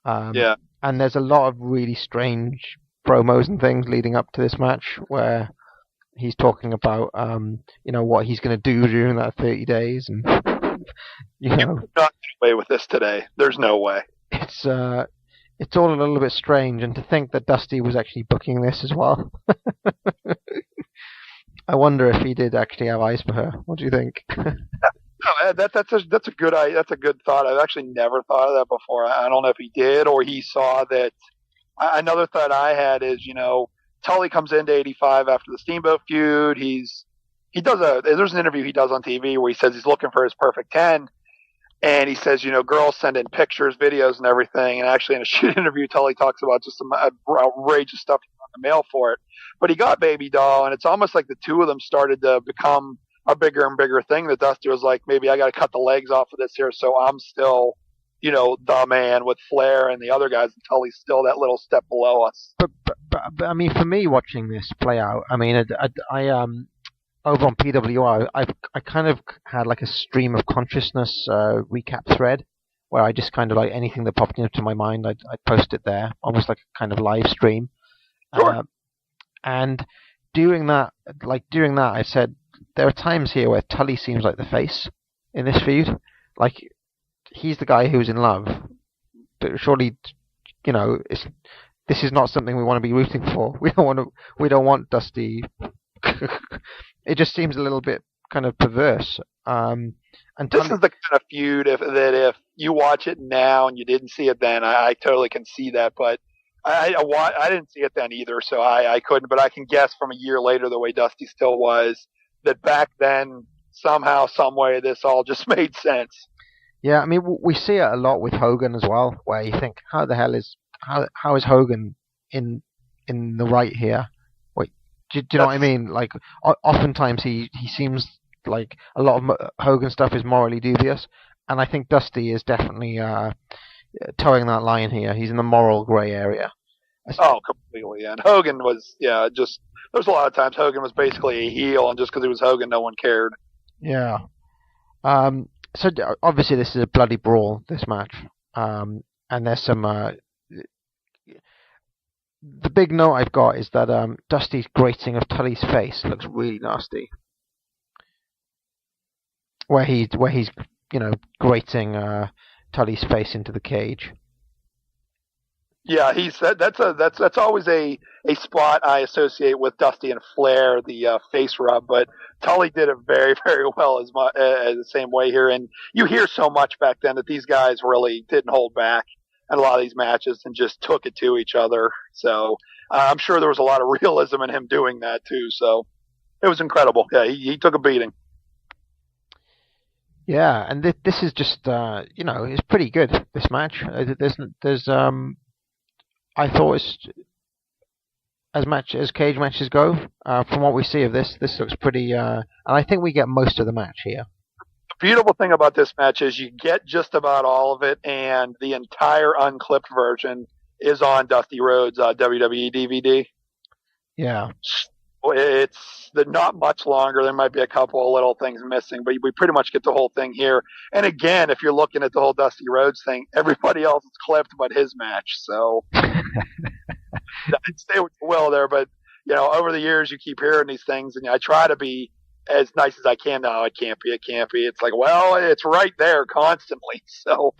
Speaker 5: Yeah.
Speaker 4: And there's a lot of really strange promos and things leading up to this match where he's talking about, what he's going to do during that 30 days, and
Speaker 5: You're not getting away with this today. There's no way.
Speaker 4: It's all a little bit strange, and to think that Dusty was actually booking this as well. I wonder if he did actually have eyes for her. What do you think?
Speaker 5: No, that's a good thought. I've actually never thought of that before. I don't know if he did or he saw that. Another thought I had is, Tully comes into 85 after the Steamboat feud. There's an interview he does on TV where he says he's looking for his perfect 10. And he says, girls send in pictures, videos, and everything. And actually, in a shoot interview, Tully talks about just some outrageous stuff he got in the mail for it. But he got Baby Doll, and it's almost like the two of them started to become a bigger and bigger thing. That Dusty was like, maybe I got to cut the legs off of this here, so I'm still, the man with Flair and the other guys. And Tully's still that little step below us.
Speaker 4: But I mean, for me, watching this play out, I mean, I over on PWR, I kind of had like a stream of consciousness recap thread where I just kind of like anything that popped into my mind, I'd post it there, almost like a kind of live stream.
Speaker 5: Sure.
Speaker 4: And during that, I said there are times here where Tully seems like the face in this feud. Like he's the guy who's in love, but surely, this is not something we want to be rooting for. We don't want Dusty. It just seems a little bit kind of perverse. And
Speaker 5: this is the kind of feud if you watch it now and you didn't see it then, I totally can see that. But I didn't see it then either, so I couldn't. But I can guess from a year later the way Dusty still was, that back then somehow, some way, this all just made sense.
Speaker 4: Yeah, I mean, we see it a lot with Hogan as well, where you think, how is Hogan in the right here? Do you know what I mean? Like, oftentimes he seems like a lot of Hogan stuff is morally dubious, and I think Dusty is definitely towing that line here. He's in the moral grey area.
Speaker 5: Oh, completely. And Hogan was, just there's a lot of times Hogan was basically a heel, and just because he was Hogan, no one cared.
Speaker 4: Yeah. So obviously this is a bloody brawl, this match, and there's some. The big note I've got is that Dusty's grating of Tully's face looks really nasty. Where he's grating Tully's face into the cage.
Speaker 5: Yeah, that's always a spot I associate with Dusty and Flair, the face rub. But Tully did it very, very well as the same way here. And you hear so much back then that these guys really didn't hold back in a lot of these matches and just took it to each other. So I'm sure there was a lot of realism in him doing that too. So it was incredible. Yeah, he took a beating.
Speaker 4: Yeah, and this is just it's pretty good, this match. There's I thought it's as cage matches go. From what we see of this looks pretty. And I think we get most of the match here.
Speaker 5: The beautiful thing about this match is you get just about all of it, and the entire unclipped version is on Dusty Rhodes' WWE DVD.
Speaker 4: Yeah.
Speaker 5: It's not much longer. There might be a couple of little things missing, but we pretty much get the whole thing here. And again, if you're looking at the whole Dusty Rhodes thing, everybody else is clipped but his match. So I'd stay with you will there, but over the years you keep hearing these things, and I try to be as nice as I can. No, it can't be. It's like, well, it's right there constantly. So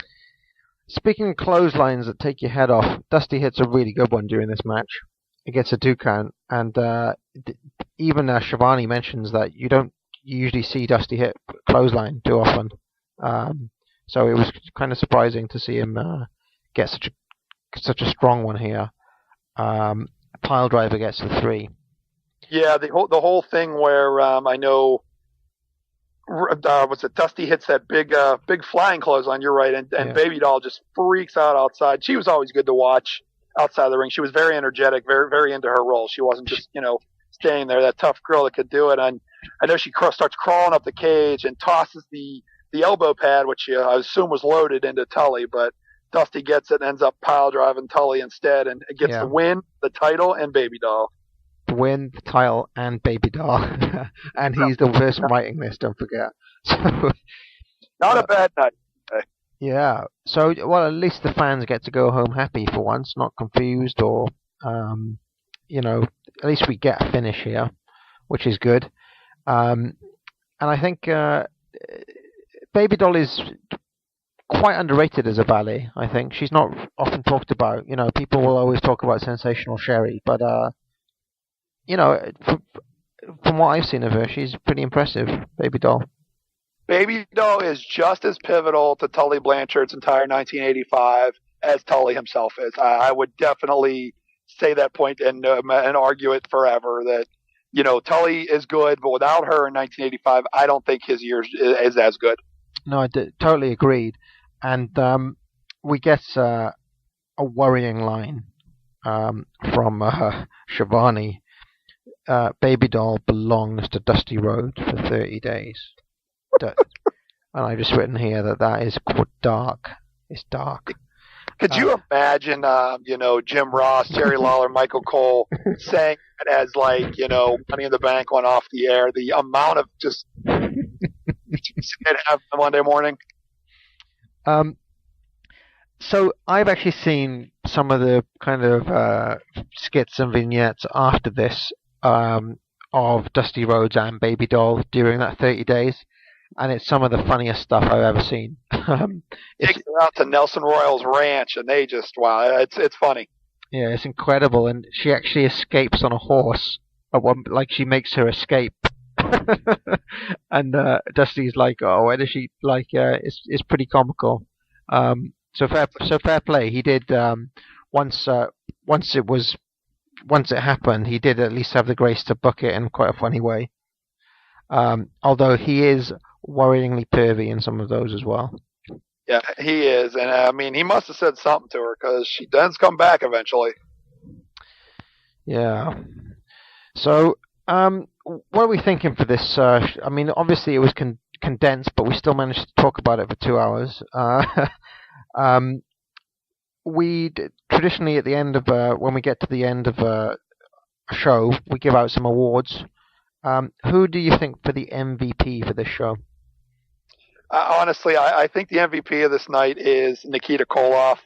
Speaker 4: speaking of clotheslines that take your head off, Dusty hits a really good one during this match. It gets a 2 count, and even Shivani mentions that you don't usually see Dusty hit clothesline too often. So it was kind of surprising to see him get such a strong one here. Pile driver gets the 3.
Speaker 5: Yeah, the whole thing where I know was it Dusty hits that big flying clothesline. You're right, and Baby Doll just freaks out outside. She was always good to watch outside the ring. She was very energetic, very very into her role. She wasn't just staying there. That tough girl that could do it. And I know she starts crawling up the cage and tosses the elbow pad, which I assume was loaded into Tully, but Dusty gets it and ends up pile driving Tully instead, and it gets the win, the title, and Baby Doll.
Speaker 4: The win, the title, and Baby Doll. And he's the person writing this, don't forget. So,
Speaker 5: not a bad night.
Speaker 4: Yeah. So, well, at least the fans get to go home happy for once, not confused or, at least we get a finish here, which is good. And I think Baby Doll is quite underrated as a ballet, I think. She's not often talked about. People will always talk about Sensational Sherry, but, from what I've seen of her, she's pretty impressive, Baby Doll.
Speaker 5: Baby Doll is just as pivotal to Tully Blanchard's entire 1985 as Tully himself is. I would definitely say that point and argue it forever that, Tully is good, but without her in 1985, I don't think his year is as good.
Speaker 4: No, I totally agreed. And we get a worrying line from Shivani. Baby Doll belongs to Dusty Rhodes for 30 days. And I've just written here that is quite dark. It's dark.
Speaker 5: Could you imagine, Jim Ross, Jerry Lawler, Michael Cole saying it as Money in the Bank went off the air? The amount of just it have Monday morning.
Speaker 4: So I've actually seen some of the kind of skits and vignettes after this of Dusty Rhodes and Baby Doll during that 30 days. And it's some of the funniest stuff I've ever seen.
Speaker 5: Takes her out to Nelson Royal's ranch, and they just it's funny.
Speaker 4: Yeah, it's incredible, and she actually escapes on a horse. She makes her escape, and Dusty's like, "Oh, where does she?" It's pretty comical. So fair play. He did once it happened. He did at least have the grace to book it in quite a funny way. Although he is worryingly pervy in some of those as well.
Speaker 5: Yeah, he is. And, he must have said something to her because she does come back eventually.
Speaker 4: Yeah. So, what are we thinking for this? Obviously it was condensed, but we still managed to talk about it for 2 hours. We traditionally at the end of when we get to the end of a show, we give out some awards. Who do you think for the MVP for this show?
Speaker 5: Honestly, I think the MVP of this night is Nikita Koloff.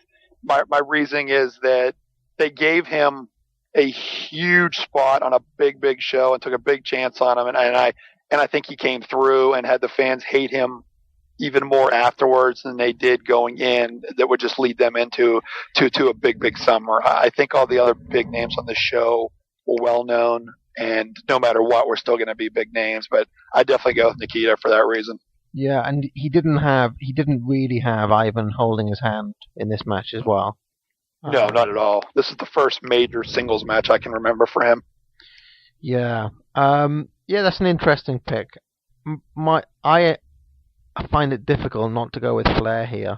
Speaker 5: My reasoning is that they gave him a huge spot on a big show and took a big chance on him, and I think he came through and had the fans hate him even more afterwards than they did going in. That would just lead them into a big summer. I think all the other big names on the show were well known, and no matter what, we're still going to be big names. But I definitely go with Nikita for that reason.
Speaker 4: Yeah, and he didn't really have Ivan holding his hand in this match as well.
Speaker 5: No, not at all. This is the first major singles match I can remember for him.
Speaker 4: Yeah. That's an interesting pick. I find it difficult not to go with Flair here,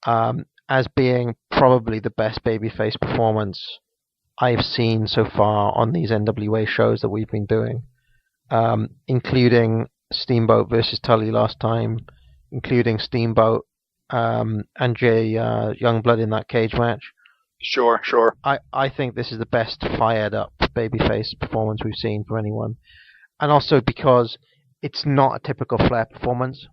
Speaker 4: as being probably the best babyface performance I've seen so far on these NWA shows that we've been doing, including Steamboat versus Tully last time, including Steamboat and Jay Youngblood in that cage match.
Speaker 5: Sure.
Speaker 4: I think this is the best fired up babyface performance we've seen for anyone, and also because it's not a typical Flair performance.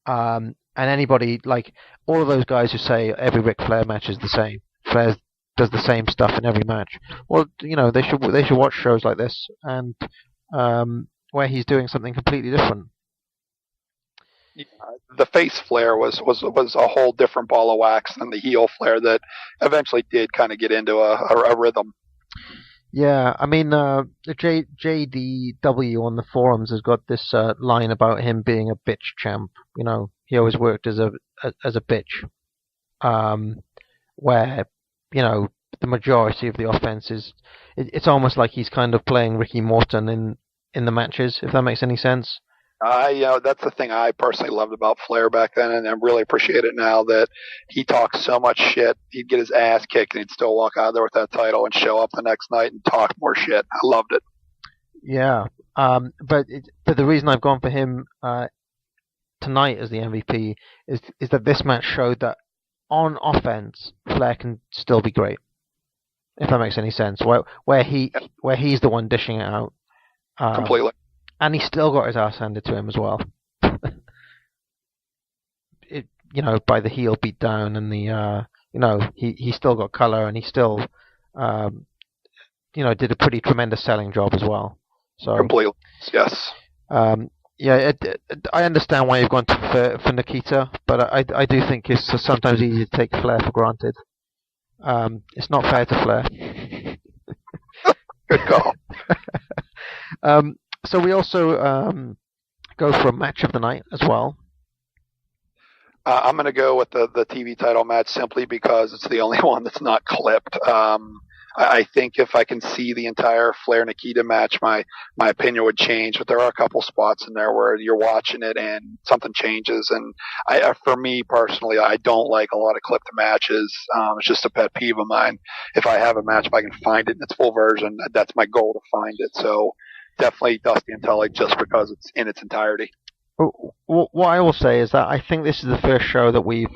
Speaker 4: And anybody, like all of those guys who say every Ric Flair match is the same, Flair does the same stuff in every match. Well, they should watch shows like this and where he's doing something completely different.
Speaker 5: The face Flair was a whole different ball of wax than the heel Flair that eventually did kind of get into a rhythm.
Speaker 4: Yeah, the JDW on the forums has got this line about him being a bitch champ. He always worked as a bitch, where the majority of the offense is. It's almost like he's kind of playing Ricky Morton in the matches, if that makes any sense.
Speaker 5: That's the thing I personally loved about Flair back then, and I really appreciate it now that he talks so much shit. He'd get his ass kicked, and he'd still walk out there with that title and show up the next night and talk more shit. I loved it.
Speaker 4: Yeah, but the reason I've gone for him tonight as the MVP is that this match showed that on offense, Flair can still be great. If that makes any sense, where he's the one dishing it out.
Speaker 5: Completely.
Speaker 4: And he still got his ass handed to him as well. By the heel beat down and the, he still got color and he still, did a pretty tremendous selling job as well. So
Speaker 5: completely, yes.
Speaker 4: I understand why you've gone for Nikita, but I do think it's sometimes easy to take Flair for granted. It's not fair to Flair.
Speaker 5: Good call.
Speaker 4: So we also go for a match of the night as well.
Speaker 5: I'm going to go with the TV title match simply because it's the only one that's not clipped. I think if I can see the entire Flair Nikita match, my opinion would change. But there are a couple spots in there where you're watching it and something changes. And for me personally, I don't like a lot of clipped matches. It's just a pet peeve of mine. If I have a match, if I can find it in its full version, that's my goal to find it. So definitely Dusty and Tully just because it's in its entirety.
Speaker 4: What I will say is that I think this is the first show that we've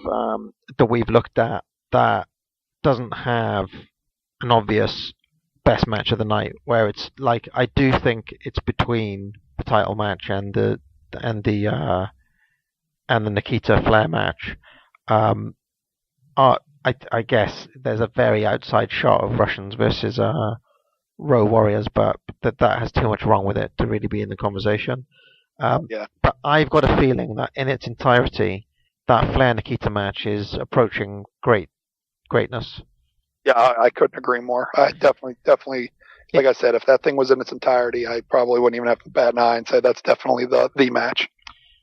Speaker 4: looked at that doesn't have an obvious best match of the night, where it's like I do think it's between the title match and the Nikita Flair match. I guess there's a very outside shot of Russians versus Row Warriors, but that has too much wrong with it to really be in the conversation. But I've got a feeling that in its entirety, that Flair Nikita match is approaching greatness.
Speaker 5: Yeah, I couldn't agree more. I definitely, like I said, if that thing was in its entirety, I probably wouldn't even have to bat an eye and say that's definitely the match.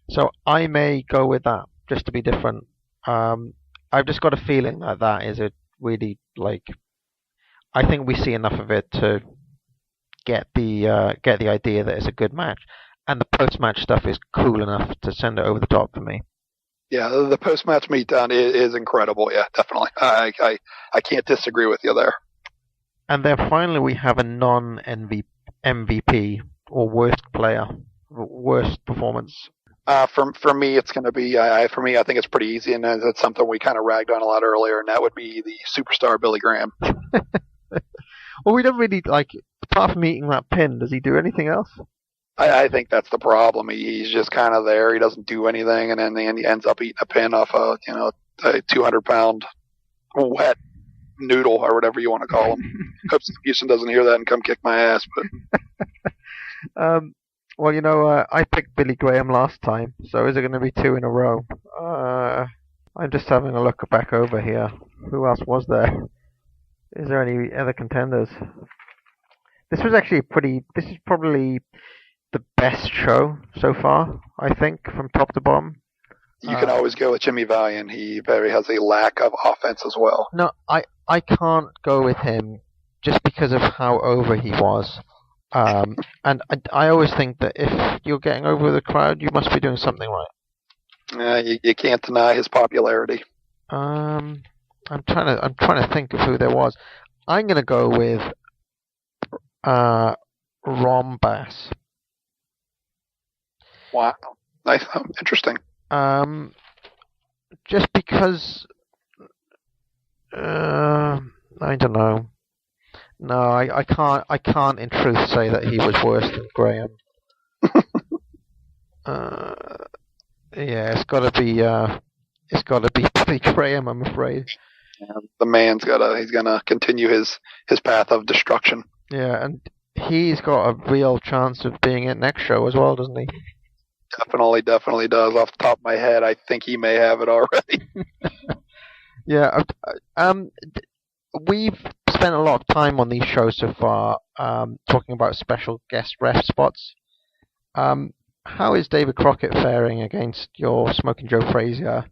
Speaker 4: So I may go with that, just to be different. I've just got a feeling that is a really, I think we see enough of it to get the idea that it's a good match. And the post-match stuff is cool enough to send it over the top for me.
Speaker 5: Yeah, the post-match meetdown is incredible. Yeah, definitely. I can't disagree with you there.
Speaker 4: And then finally we have a non-MVP or worst player, worst performance.
Speaker 5: For me, it's going to be, I think it's pretty easy, and it's something we kind of ragged on a lot earlier, and that would be the superstar Billy Graham.
Speaker 4: Well, we don't really, apart from eating that pin, does he do anything else?
Speaker 5: I think that's the problem. He's just kind of there. He doesn't do anything, and then he ends up eating a pin off a 200-pound wet noodle or whatever you want to call him. Hope Houston doesn't hear that and come kick my ass. But
Speaker 4: well, I picked Billy Graham last time, so is it going to be 2 in a row? I'm just having a look back over here. Who else was there? Is there any other contenders? This was actually this is probably the best show so far, I think, from top to bottom.
Speaker 5: You can always go with Jimmy Valiant. He has a lack of offense as well.
Speaker 4: No, I can't go with him just because of how over he was. And I always think that if you're getting over the crowd, you must be doing something right.
Speaker 5: You can't deny his popularity.
Speaker 4: I'm trying to think of who there was. I'm going to go with Rom Bass.
Speaker 5: Wow, nice, interesting.
Speaker 4: Just because, I don't know. No, I can't in truth say that he was worse than Graham. It's got to be Billy Graham, I'm afraid.
Speaker 5: Yeah, the man's he's gonna continue his path of destruction.
Speaker 4: Yeah, and he's got a real chance of being at next show as well, doesn't he?
Speaker 5: Definitely does. Off the top of my head, I think he may have it already.
Speaker 4: Yeah. We've spent a lot of time on these shows so far, talking about special guest ref spots. How is David Crockett faring against your Smoking Joe Frazier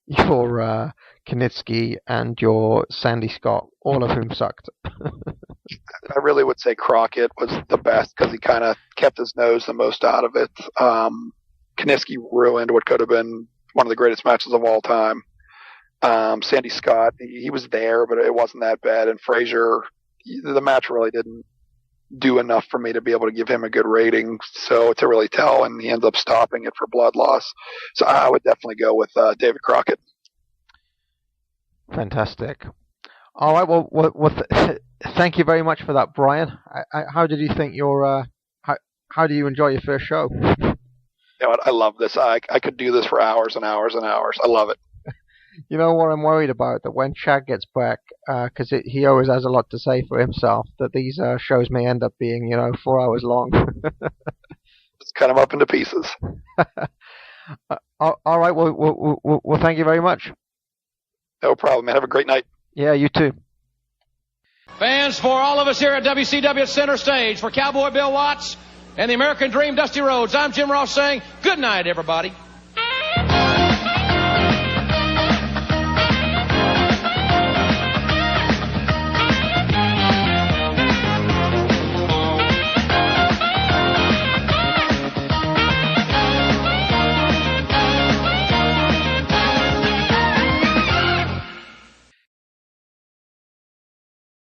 Speaker 4: your Knitsky and your Sandy Scott, all of whom sucked.
Speaker 5: I really would say Crockett was the best because he kind of kept his nose the most out of it. Knitsky ruined what could have been one of the greatest matches of all time. Sandy Scott, he was there, but it wasn't that bad. And Frazier, the match really didn't do enough for me to be able to give him a good rating, so to really tell, and he ends up stopping it for blood loss. So I would definitely go with David Crockett.
Speaker 4: Fantastic. All right, well thank you very much for that, Brian. How did you think your how do you enjoy your first show?
Speaker 5: You know what? I love this. I could do this for hours and hours and hours. I love it.
Speaker 4: You know what I'm worried about? That when Chad gets back, because he always has a lot to say for himself, that these shows may end up being, 4 hours long.
Speaker 5: Let's cut them up into pieces.
Speaker 4: All right, well, thank you very much.
Speaker 5: No problem, man. Have a great night.
Speaker 4: Yeah, you too.
Speaker 10: Fans, for all of us here at WCW Center Stage, for Cowboy Bill Watts and the American Dream Dusty Rhodes, I'm Jim Ross saying good night, everybody.